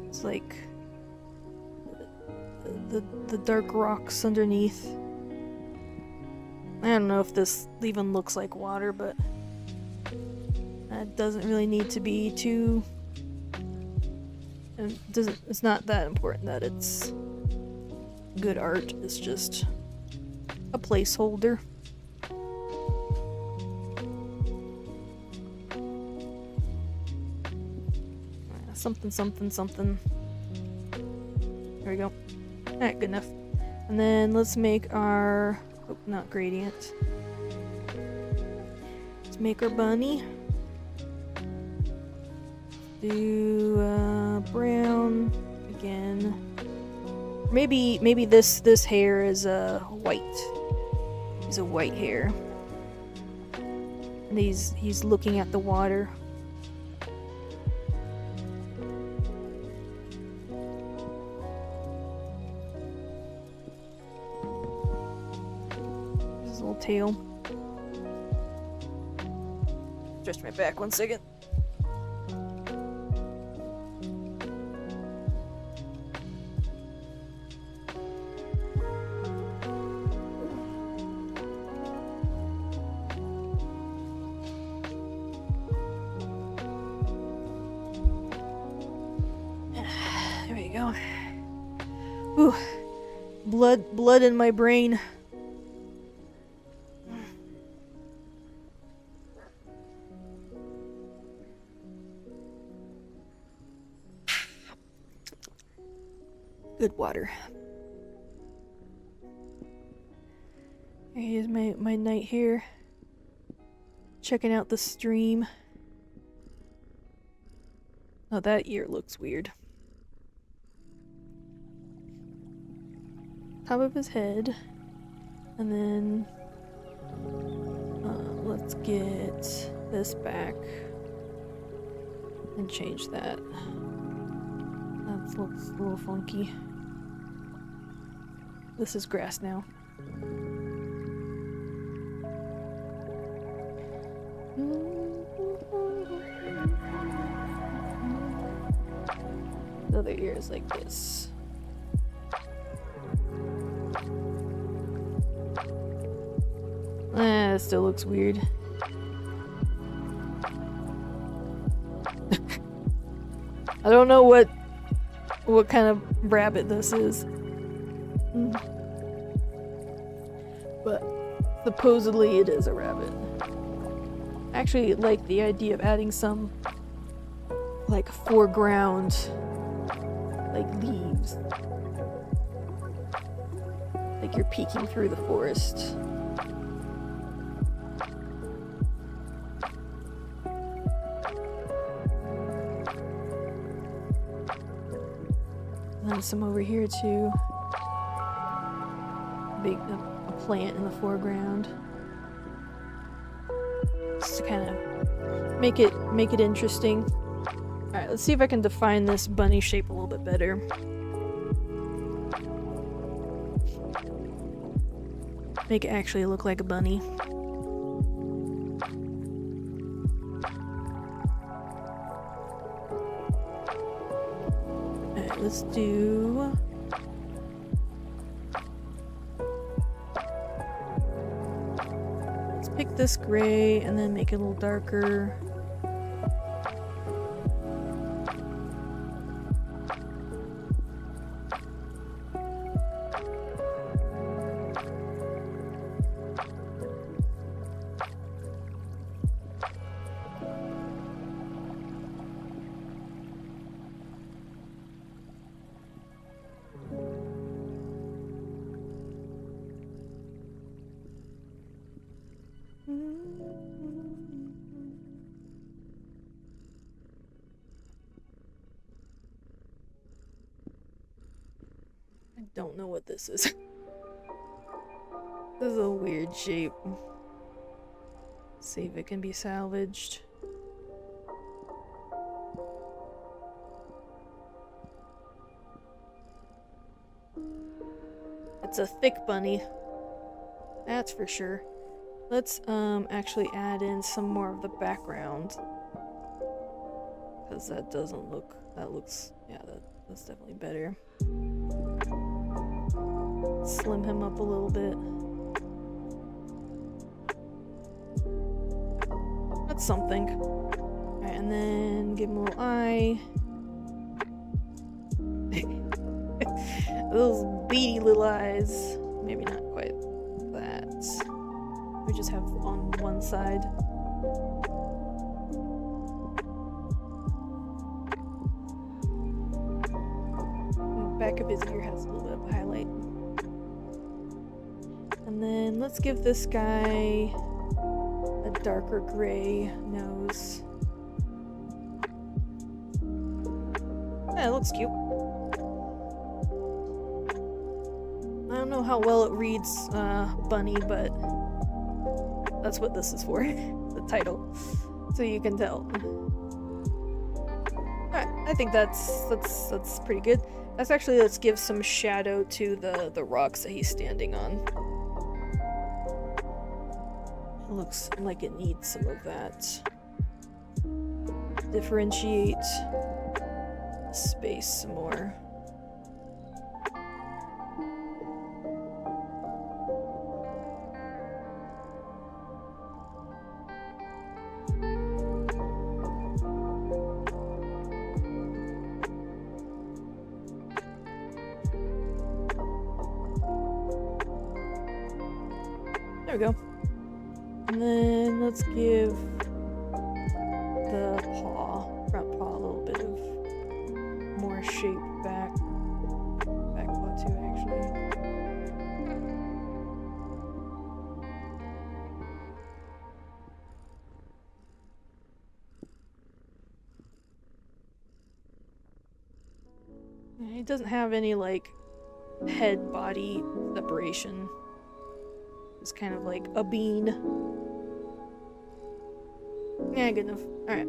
It's like the dark rocks underneath. I don't know if this even looks like water, but it doesn't really need to be too. It's not that important that it's good art. It's just a placeholder. Something, something, something. There we go. Alright, good enough. And then let's make our... Oh, not gradient. Let's make our bunny. Do brown again. Maybe this hair is white. He's a white hair. And he's looking at the water. Tail. Stretch my back 1 second. There we go. Ooh, blood in my brain. Good water. Here's my night here. Checking out the stream. Oh, that ear looks weird. Top of his head. And then let's get this back and change that. That looks a little funky. This is grass now. The other ear is like this. It still looks weird. I don't know what kind of rabbit this is. But supposedly it is a rabbit. I actually like the idea of adding some like foreground like leaves. Like you're peeking through the forest. And then some over here too. A plant in the foreground. Just to kind of make it interesting. Alright, let's see if I can define this bunny shape a little bit better. Make it actually look like a bunny. Alright, let's do... Let's pick this gray and then make it a little darker. don't know what this is. This is a weird shape. See if it can be salvaged. It's a thick bunny. That's for sure. Let's actually add in some more of the background. Because that doesn't look, yeah, that's definitely better. Slim him up a little bit. That's something. Alright, and then give him a little eye. Those beady little eyes. Maybe not quite that. We just have on one side. The back of his ear has a little bit of highlight. And then let's give this guy a darker gray nose. Yeah, it looks cute. I don't know how well it reads bunny, but that's what this is for. The title. So you can tell. Alright, I think that's pretty good. Let's give some shadow to the rocks that he's standing on. It looks like it needs some of that. Differentiate space some more. There we go. And then let's give the front paw, a little bit of more shape back paw too, actually. He doesn't have any, like, head-body separation. It's kind of like a bean. Yeah, good enough. Alright.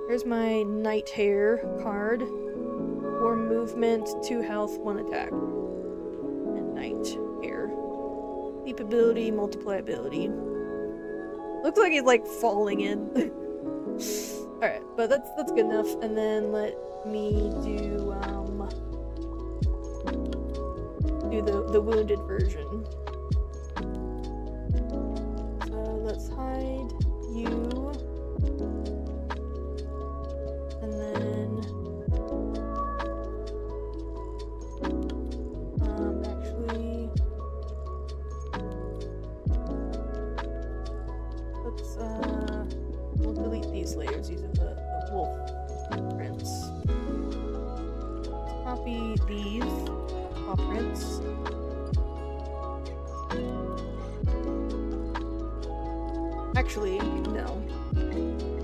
Here's my night hair card. 4 movement, 2 health, 1 attack. And night hair. Leap ability, multiply ability. Looks like he's like falling in. Alright, but that's good enough. And then let me do the wounded version. Let's hide you, and then actually let's we'll delete these layers using the wolf prints. Let's copy these paw prints. Actually, no.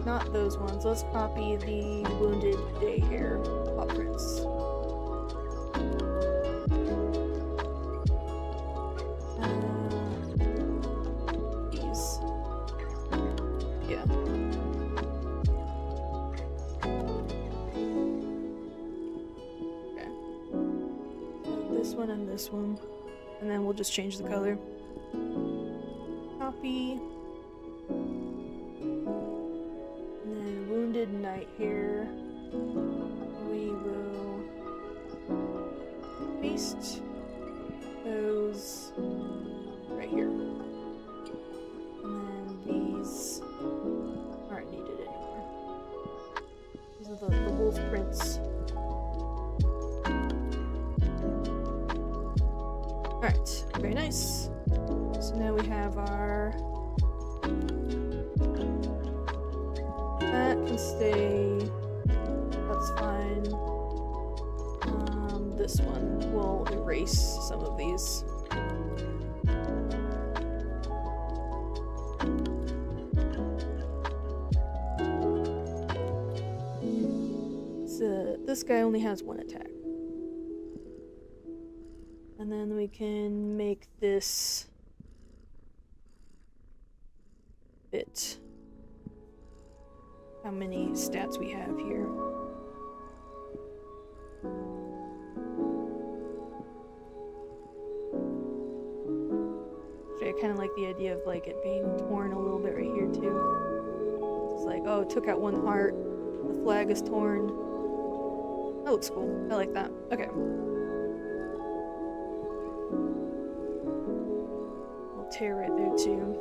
Not those ones. Let's copy the wounded day hair paw prints. These. Yeah. Okay. This one and this one. And then we'll just change the color. Copy. Night hair. We will paste those right here. And then these aren't needed anymore. These are the wolf prints. Alright, very nice. So now we have our that can stay, that's fine. This one will erase some of these. So this guy only has 1 attack. we can make this fit how many stats we have here. Actually, I kind of like the idea of like it being torn a little bit right here too. It's like, oh, it took out one heart. The flag is torn. That looks cool. I like that. Okay. Little tear right there too.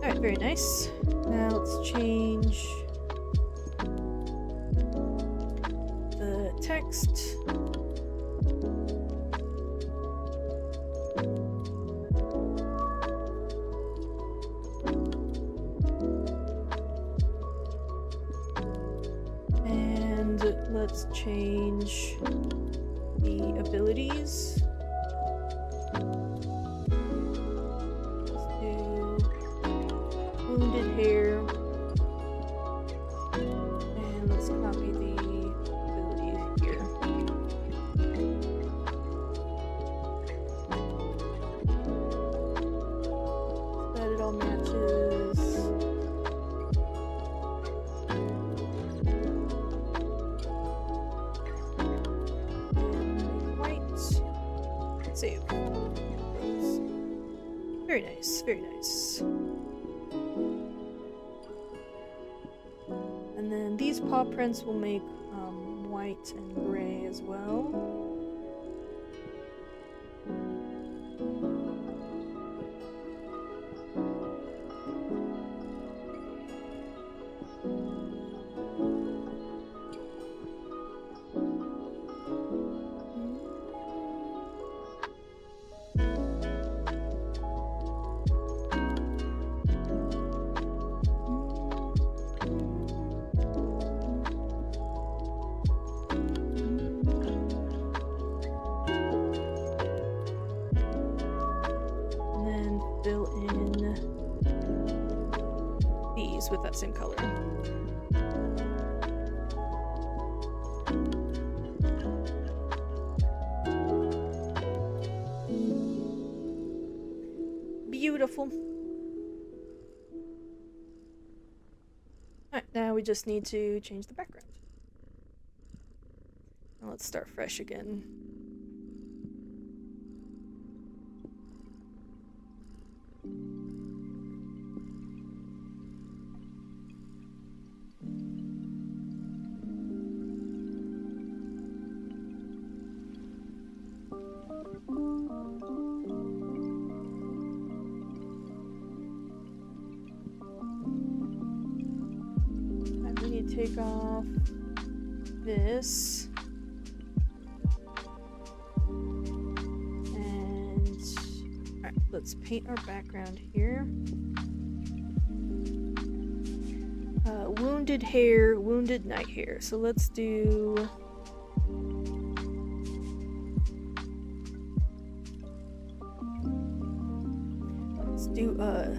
Alright, very nice. Now let's change the text. And let's change the abilities. Wounded hair, and let's copy the ability here. So that it all matches. And white. Save. Very nice, very nice. And then these paw prints will make white and gray as well. Fill in these with that same color. Beautiful. Alright, now we just need to change the background. Now let's start fresh again. Take off this and alright, let's paint our background here. Wounded hair, wounded night hair. So let's do a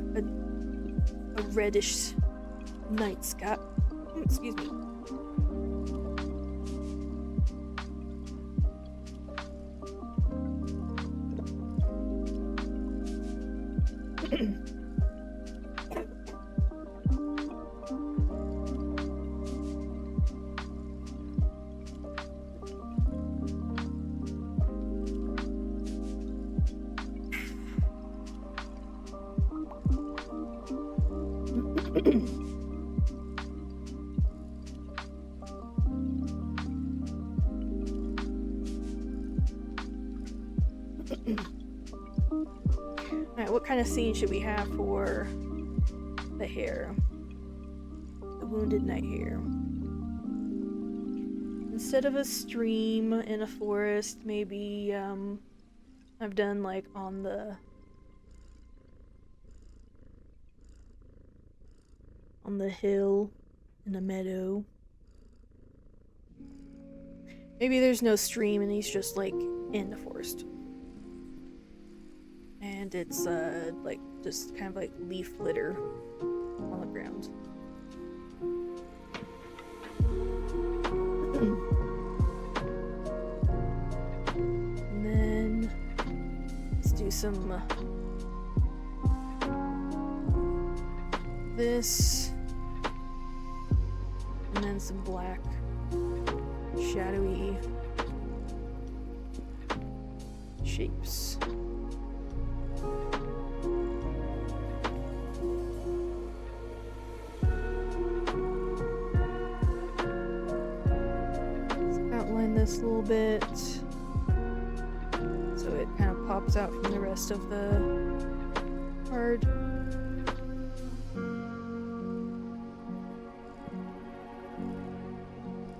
reddish night sky. Excuse me. Alright, what kind of scene should we have for the hair? The wounded night hair. Instead of a stream in a forest, maybe I've done like on the hill in a meadow. Maybe there's no stream and he's just like in the forest. And it's like just kind of like leaf litter on the ground. And then let's do some this, and then some black shadowy shapes. Let's outline this a little bit so it kind of pops out from the rest of the card.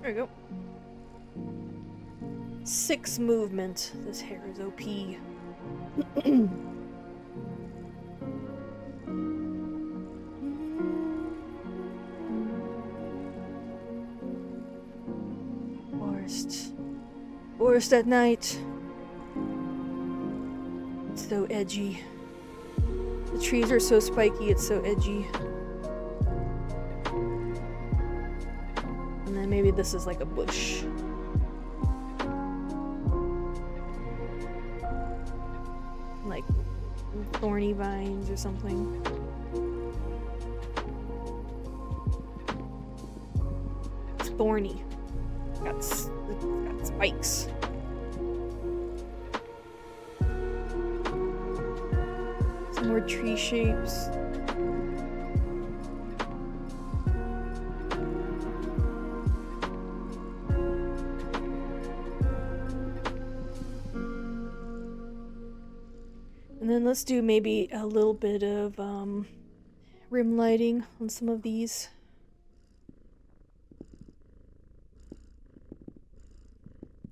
There we go. 6 movement. This hair is OP. Forest. Forest at night. It's so edgy. The trees are so spiky, it's so edgy. And then maybe this is like a bush. Like thorny vines or something. It's thorny. It's got spikes. Some more tree shapes. And then let's do maybe a little bit of rim lighting on some of these.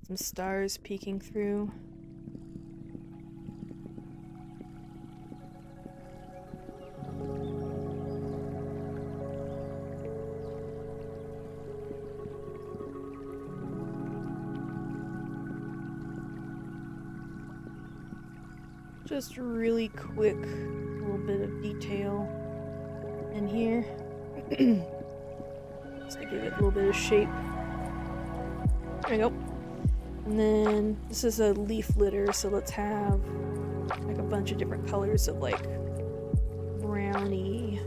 Some stars peeking through. Just really quick, little bit of detail in here. Just to give it a little bit of shape. There we go. And then this is a leaf litter, so let's have like a bunch of different colors of like browny,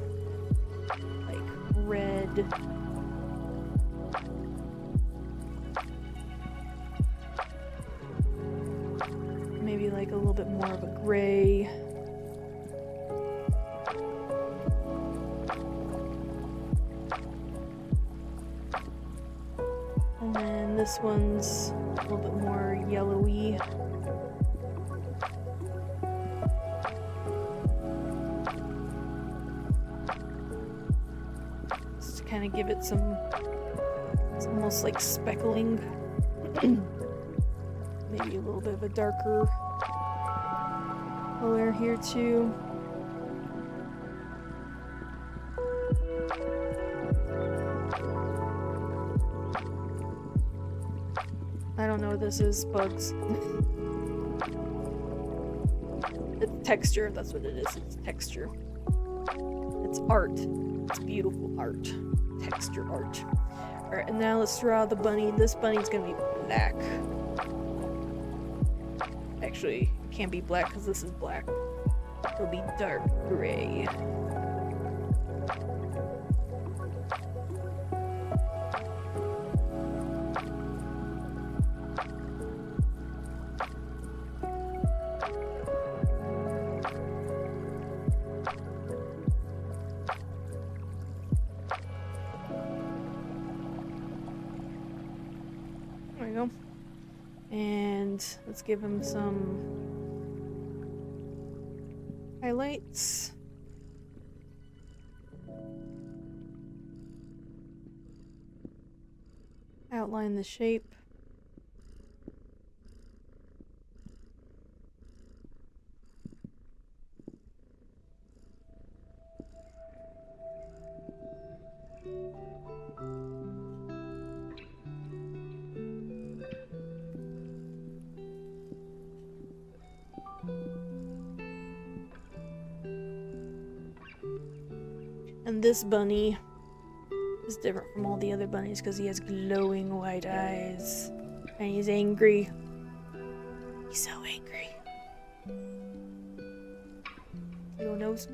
like red. Maybe like a little bit more of a gray. And then this one's a little bit more yellowy. Just to kind of give it some, it's almost like speckling. Maybe a little bit of a darker color here too. I don't know what this is, bugs. It's texture, that's what it is, it's texture. It's art. It's beautiful art. Texture art. Alright, and now let's draw the bunny. This bunny's gonna be black. Actually, it can't be black because this is black. It'll be dark gray. There we go. And let's give him some highlights. Outline the shape. And this bunny is different from all the other bunnies because he has glowing white eyes and he's angry. He's so angry. Little nose.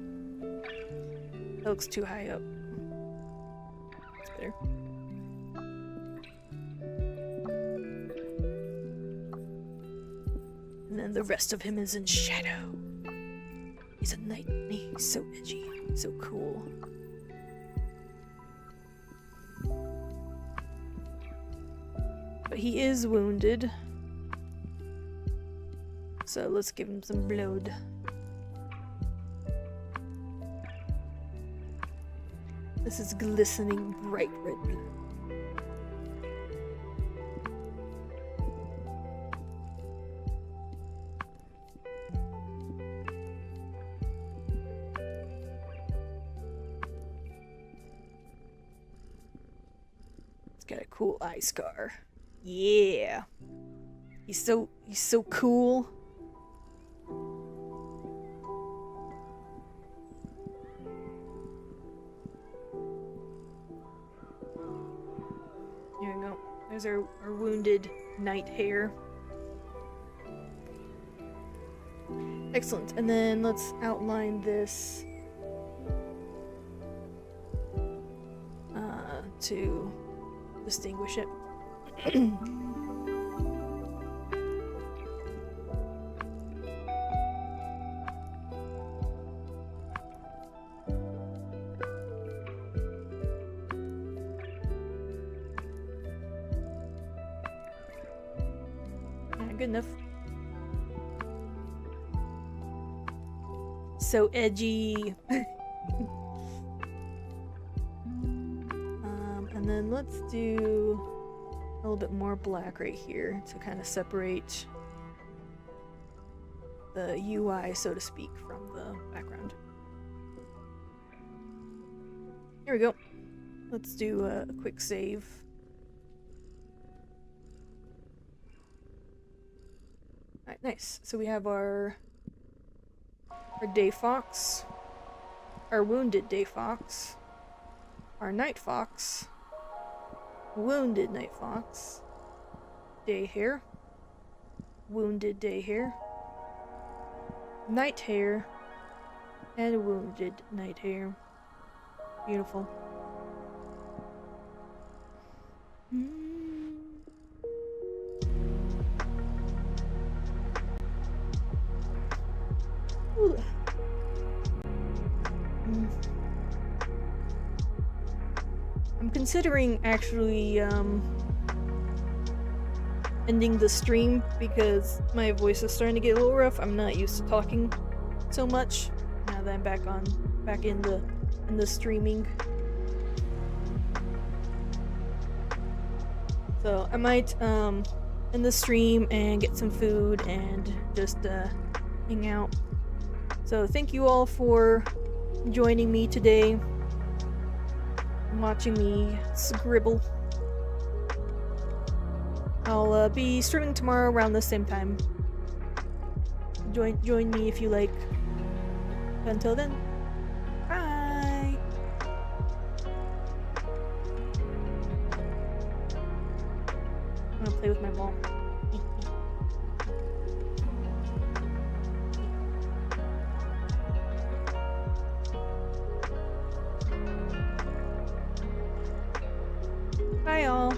That looks too high up. That's better. And then the rest of him is in shadow. He's a knight. He's so edgy. So cool. But he is wounded. So let's give him some blood. This is glistening bright red blood. It's got a cool eye scar. Yeah. He's so cool. Here we go. There's our wounded knight hair. Excellent. And then let's outline this to distinguish it. Good enough. So edgy. And then let's do a little bit more black right here to kind of separate the UI, so to speak, from the background. Here we go. Let's do a quick save. Alright, nice. So we have our day fox, our wounded day fox, our night fox, wounded night fox, day hair, wounded day hair, night hair, and wounded night hair. Beautiful. Ooh. I'm considering actually ending the stream because my voice is starting to get a little rough. I'm not used to talking so much now that I'm back in the streaming. So I might end the stream and get some food and just hang out. So thank you all for joining me today and watching me scribble. I'll be streaming tomorrow around the same time. Join me if you like. Until then, bye! I'm gonna play with my ball. Bye all!